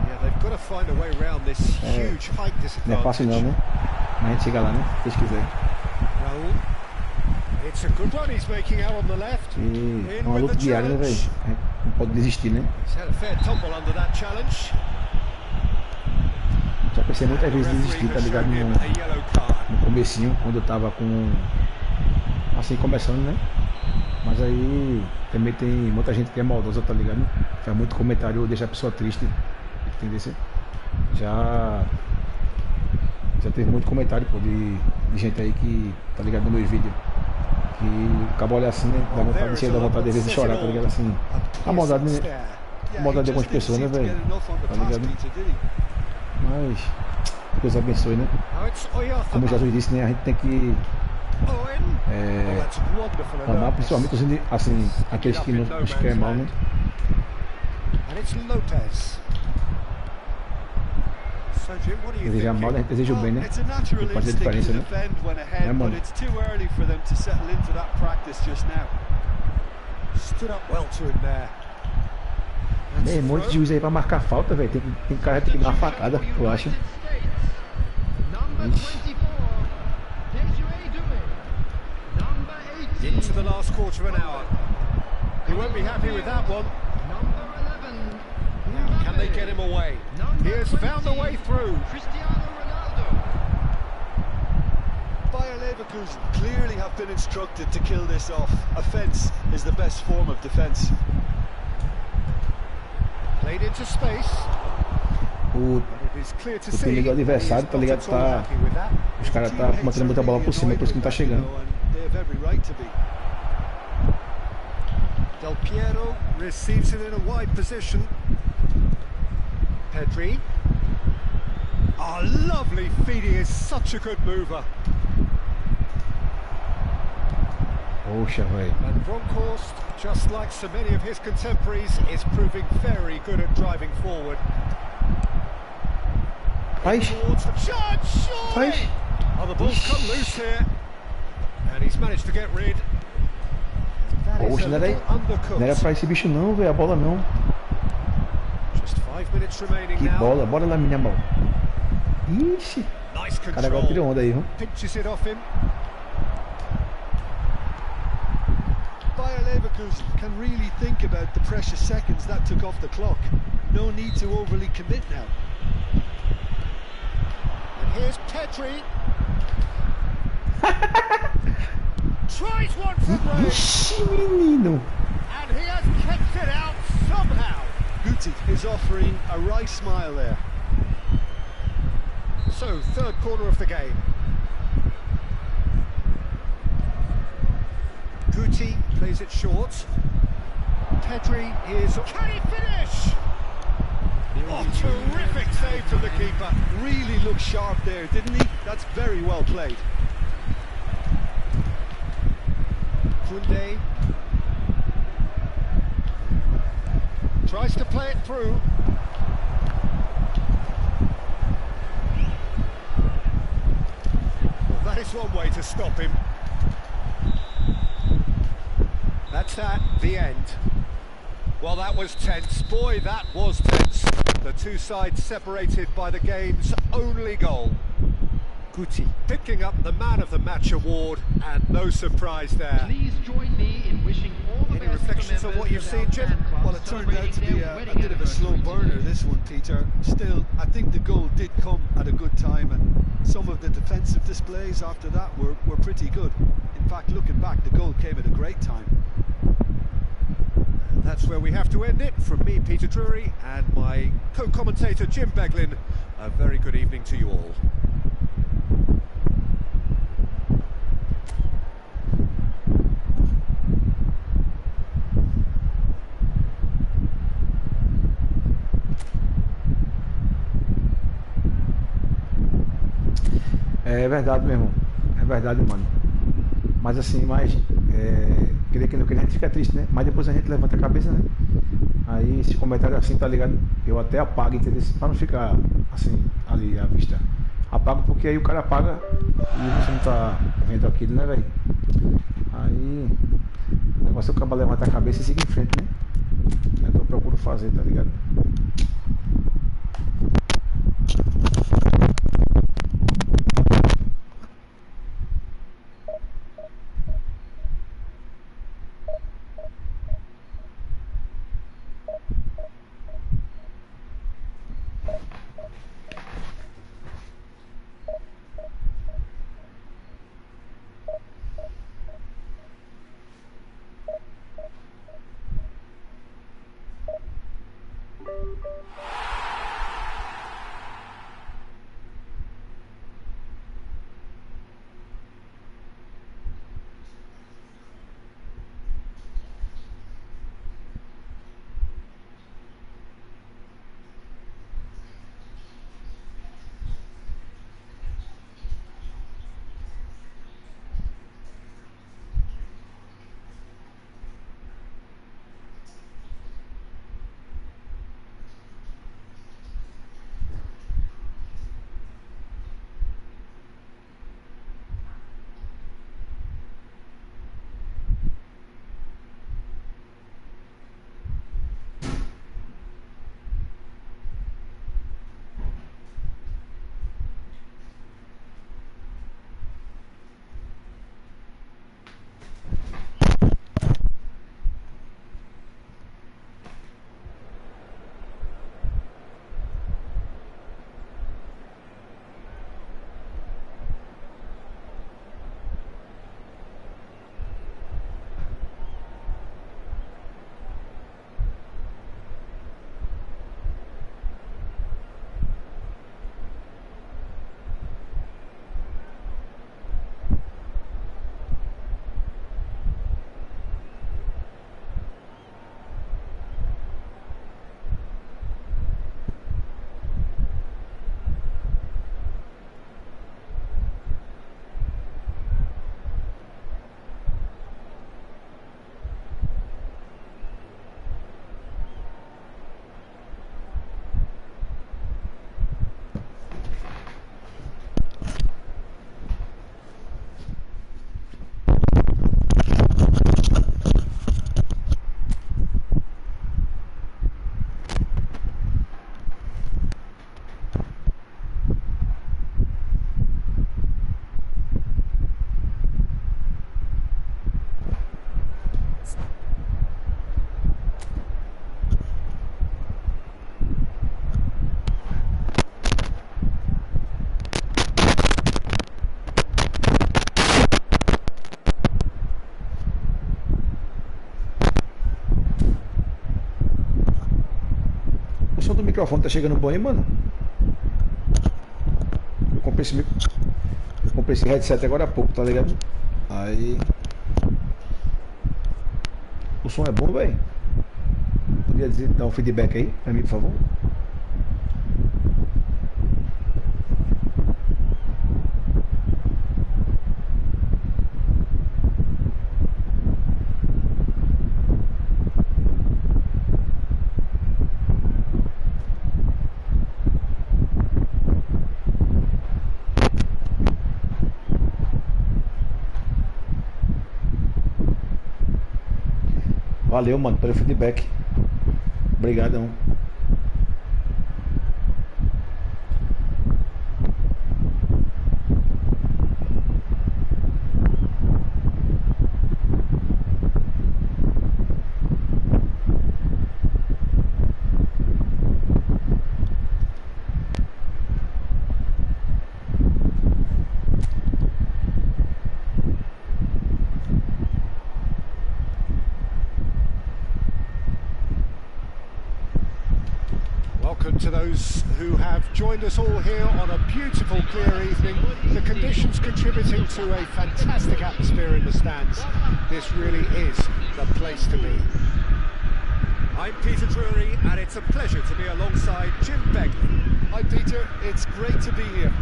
Yeah, they've got to find a way around this huge height disadvantage. Não é fácil não, né? Mas a gente chega lá, né? Se Deus quiser. Raul. It's a good run he's making out on the left. E é uma luta diária, né, velho? Não pode desistir, né? He's had a fair tumble under that challenge. Já pensei muitas vezes desistir, tá ligado? No comecinho, quando eu tava com... Assim, começando, né? Mas aí também tem muita gente que é maldosa, tá ligado? Faz muito comentário, deixa a pessoa triste, entendeu? Já teve muito comentário, pô, de gente aí que, tá ligado, no meu vídeo. Que acaba olhando assim, né? Dá vontade de vontade de vezes de chorar, tá ligado? Assim, a maldade, né? A maldade de algumas pessoas, né, velho? Tá ligado? Mas Deus abençoe, né? Como Jesus disse, né? A gente tem que amar principalmente assim, aqueles que nos querem mal, né? Desejar mal, a gente deseja o bem, né? E faz a diferença, né? É, mano? Stood up well to him there. Meu irmão, esse juiz aí pra marcar falta, velho. Tem cara que dá uma facada, eu acho. Ixi. Into the last quarter of an hour. He won't be happy with that one. Now, can they get him away? He has found a way through. Bayer Leverkusen clearly have been instructed to kill this off. Offence is the best form of defence. Played into space. O time do adversário, tá ligado? Os caras tá mantendo muita bola por cima, por isso que não tá chegando. Del Piero receives it in a wide position. Pedri. Oh, lovely feed. He is such a good mover. Poxa, velho. And Bronkhorst, just like so many of his contemporaries, is proving very good at driving forward. Faz. Faz. Oh, the ball's come loose here. And he's managed to get rid. Poxa, não era pra esse bicho não, velho. A bola não. Just 5 minutes remaining que now. Bola, bora lá, minha mão. Ixi. Nice control. Cara, agora tirou onda aí, viu? Pinches it off him. Bayer Leverkusen can really think about the precious seconds that took off the clock. No need to overly commit now. And here's Pedri. Tries one from range. Ixi, menino. And he has kept it out somehow. Guti is offering a wry smile there. So, third corner of the game. Guti plays it short. Pedri is... Can he finish? Oh, terrific save from the keeper. Really looked sharp there, didn't he? That's very well played. Kunde tries to play it through. Well, that is one way to stop him. That's the end. Well, that was tense. Boy, that was tense. The two sides separated by the game's only goal. Guti picking up the Man of the Match award, and no surprise there. Please join me in wishing all the Any best reflections to on what you've seen, Jim? Well, it turned out to be a bit of a slow burner, this one, Peter. Still, I think the goal did come at a good time, and some of the defensive displays after that were pretty good. In fact, looking back, the goal came at a great time. And that's where we have to end it. From me, Peter Drury, and my co-commentator, Jim Beglin, a very good evening to you all. É verdade, meu irmão. É verdade, mano. Mas assim, queria que não queria, a gente fica triste, né? Mas depois a gente levanta a cabeça, né? Aí esse comentário assim, tá ligado? Eu até apago, entendeu? Pra não ficar assim, ali à vista. Apago porque aí o cara apaga e você não tá vendo aquilo, né, velho? Aí o negócio é acabar levantar a cabeça e seguir em frente, né? É o que eu procuro fazer, tá ligado? microfone tá chegando bom aí, mano. Eu comprei esse headset agora há pouco, tá ligado? Aí... O som é bom, velho? Podia dar um feedback aí pra mim, por favor? Valeu, mano, pelo feedback. Obrigadão. Welcome to those who have joined us all here on a beautiful, clear evening. The conditions contributing to a fantastic atmosphere in the stands. This really is the place to be. I'm Peter Drury, and it's a pleasure to be alongside Jim Begley. Hi Peter, it's great to be here.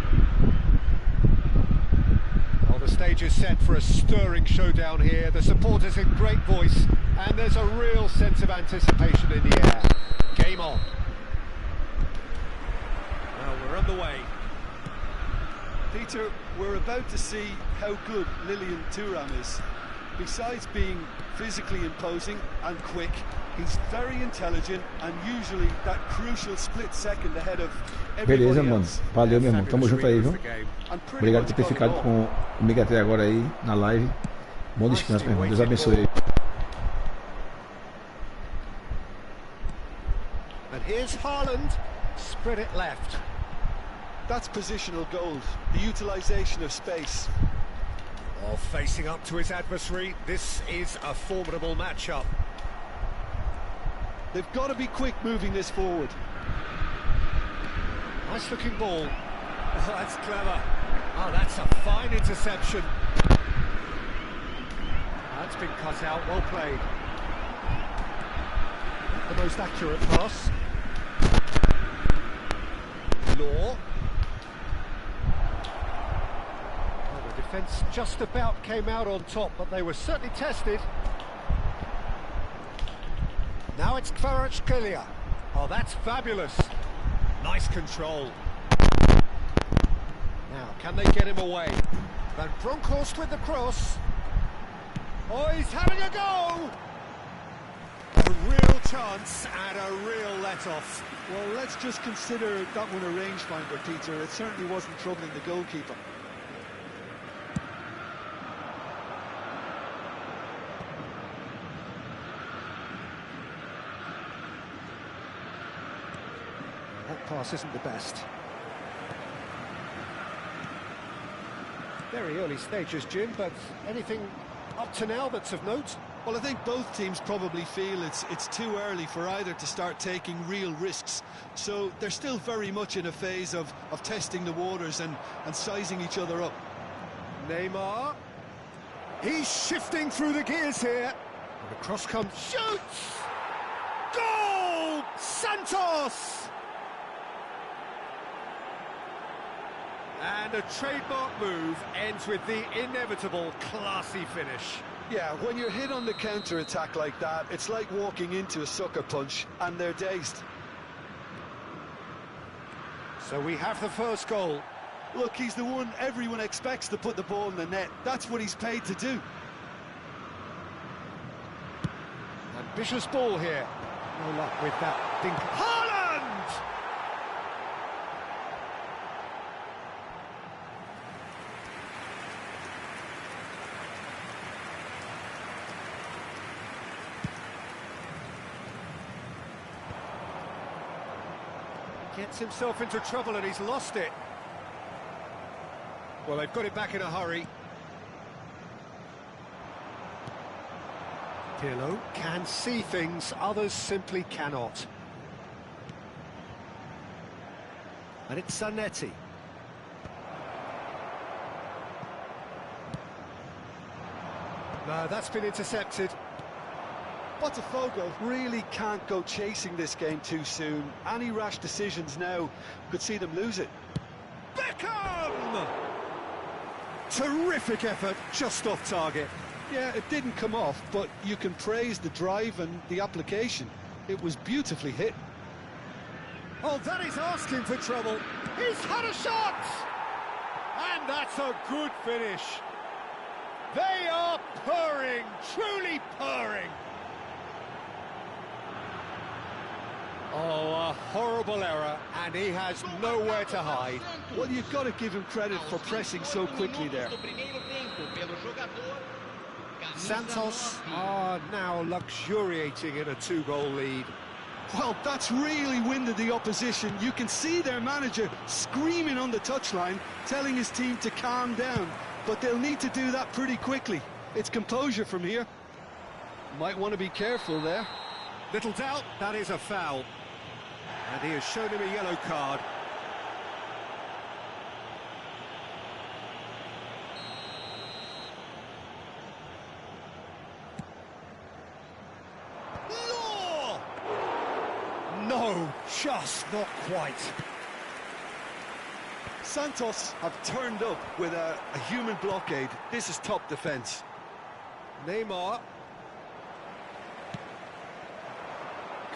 Well, the stage is set for a stirring showdown here. The supporters in great voice, and there's a real sense of anticipation in the air. Game on. Well, we're underway. Peter, we're about to see how good Lilian Thuram is. Besides being physically imposing and quick, he's very intelligent and usually that crucial split second ahead of everybody Beleza, mano. else. Valeu, meu irmão. Tamo junto aí, viu? And pretty Obrigado much por ter got it ficado all. comigo até agora aí na live. Bom descanso, meu irmão. Deus abençoe aí. And here's Haaland, spread it left. That's positional gold, the utilisation of space. Oh, facing up to his adversary, this is a formidable matchup. They've got to be quick moving this forward. Nice looking ball. Oh, that's clever. Oh, that's a fine interception. That's been cut out, well played. The most accurate pass. Law. Well, the defence just about came out on top, but they were certainly tested. Now it's Kvaratskhelia. Oh, that's fabulous. Nice control. Now, can they get him away? Van Bronckhorst with the cross. Oh, he's having a go! A real chance and a real let-off. Well, let's just consider that one a rangefinder, Peter. It certainly wasn't troubling the goalkeeper. That pass isn't the best. Very early stages, Jim, but anything up to now that's of note? Well, I think both teams probably feel it's too early for either to start taking real risks. So they're still very much in a phase of testing the waters and sizing each other up. Neymar. He's shifting through the gears here. And the cross comes, shoots! Goal! Santos! And a trademark move ends with the inevitable classy finish. Yeah, when you're hit on the counter-attack like that, it's like walking into a sucker punch, and they're dazed. So we have the first goal. Look, he's the one everyone expects to put the ball in the net. That's what he's paid to do. Ambitious ball here. No luck with that. Haaland! Gets himself into trouble and he's lost it. Well, they've got it back in a hurry. Pirlo can see things others simply cannot. And it's Zanetti. No, that's been intercepted. Botafogo really can't go chasing this game too soon. Any rash decisions now could see them lose it. Beckham! Terrific effort, just off target. Yeah, it didn't come off, but you can praise the drive and the application. It was beautifully hit. Oh, that is asking for trouble. He's had a shot! And that's a good finish. They are purring, truly purring. Oh, a horrible error, and he has nowhere to hide. Well, you've got to give him credit for pressing so quickly there. Santos are now luxuriating in a two-goal lead. Well, that's really winded the opposition. You can see their manager screaming on the touchline, telling his team to calm down. But they'll need to do that pretty quickly. It's composure from here. Might want to be careful there. Little doubt, that is a foul. And he has shown him a yellow card. Law! No, just not quite. Santos have turned up with a human blockade. This is top defence. Neymar.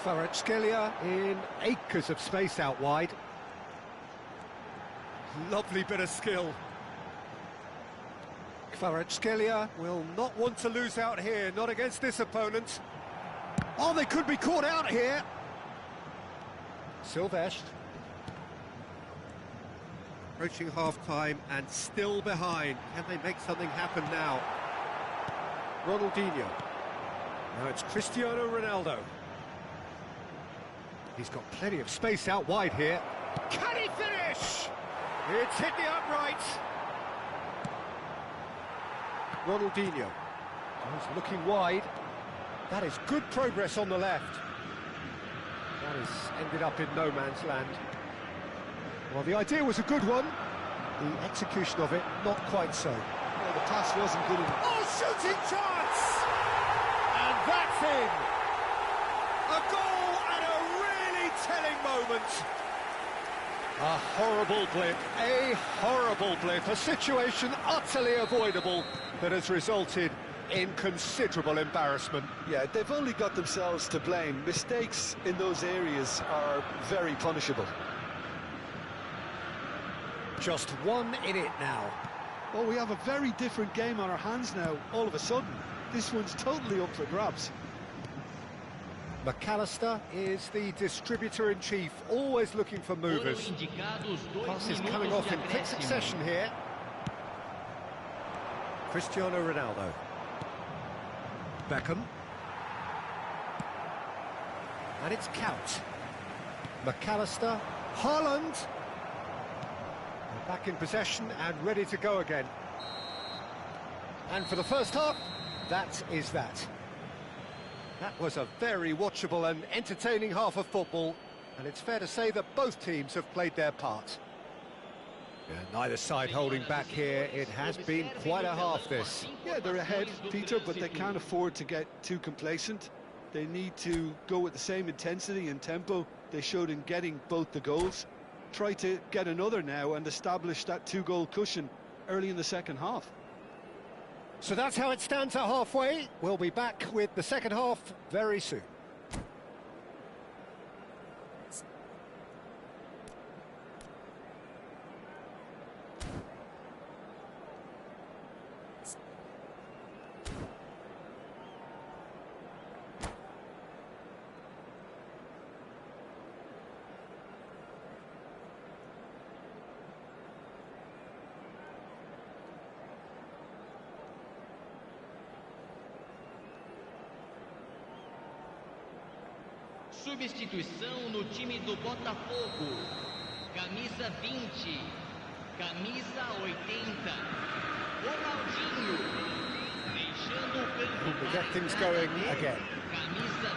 Kvaratskhelia in acres of space out wide. Lovely bit of skill. Kvaratskhelia will not want to lose out here, not against this opponent. Oh, they could be caught out here. Silvestre. Approaching half-time and still behind. Can they make something happen now? Ronaldinho. Now it's Cristiano Ronaldo. He's got plenty of space out wide here. Can he finish? It's hit the upright. Ronaldinho. He's looking wide. That is good progress on the left. That has ended up in no man's land. Well, the idea was a good one. The execution of it, not quite so. Well, the pass wasn't good enough. Oh, shooting chance! And that's in. A goal at a really telling moment. A horrible blip, a situation utterly avoidable that has resulted in considerable embarrassment. Yeah, they've only got themselves to blame. Mistakes in those areas are very punishable. Just one in it now. Well, we have a very different game on our hands now, all of a sudden. This one's totally up for grabs. McAllister is the distributor-in-chief, always looking for movers. Passes coming off in quick succession here. Cristiano Ronaldo. Beckham. And it's Count. McAllister. Haaland. Back in possession and ready to go again. And for the first half, that is that. That was a very watchable and entertaining half of football, and it's fair to say that both teams have played their part. Yeah, neither side holding back here. It has been quite a half, this. Yeah, they're ahead, Peter, but they can't afford to get too complacent. They need to go with the same intensity and tempo they showed in getting both the goals. Try to get another now and establish that two-goal cushion early in the second half. So that's how it stands at halfway. We'll be back with the second half very soon. Substituição no time do Botafogo. Camisa 20. Camisa 80. Ronaldinho. Deixando o campo. We'll get things going again. camisa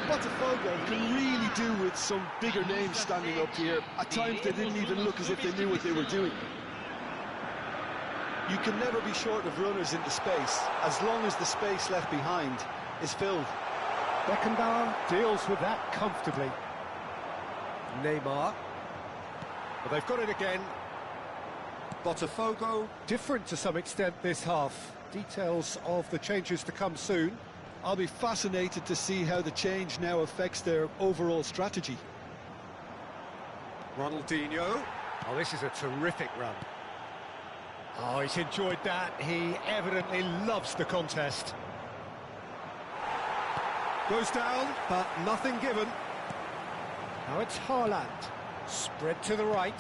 21. Botafogo can really do with some bigger names standing up here. At times they didn't even look as if they knew what they were doing. You can never be short of runners into space, as long as the space left behind is filled. Beckenbauer deals with that comfortably. Neymar. But they've got it again. Botafogo, different to some extent this half. Details of the changes to come soon. I'll be fascinated to see how the change now affects their overall strategy. Ronaldinho. Oh, this is a terrific run. Oh, he's enjoyed that. He evidently loves the contest. Goes down, but nothing given. Now it's Haaland. Spread to the right.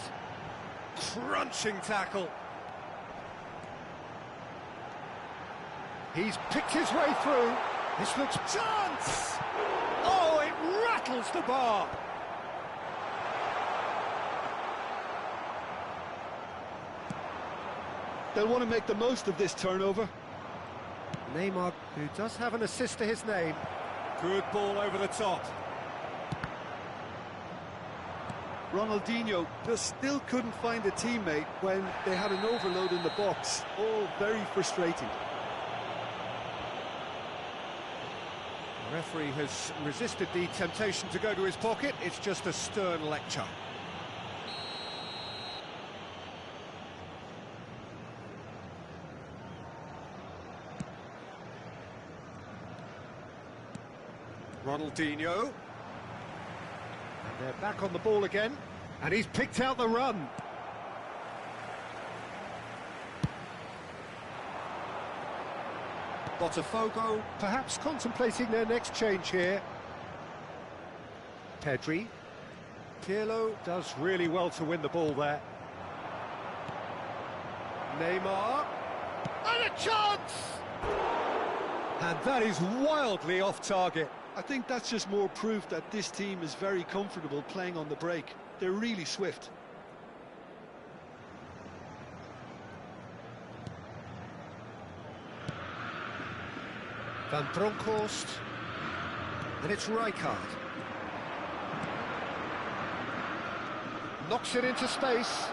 Crunching tackle. He's picked his way through. This looks chance! Oh, it rattles the bar. They'll want to make the most of this turnover. Neymar, who does have an assist to his name. Good ball over the top. Ronaldinho just still couldn't find a teammate when they had an overload in the box. All very frustrating. The referee has resisted the temptation to go to his pocket. It's just a stern lecture. Ronaldinho. And they're back on the ball again. And he's picked out the run. Botafogo perhaps contemplating their next change here. Pedri. Pirlo does really well to win the ball there. Neymar. And a chance! And that is wildly off target. I think that's just more proof that this team is very comfortable playing on the break. They're really swift. Van Bronckhorst. And it's Rijkaard. Knocks it into space.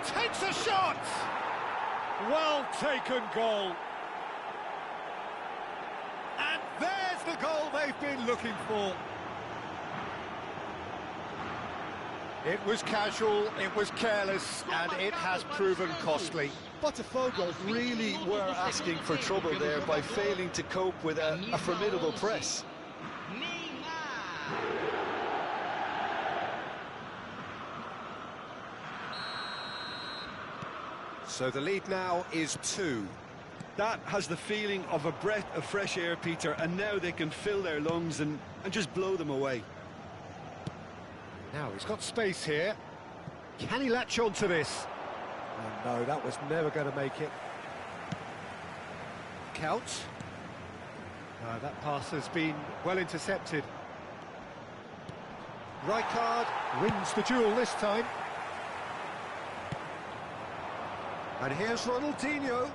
Takes a shot! Well taken goal. And there's the goal they've been looking for. It was casual, it was careless, and it has proven costly. Botafogo really were asking for trouble there by failing to cope with a formidable press. So the lead now is 2. That has the feeling of a breath of fresh air, Peter, and now they can fill their lungs and just blow them away. Now he's got space here. Can he latch on to this? Oh, no, that was never going to make it. Count. That pass has been well intercepted. Rijkaard wins the duel this time. And here's Ronaldinho.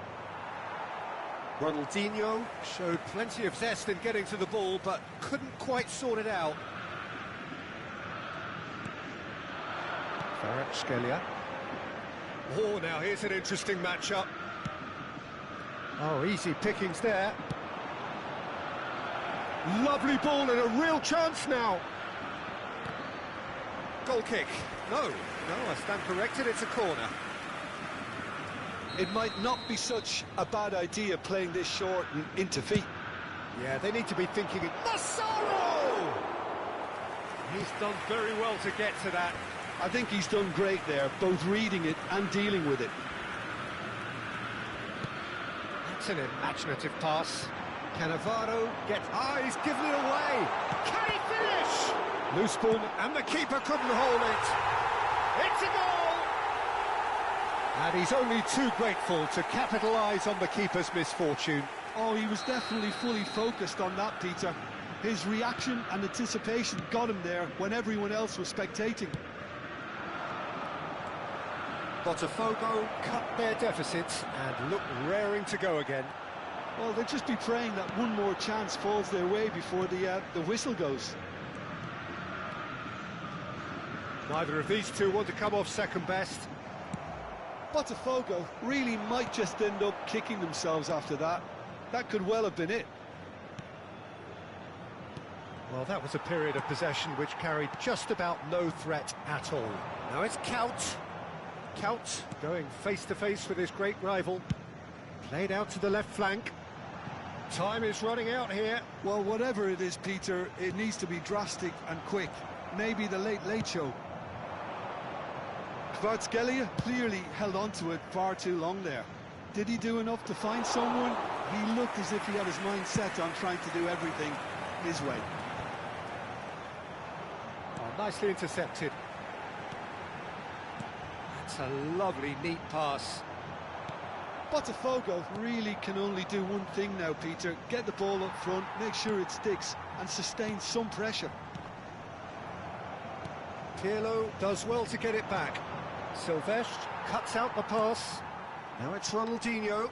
Ronaldinho showed plenty of zest in getting to the ball, but couldn't quite sort it out. Kvaratskhelia. Oh, now here's an interesting matchup. Oh, easy pickings there. Lovely ball and a real chance now. Goal kick. No, I stand corrected, it's a corner. It might not be such a bad idea playing this short and into feet. Yeah, they need to be thinking it. Massaro! He's done very well to get to that. I think he's done great there, both reading it and dealing with it. That's an imaginative pass. Cannavaro gets... he's given it away! Can he finish? Loose ball, and the keeper couldn't hold it. It's a goal! And he's only too grateful to capitalise on the keeper's misfortune. Oh, he was definitely fully focused on that, Peter. His reaction and anticipation got him there when everyone else was spectating. Botafogo cut their deficits and look raring to go again. Well, they'll just be praying that one more chance falls their way before the whistle goes. Neither of these two want to come off second best. Botafogo really might just end up kicking themselves after that. That could well have been it. Well, that was a period of possession which carried just about no threat at all. Now it's Count. Count going face-to-face with his great rival. Played out to the left flank. Time is running out here. Well, whatever it is, Peter, it needs to be drastic and quick. Maybe the late show. Kvaratskhelia clearly held on to it far too long there. Did he do enough to find someone? He looked as if he had his mind set on trying to do everything his way. Oh, nicely intercepted. That's a lovely, neat pass. Botafogo really can only do one thing now, Peter. Get the ball up front, make sure it sticks, and sustain some pressure. Pirlo does well to get it back. Silvestre cuts out the pass. Now it's Ronaldinho.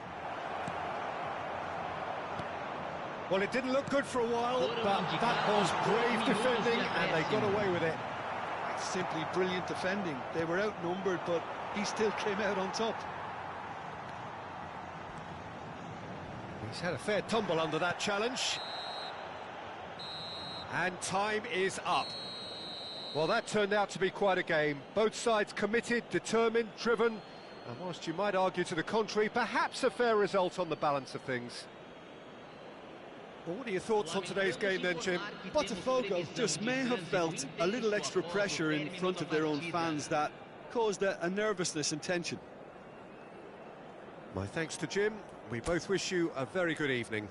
Well, it didn't look good for a while, but that was brave defending, and they got away with it. Simply brilliant defending. They were outnumbered, but he still came out on top. He's had a fair tumble under that challenge. And time is up. Well, that turned out to be quite a game. Both sides committed, determined, driven, and whilst you might argue to the contrary, perhaps a fair result on the balance of things. Well, what are your thoughts on today's game then, Jim? Botafogo just may have felt a little extra pressure in front of their own fans that caused a nervousness and tension. My thanks to Jim. We both wish you a very good evening.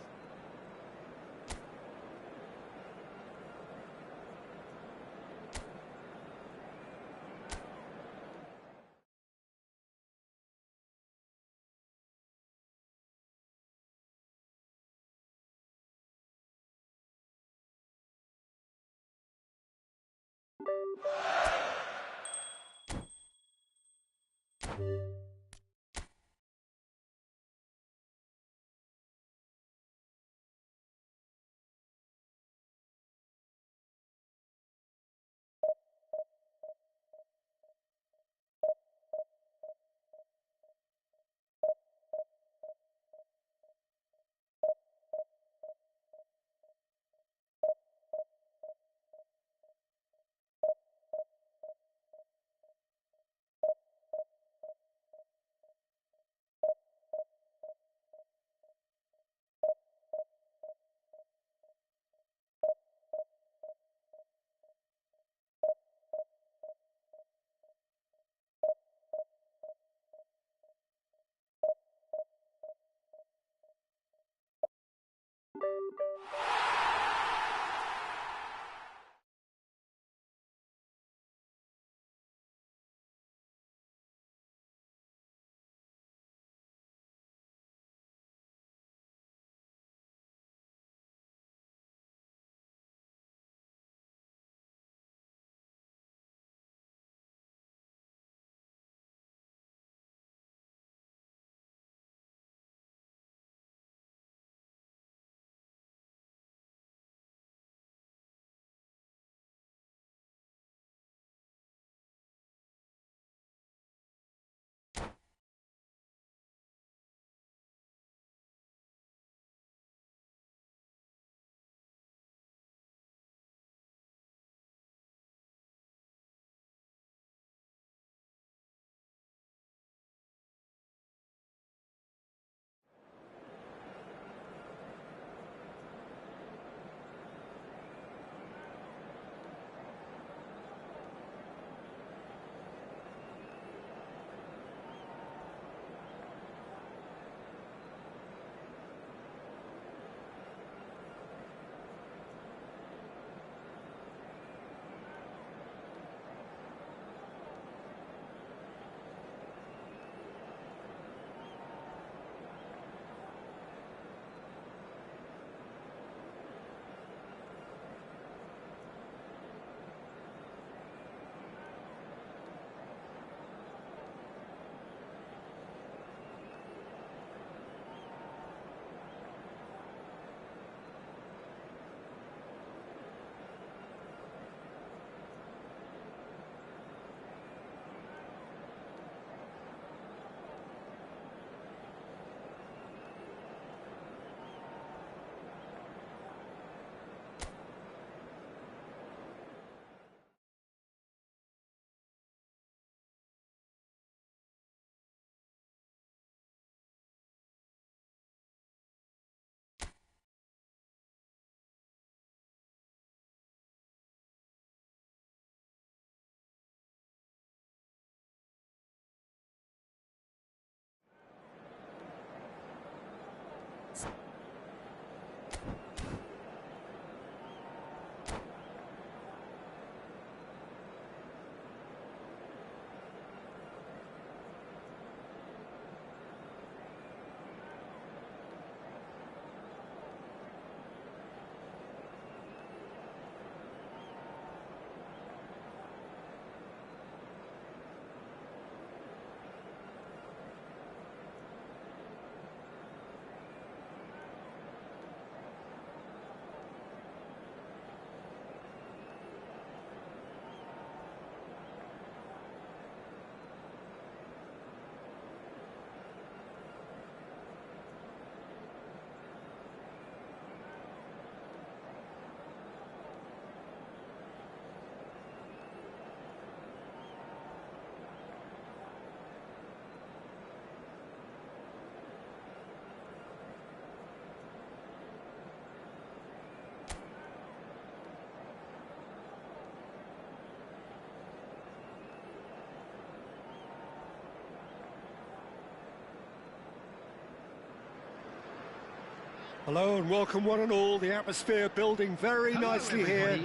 Hello and welcome one and all. The atmosphere building very nicely here.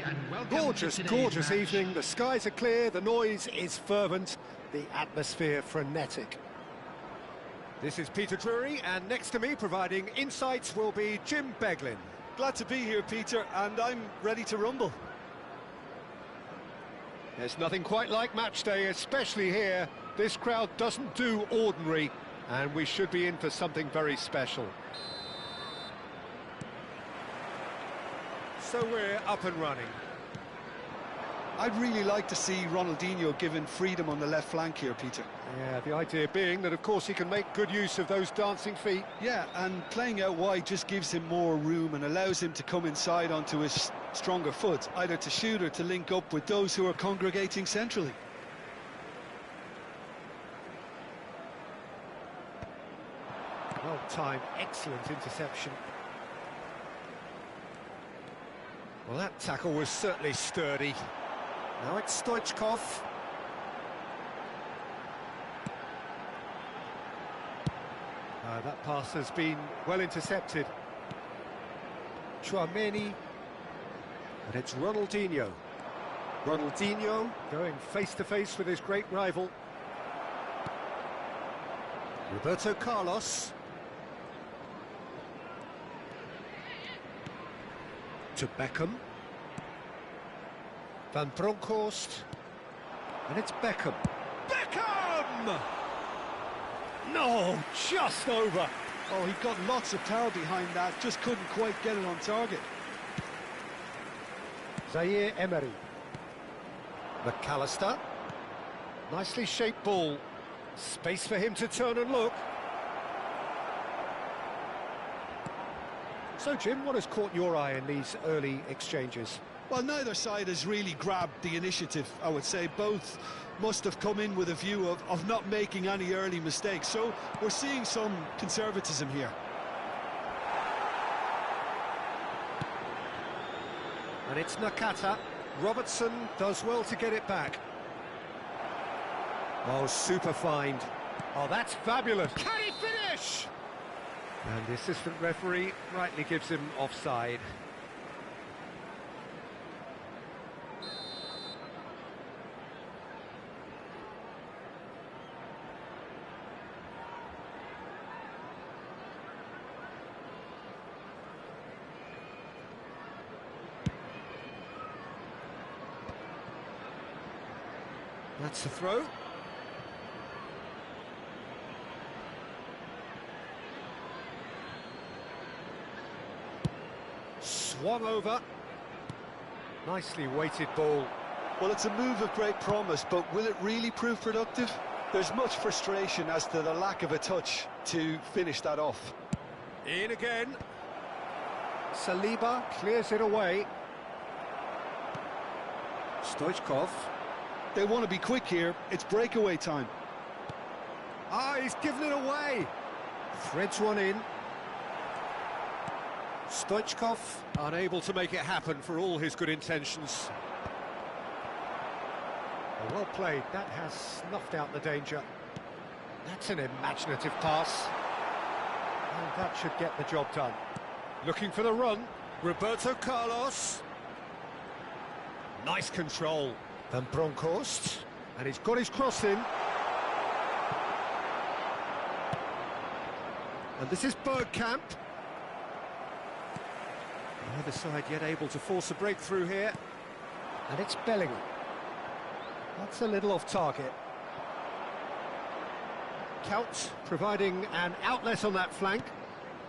Gorgeous, gorgeous evening. The skies are clear, the noise is fervent, the atmosphere frenetic. This is Peter Drury, and next to me providing insights will be Jim Beglin. Glad to be here, Peter, and I'm ready to rumble. There's nothing quite like match day, especially here. This crowd doesn't do ordinary, and we should be in for something very special. So we're up and running. I'd really like to see Ronaldinho given freedom on the left flank here, Peter. Yeah, the idea being that, of course, he can make good use of those dancing feet. Yeah, and playing out wide just gives him more room and allows him to come inside onto his stronger foot, either to shoot or to link up with those who are congregating centrally. Well-timed, excellent interception. Well, that tackle was certainly sturdy. Now it's Stoichkov. That pass has been well intercepted. Chouameni. And it's Ronaldinho. Ronaldinho going face-to-face with his great rival. Roberto Carlos. To Beckham. Van Bronckhorst. And it's Beckham. Beckham! No, just over. Oh, he got lots of power behind that, just couldn't quite get it on target. Zaire Emery. McAllister. Nicely shaped ball. Space for him to turn and look. So, Jim, what has caught your eye in these early exchanges? Well, neither side has really grabbed the initiative, I would say. Both must have come in with a view of not making any early mistakes. So we're seeing some conservatism here. And it's Nakata. Robertson does well to get it back. Oh, super find. Oh, that's fabulous. Can he finish? And the assistant referee rightly gives him offside. That's the throw. Swung over. Nicely weighted ball. Well, it's a move of great promise, but will it really prove productive? There's much frustration as to the lack of a touch to finish that off. In again. Saliba clears it away. Stoichkov. They want to be quick here. It's breakaway time. Ah, he's given it away. Threads one in. Stoichkov unable to make it happen for all his good intentions. Well played. That has snuffed out the danger. That's an imaginative pass. And that should get the job done. Looking for the run. Roberto Carlos. Nice control. Van Bronckhorst. And he's got his cross in. And this is Bergkamp. Neither side yet able to force a breakthrough here. And it's Bellingham. That's a little off target. Count providing an outlet on that flank.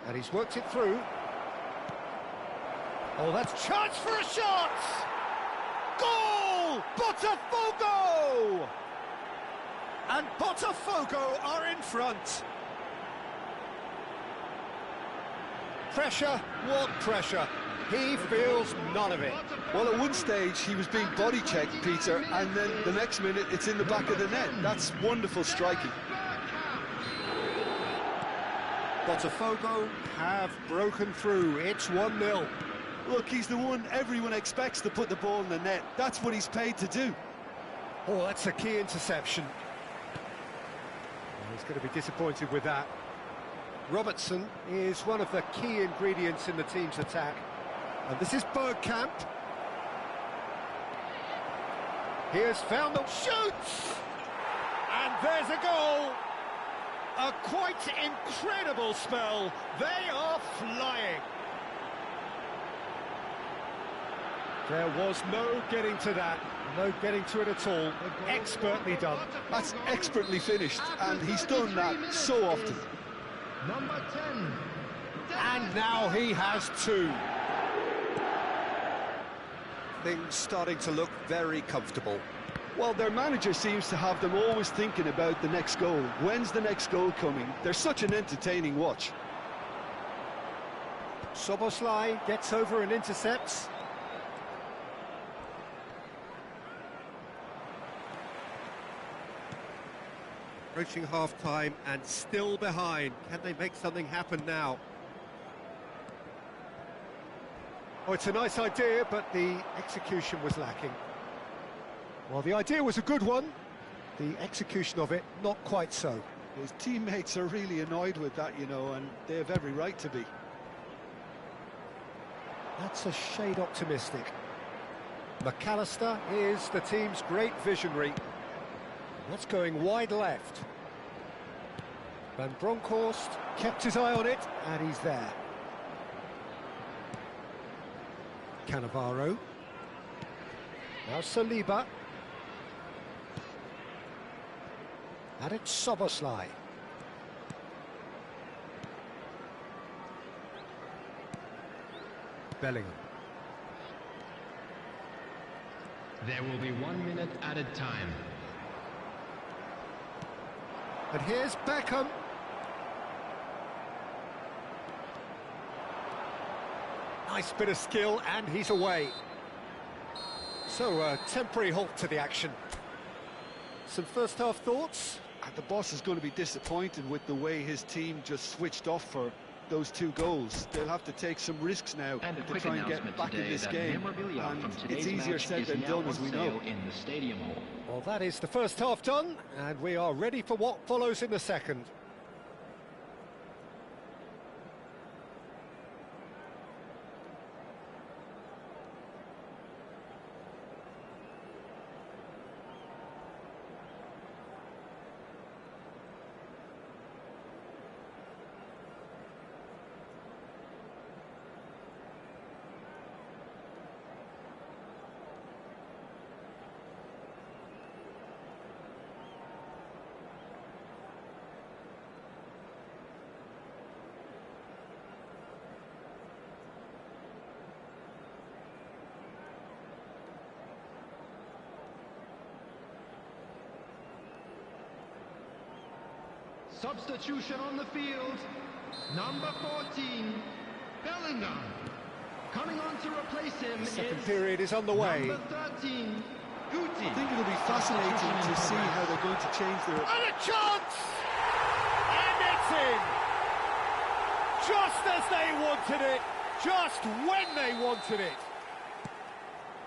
And he's worked it through. Oh, that's chance for a shot! Goal! Botafogo! And Botafogo are in front. Pressure, what pressure? He feels none of it. Well, at one stage he was being body checked, Peter, and then the next minute it's in the back of the net. That's wonderful striking. Botafogo have broken through. It's 1-0. Look, he's the one everyone expects to put the ball in the net. That's what he's paid to do. Oh, that's a key interception. Well, he's going to be disappointed with that. Robertson is one of the key ingredients in the team's attack. And this is Bergkamp. He has found the shoots! And there's a goal! A quite incredible spell. They are flying. There was no getting to that. No getting to it at all. Expertly done. That's expertly finished, and he's done that so often. Number 10. And now he has two. Things starting to look very comfortable. Well, their manager seems to have them always thinking about the next goal. When's the next goal coming? They're such an entertaining watch. Soboslai gets over and intercepts. Approaching half-time and still behind. Can they make something happen now? Oh, it's a nice idea, but the execution was lacking. Well, the idea was a good one. The execution of it, not quite so. His teammates are really annoyed with that, you know, and they have every right to be. That's a shade optimistic. McAllister is the team's great visionary. That's going wide left. Van Bronckhorst kept his eye on it, and he's there. Cannavaro. Now Saliba. And it's Soboslai. Bellingham. There will be 1 minute added time. And here's Beckham. Nice bit of skill, and he's away. So, a temporary halt to the action. Some first-half thoughts? And the boss is going to be disappointed with the way his team just switched off for those two goals. They'll have to take some risks now to try and get back in this game. And it's easier said than done, as we know. In the stadium hall. Well, that is the first half done, and we are ready for what follows in the second. Substitution on the field. Number 14, Bellingham. Coming on to replace him The second is period is on the way. number 13, Guti. I think it'll be fascinating to see how they're going to change their... And a chance! And it's in! Just as they wanted it, just when they wanted it.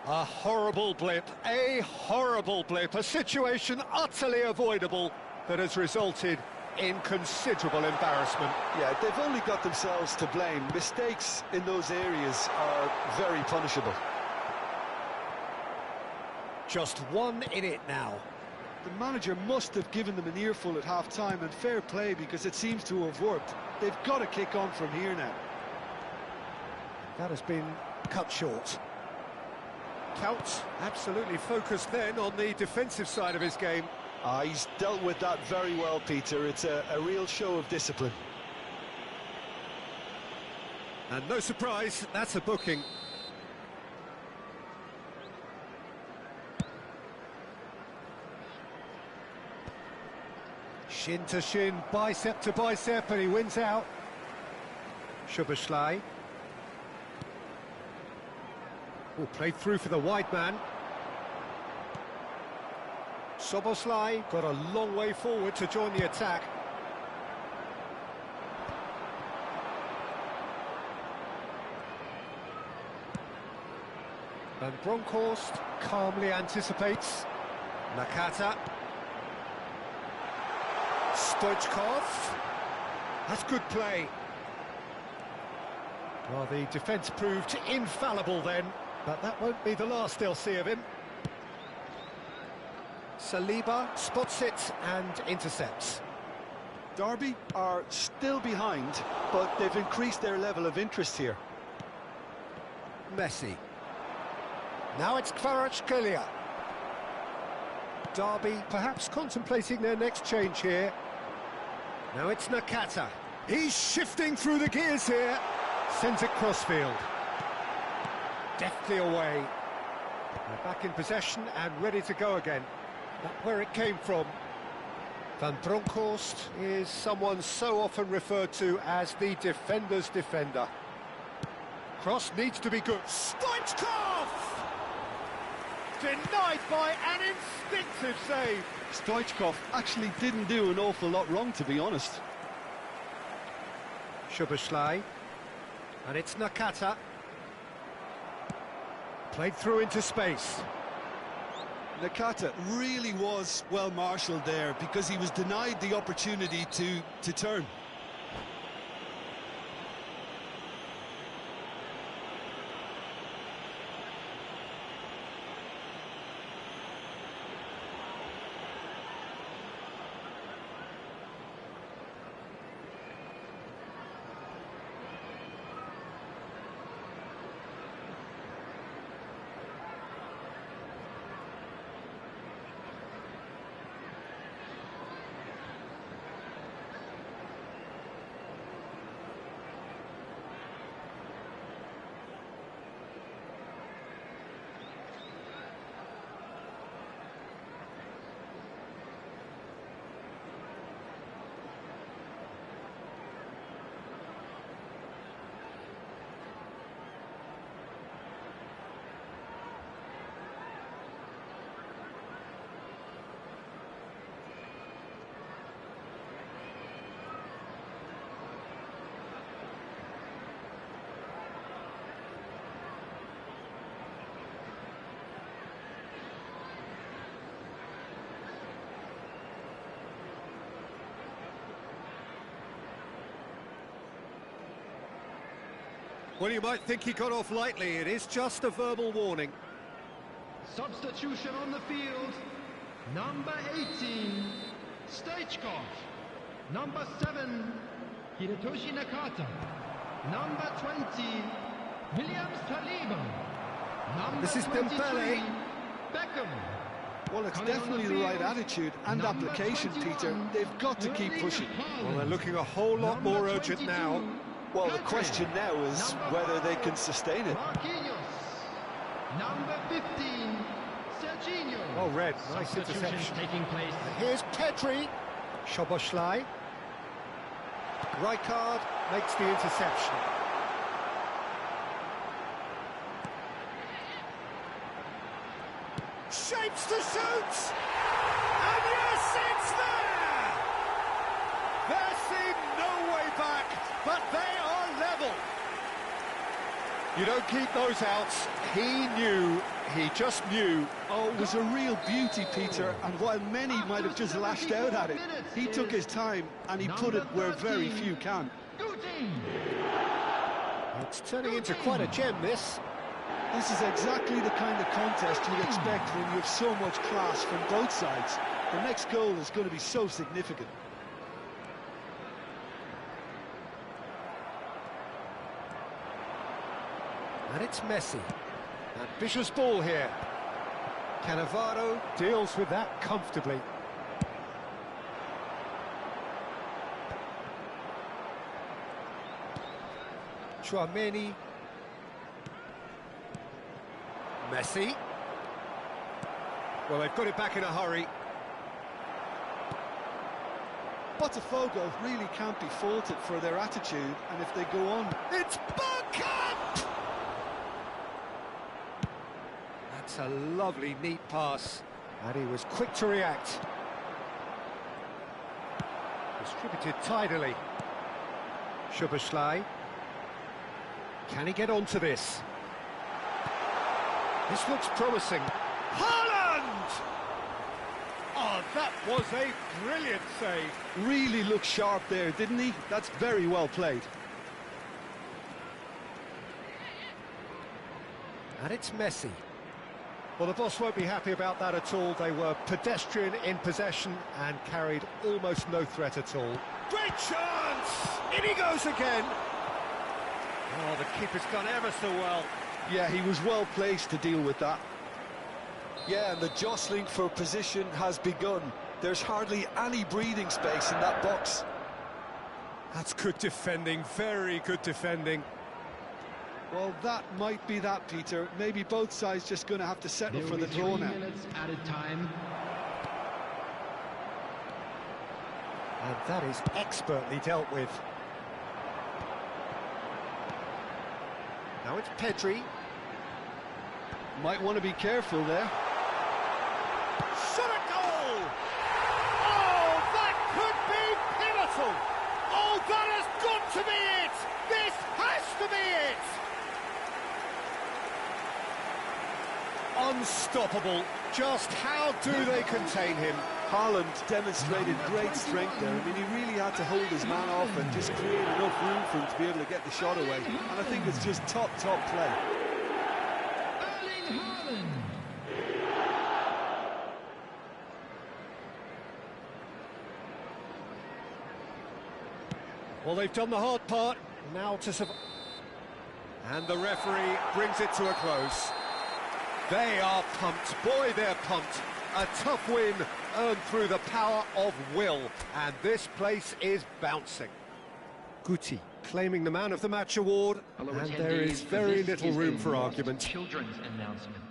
A horrible blip, a situation utterly avoidable that has resulted in considerable embarrassment. Yeah, they've only got themselves to blame. Mistakes in those areas are very punishable. Just one in it now. The manager must have given them an earful at half-time, and fair play, because it seems to have worked. They've got to kick on from here now. That has been cut short. Count absolutely focused then on the defensive side of his game. He's dealt with that very well, Peter. It's a real show of discipline. And no surprise, that's a booking. Shin to shin, bicep to bicep, and he wins out. Szoboszlai. Oh, played through for the wide man. Szoboszlai got a long way forward to join the attack. Van Bronckhorst calmly anticipates. Nakata. Stoichkov. That's good play. Well, the defence proved infallible then, but that won't be the last they'll see of him. Saliba spots it and intercepts. Derby are still behind, but they've increased their level of interest here. Messi. Now it's Kvaratskhelia. Derby perhaps contemplating their next change here. Now it's Nakata. He's shifting through the gears here. Sends it crossfield. Deftly away. They're back in possession and ready to go again. That's where it came from. Van Bronckhorst is someone so often referred to as the defender's defender. Cross needs to be good. Stoichkov! Denied by an instinctive save. Stoichkov actually didn't do an awful lot wrong, to be honest. Szoboszlai. And it's Nakata. Played through into space. Nakata really was well marshalled there because he was denied the opportunity to turn. Well, you might think he got off lightly. It is just a verbal warning. Substitution on the field. Number 18, Stoichkov. Number 7, Hiratoshi Nakata. Number 20, Williams Saliba. Number This is 23, Dembele. Beckham. Well, it's definitely the right attitude and application, Peter. They've got to keep pushing. Well, they're looking a whole lot more urgent now. Well, the question now is whether they can sustain it. Number 15, Serginho. Oh, red. Nice interception. Taking place. And here's Pedri. Szoboszlai. Rijkaard makes the interception. Shapes to shoot! And yes, it's there! There seemed no way back, but they are level. You don't keep those outs. He just knew. Oh, it was a real beauty, Peter, and while many might have just lashed out at it, he took his time and he put it where very few can. It's turning into quite a gem, this. This is exactly the kind of contest you'd expect when you have so much class from both sides. The next goal is going to be so significant. And it's Messi. Ambitious ball here. Cannavaro deals with that comfortably. Tchouaméni. Messi. Well, they've got it back in a hurry. Botafogo really can't be faulted for their attitude, and if they go on... It's Burkhardt! That's a lovely, neat pass. And he was quick to react. Distributed tidily. Szoboszlai. Can he get onto this? This looks promising. Haaland! Oh, That was a brilliant save. Really looked sharp there, didn't he? That's very well played. And it's Messi. Well, the boss won't be happy about that at all. They were pedestrian in possession and carried almost no threat at all. Great chance! In he goes again! Oh, the keeper's done ever so well. Yeah, he was well placed to deal with that. Yeah, and the jostling for position has begun. There's hardly any breathing space in that box. That's good defending, very good defending. Well, that might be that, Peter. Maybe both sides just going to have to settle for the draw now. 3 minutes added time. And that is expertly dealt with. Now it's Pedri. Might want to be careful there. Shot a goal! Oh, that could be pivotal! Oh, that has got to be it! This has to be it! Unstoppable. Just how do they contain him? Haaland demonstrated great strength there. I mean, he really had to hold his man off and just create enough room for him to be able to get the shot away. And I think it's just top play. Well, they've done the hard part. Now to survive. And the referee brings it to a close. They are pumped. Boy, they're pumped. A tough win earned through the power of will. And this place is bouncing. Guti claiming the Man of the Match award. Hello, And attendees. there is very This little is room a for lost argument. Children's announcement.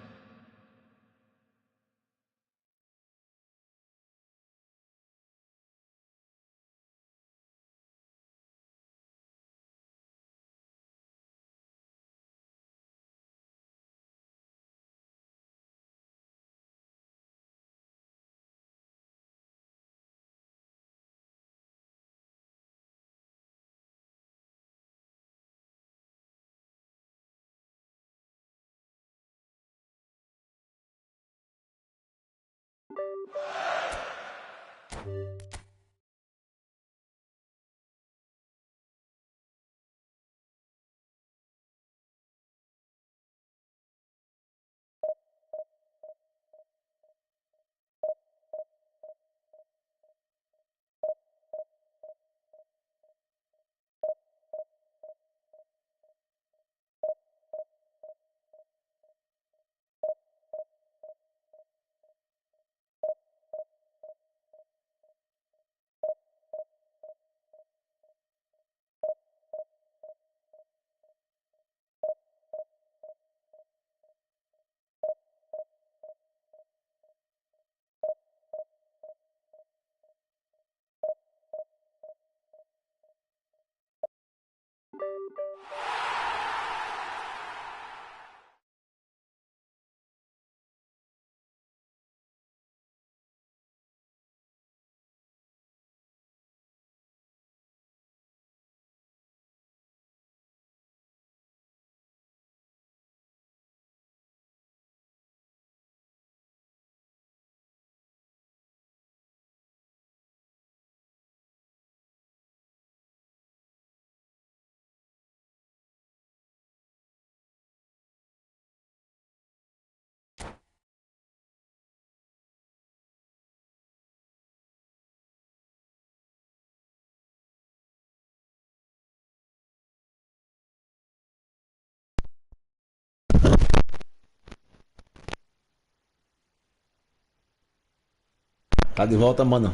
Tá de volta, mano.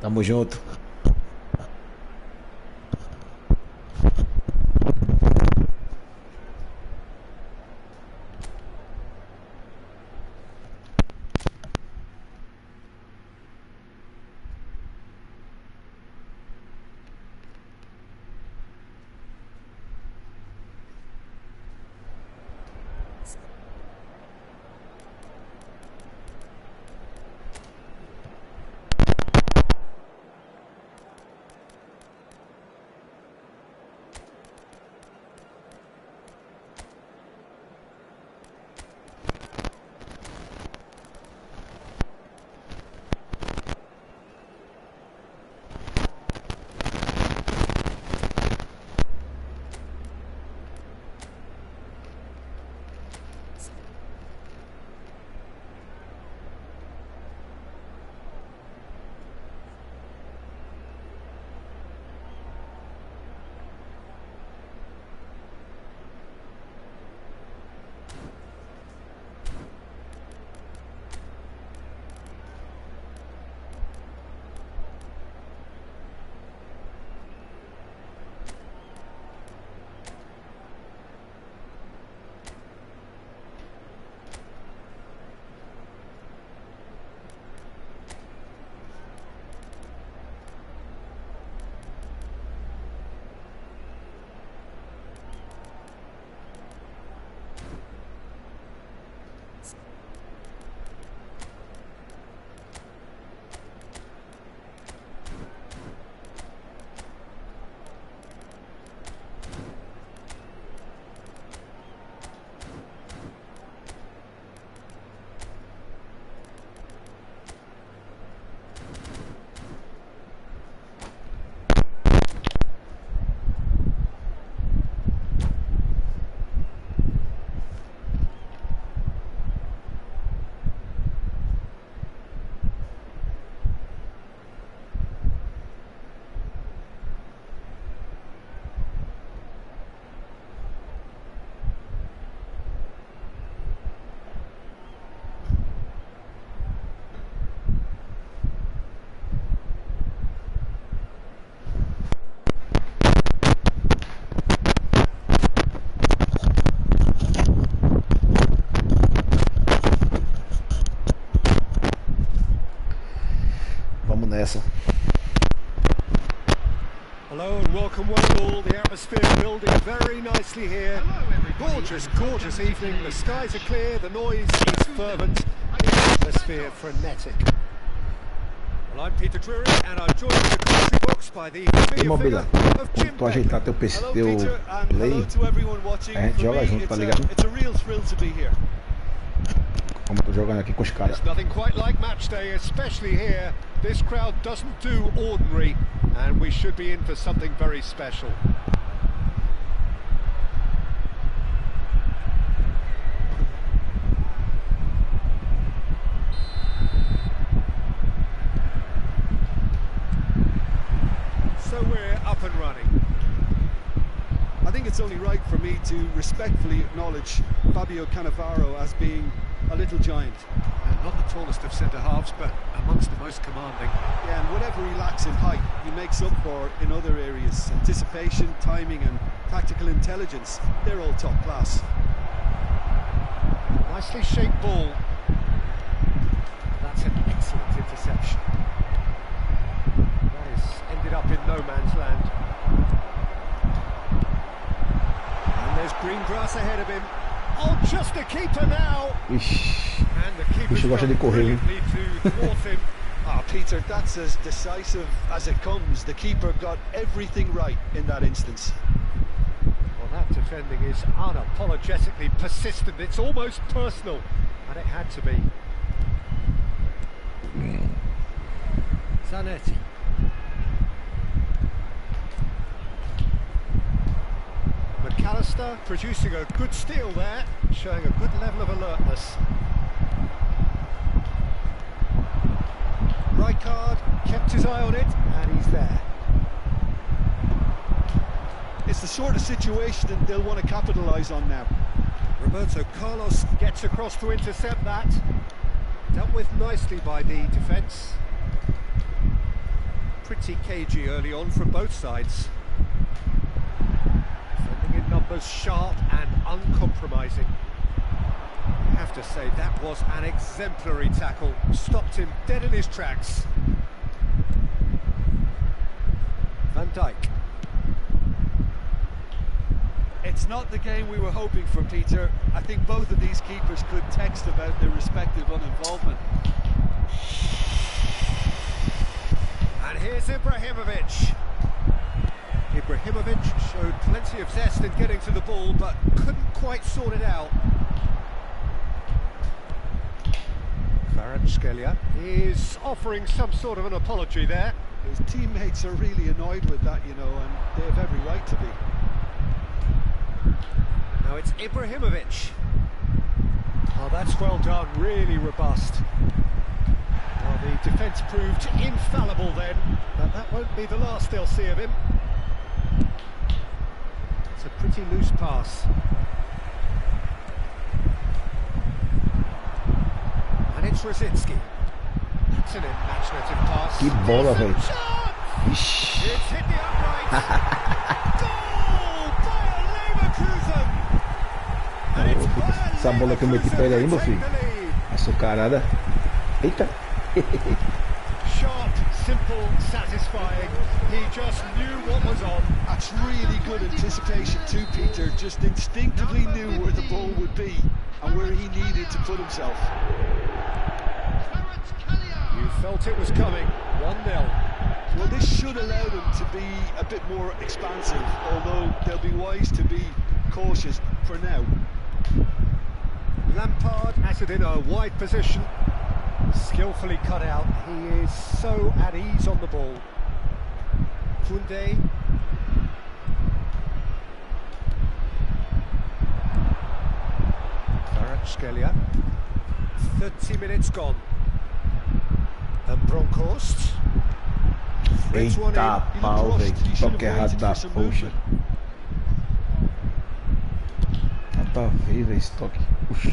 Tamo junto. Hello and welcome one and all. The atmosphere building very nicely here. Gorgeous, gorgeous evening. The skies are clear, the noise is fervent, the atmosphere frenetic. Well, I'm Peter Drury and I'm joined in the commentary box by the familiar figure of Jim tu ajeitar teu PC, teu play, a gente joga junto, tá ligado? It's a real thrill to be here. Como eu tô jogando aqui com os caras. There's nothing quite like match day, especially here. This crowd doesn't do ordinary, and we should be in for something very special. So we're up and running. I think it's only right for me to respectfully acknowledge Fabio Cannavaro as being a little giant. And not the tallest of centre-halves, but amongst the most commanding. Yeah, and whatever he lacks in height, he makes up for in other areas. Anticipation, timing and tactical intelligence, they're all top class. Nicely shaped ball. That's an excellent interception. That has ended up in no man's land. And there's green grass ahead of him. Oh, just a keeper now. Ixi, And the keeper gosta de correr, hein? to thwart him. Peter, that's as decisive as it comes. The keeper got everything right in that instance. Well, that defending is unapologetically persistent. It's almost personal, and it had to be. Zanetti. McAllister producing a good steal there, showing a good level of alertness. Rijkaard kept his eye on it, and he's there. It's the sort of situation that they'll want to capitalise on now. Roberto Carlos gets across to intercept that. Dealt with nicely by the defence. Pretty cagey early on from both sides. Defending in numbers, sharp and uncompromising. I have to say, that was an exemplary tackle. Stopped him dead in his tracks. Van Dijk. It's not the game we were hoping for, Peter. I think both of these keepers could text about their respective uninvolvement. And here's Ibrahimovic. Ibrahimovic showed plenty of zest in getting to the ball, but couldn't quite sort it out. Kvaratskhelia is offering some sort of an apology there. His teammates are really annoyed with that, you know, and they have every right to be. Now it's Ibrahimovic. Oh, that's well done, really robust. Well, the defence proved infallible then, but that won't be the last they'll see of him. It's a pretty loose pass. And it's Rosicki. That's an imaginative pass. Que bola, velho. Ixi. It's hit the upright. Goal! Bayer Leverkusen! And it's Bayer essa bola que eu meti pra ele aí, meu filho. Açucarada. Eita. Sharp, simple, satisfying. He just knew what was on. That's really good anticipation too, Peter. Just instinctively knew where the ball would be and where he needed to put himself. You felt it was coming. 1-0. Well, this should allow them to be a bit more expansive, although they'll be wise to be cautious for now. Lampard has it in a wide position. Skillfully cut out. He is so at ease on the ball. Koundé. Kvaratskhelia. 30 minutes gone. And Bronkhorst. Eita pau, velho. Toque errado da poxa. Nada a ver, velho, esse toque. Ux.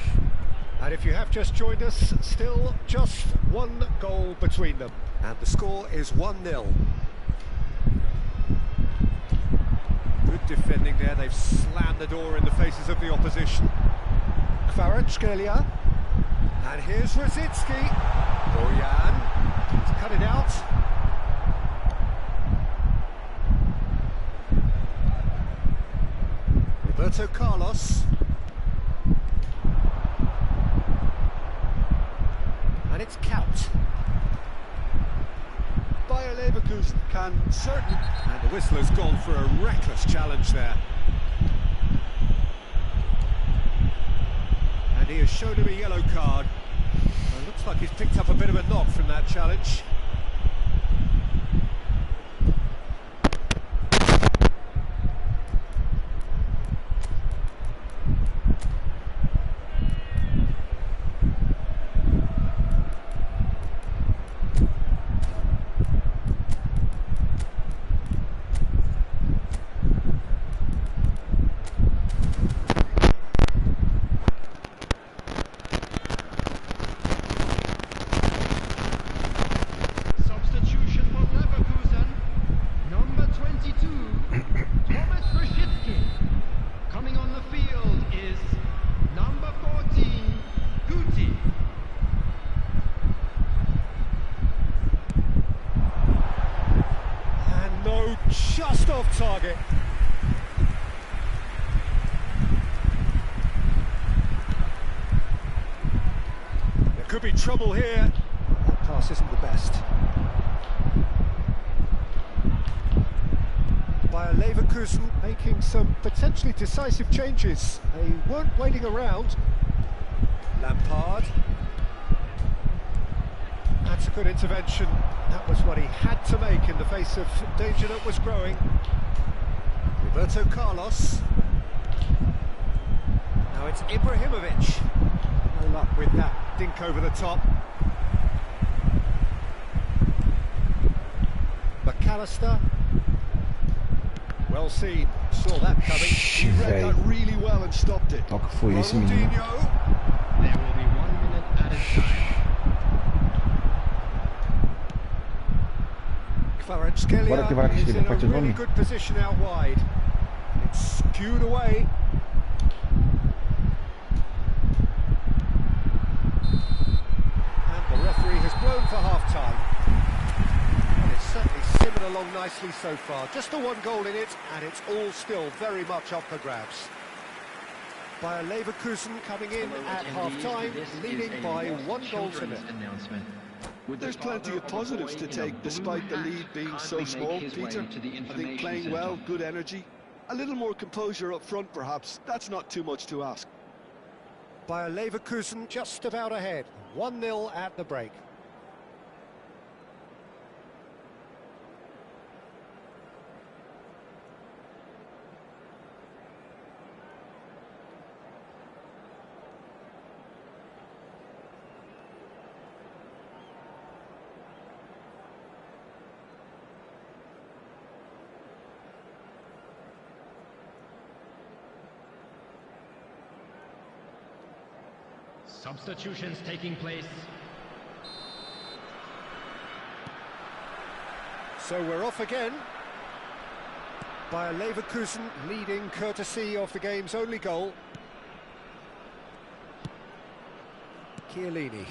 And if you have just joined us, still just one goal between them. And the score is 1-0. Good defending there. They've slammed the door in the faces of the opposition. Kvaratskhelia. And here's Rosicki. Bojan. He's cut it out. Roberto Carlos. And it's Kaut. Bayer Leverkusen can certainly... And the whistle has gone for a reckless challenge there. And he has shown him a yellow card. Well, it looks like he's picked up a bit of a knock from that challenge. Just off target. There could be trouble here. That pass isn't the best. Bayer Leverkusen making some potentially decisive changes. They weren't waiting around. Lampard. That's a good intervention. That was what he had to make in the face of danger that was growing. Roberto Carlos. Now it's Ibrahimovic. No luck with that dink over the top. McAllister. Well seen. Saw that coming. He read that really well and stopped it. Toca foi esse, menino. There will be 1 minute added time. Bora que vai is in a parte o really nome. good position out wide. It's skewed away. And the referee has blown for half-time. And it's certainly simmered along nicely so far. Just the one goal in it, and it's all still very much up for grabs. Bayer Leverkusen coming in at half-time, leading by 1-0. There's plenty of positives to take despite the lead being so small, Peter. I think playing well, good energy. A little more composure up front perhaps, that's not too much to ask. Bayer Leverkusen just about ahead, 1-0 at the break. Substitutions taking place. So we're off again. Bayer Leverkusen leading courtesy of the game's only goal. Chiellini.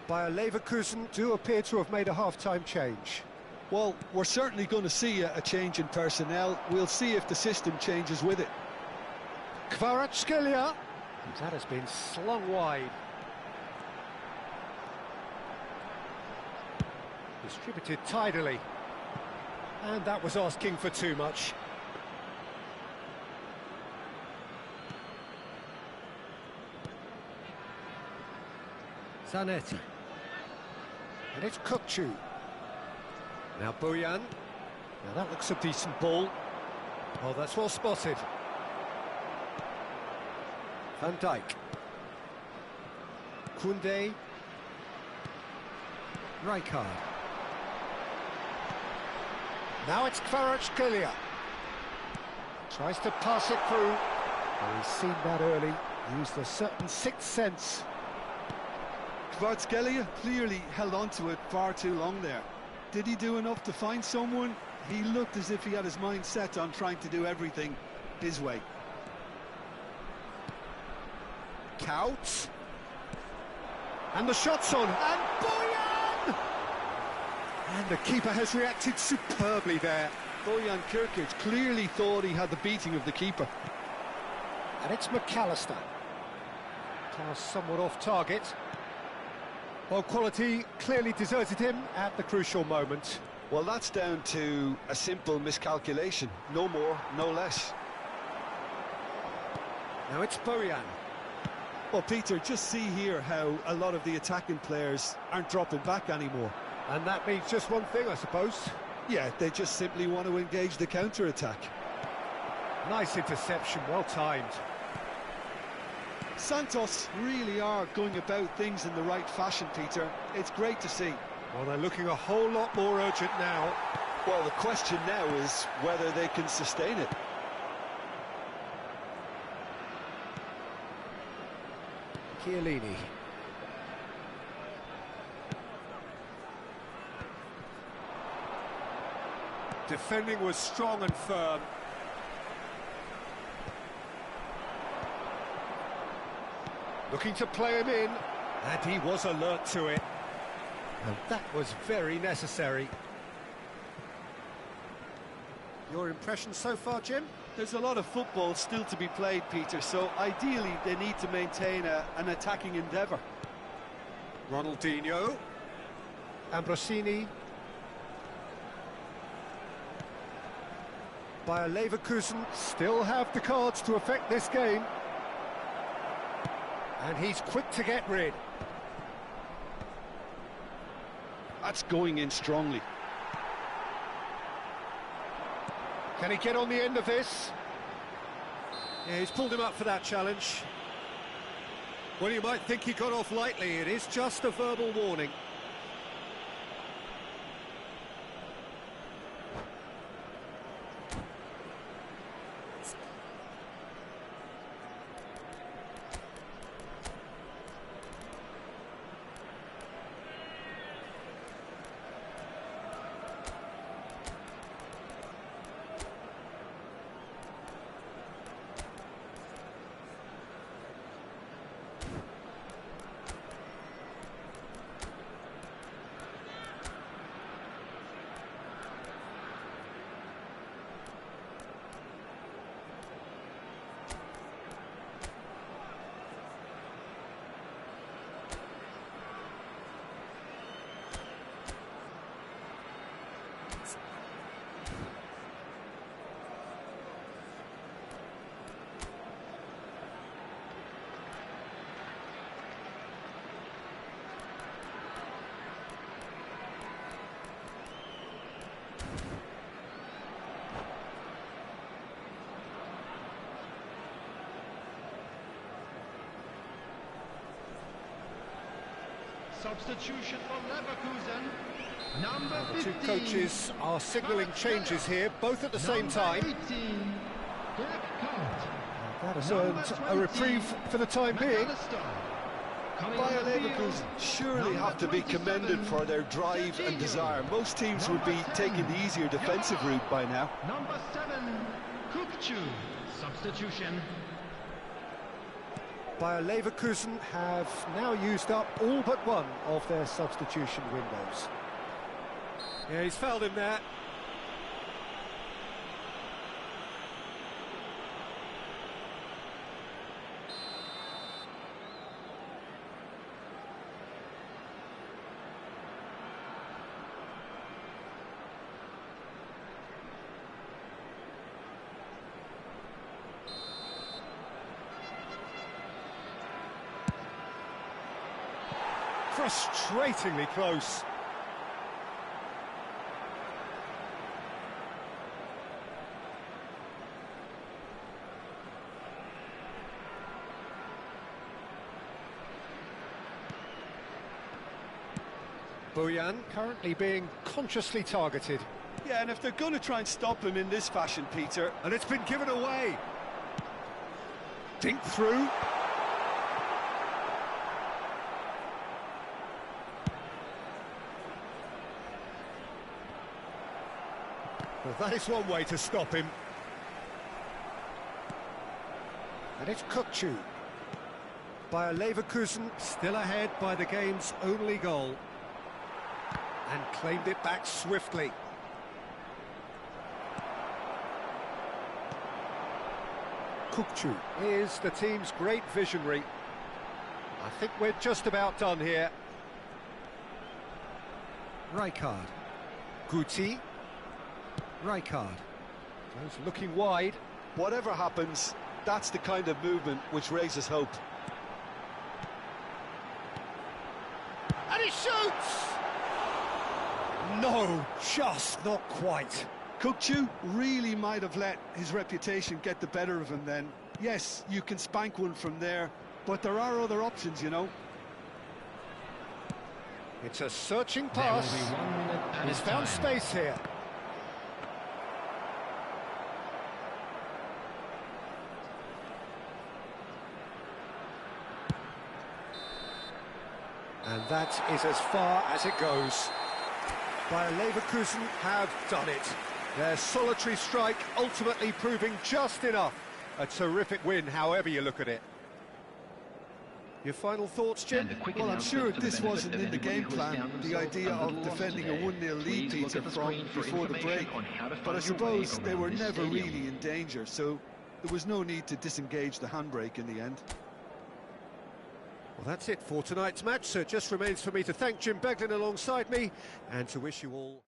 Bayer Leverkusen do appear to have made a half-time change. Well, we're certainly going to see a change in personnel. We'll see if the system changes with it. Kvaratskhelia. That has been slung wide. Distributed tidily. And that was asking for too much. Zanetti. And it's Kukçu. Now Bojan. Now that looks a decent ball. Oh, that's well spotted. Van Dijk. Koundé. Rijkaard. Now it's Kvaratskhelia. Tries to pass it through. Well, he's seen that early. Used a certain sixth sense. Kvaratskhelia clearly held on to it far too long there. Did he do enough to find someone? He looked as if he had his mind set on trying to do everything his way. Kaut. And the shot's on. And Bojan! And the keeper has reacted superbly there. Bojan Kirkic clearly thought he had the beating of the keeper. And it's McAllister. Pass somewhat off target. Well, quality clearly deserted him at the crucial moment. Well, that's down to a simple miscalculation. No more, no less. Now it's Bojan. Well, Peter, just see here how a lot of the attacking players aren't dropping back anymore. And that means just one thing, I suppose. Yeah, they just simply want to engage the counter-attack. Nice interception, well timed. Santos really are going about things in the right fashion, Peter. It's great to see. Well, they're looking a whole lot more urgent now. Well, the question now is whether they can sustain it. Chiellini. Defending was strong and firm. Looking to play him in, and he was alert to it. And that was very necessary. Your impression so far, Jim? There's a lot of football still to be played, Peter, so ideally they need to maintain an attacking endeavour. Ronaldinho. Ambrosini. Bayer Leverkusen still have the cards to affect this game. And he's quick to get rid. That's going in strongly. Can he get on the end of this? Yeah, he's pulled him up for that challenge. Well, you might think he got off lightly. It is just a verbal warning. Substitution for Leverkusen. Number The 15. two coaches are signalling changes here, both at the same time. 18. Black card. That has earned a reprieve for the time being. Bayer Leverkusen surely have to be commended for their drive and desire. Most teams would be taking the easier defensive route by now. Number 7, Kukcu. Substitution. Bayer Leverkusen have now used up all but one of their substitution windows. Yeah, he's fouled him there. Frustratingly close. Bojan currently being consciously targeted. Yeah, and if they're going to try and stop him in this fashion, Peter... And it's been given away. Dink through. Well, that is one way to stop him. And it's Kukcu. Bayer Leverkusen still ahead by the game's only goal. And claimed it back swiftly. Kukçu is the team's great visionary. I think we're just about done here. Rijkaard. Guti. Rijkaard. Goes looking wide. Whatever happens, that's the kind of movement which raises hope. And he shoots! No, just not quite. Kukçu really might have let his reputation get the better of him then. Yes, you can spank one from there, but there are other options, you know. It's a searching pass, and he's found space here. And that is as far as it goes. Bayer Leverkusen have done it. Their solitary strike ultimately proving just enough. A terrific win, however you look at it. Your final thoughts, Jim? Well, I'm sure this wasn't in the game plan, the idea of defending a 1-0 lead, Peter, from before the break. But I suppose they were never really in danger, so there was no need to disengage the handbrake in the end. Well, that's it for tonight's match, so it just remains for me to thank Jim Beglin alongside me and to wish you all...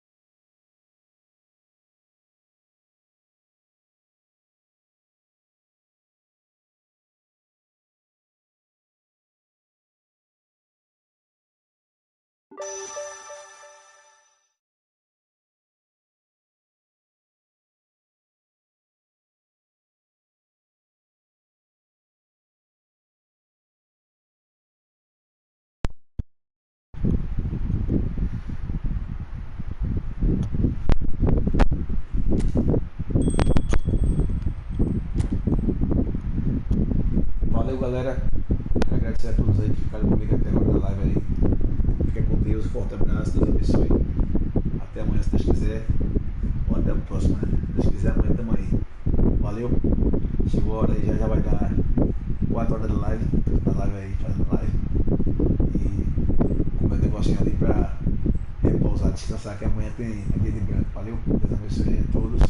Valeu, galera. Quero agradecer a todos aí que ficaram comigo até agora na live aí. Fica com Deus, forte abraço, Deus abençoe. Até amanhã, se Deus quiser. Ou até o próximo, né? Se Deus quiser, amanhã tamo aí. Valeu. Chegou a hora aí, já vai dar 4 horas de live. Na live aí, fazendo live. E com o meu negocinho ali pra repousar, descansar, que amanhã tem dia de branco. Valeu. Deus abençoe a todos.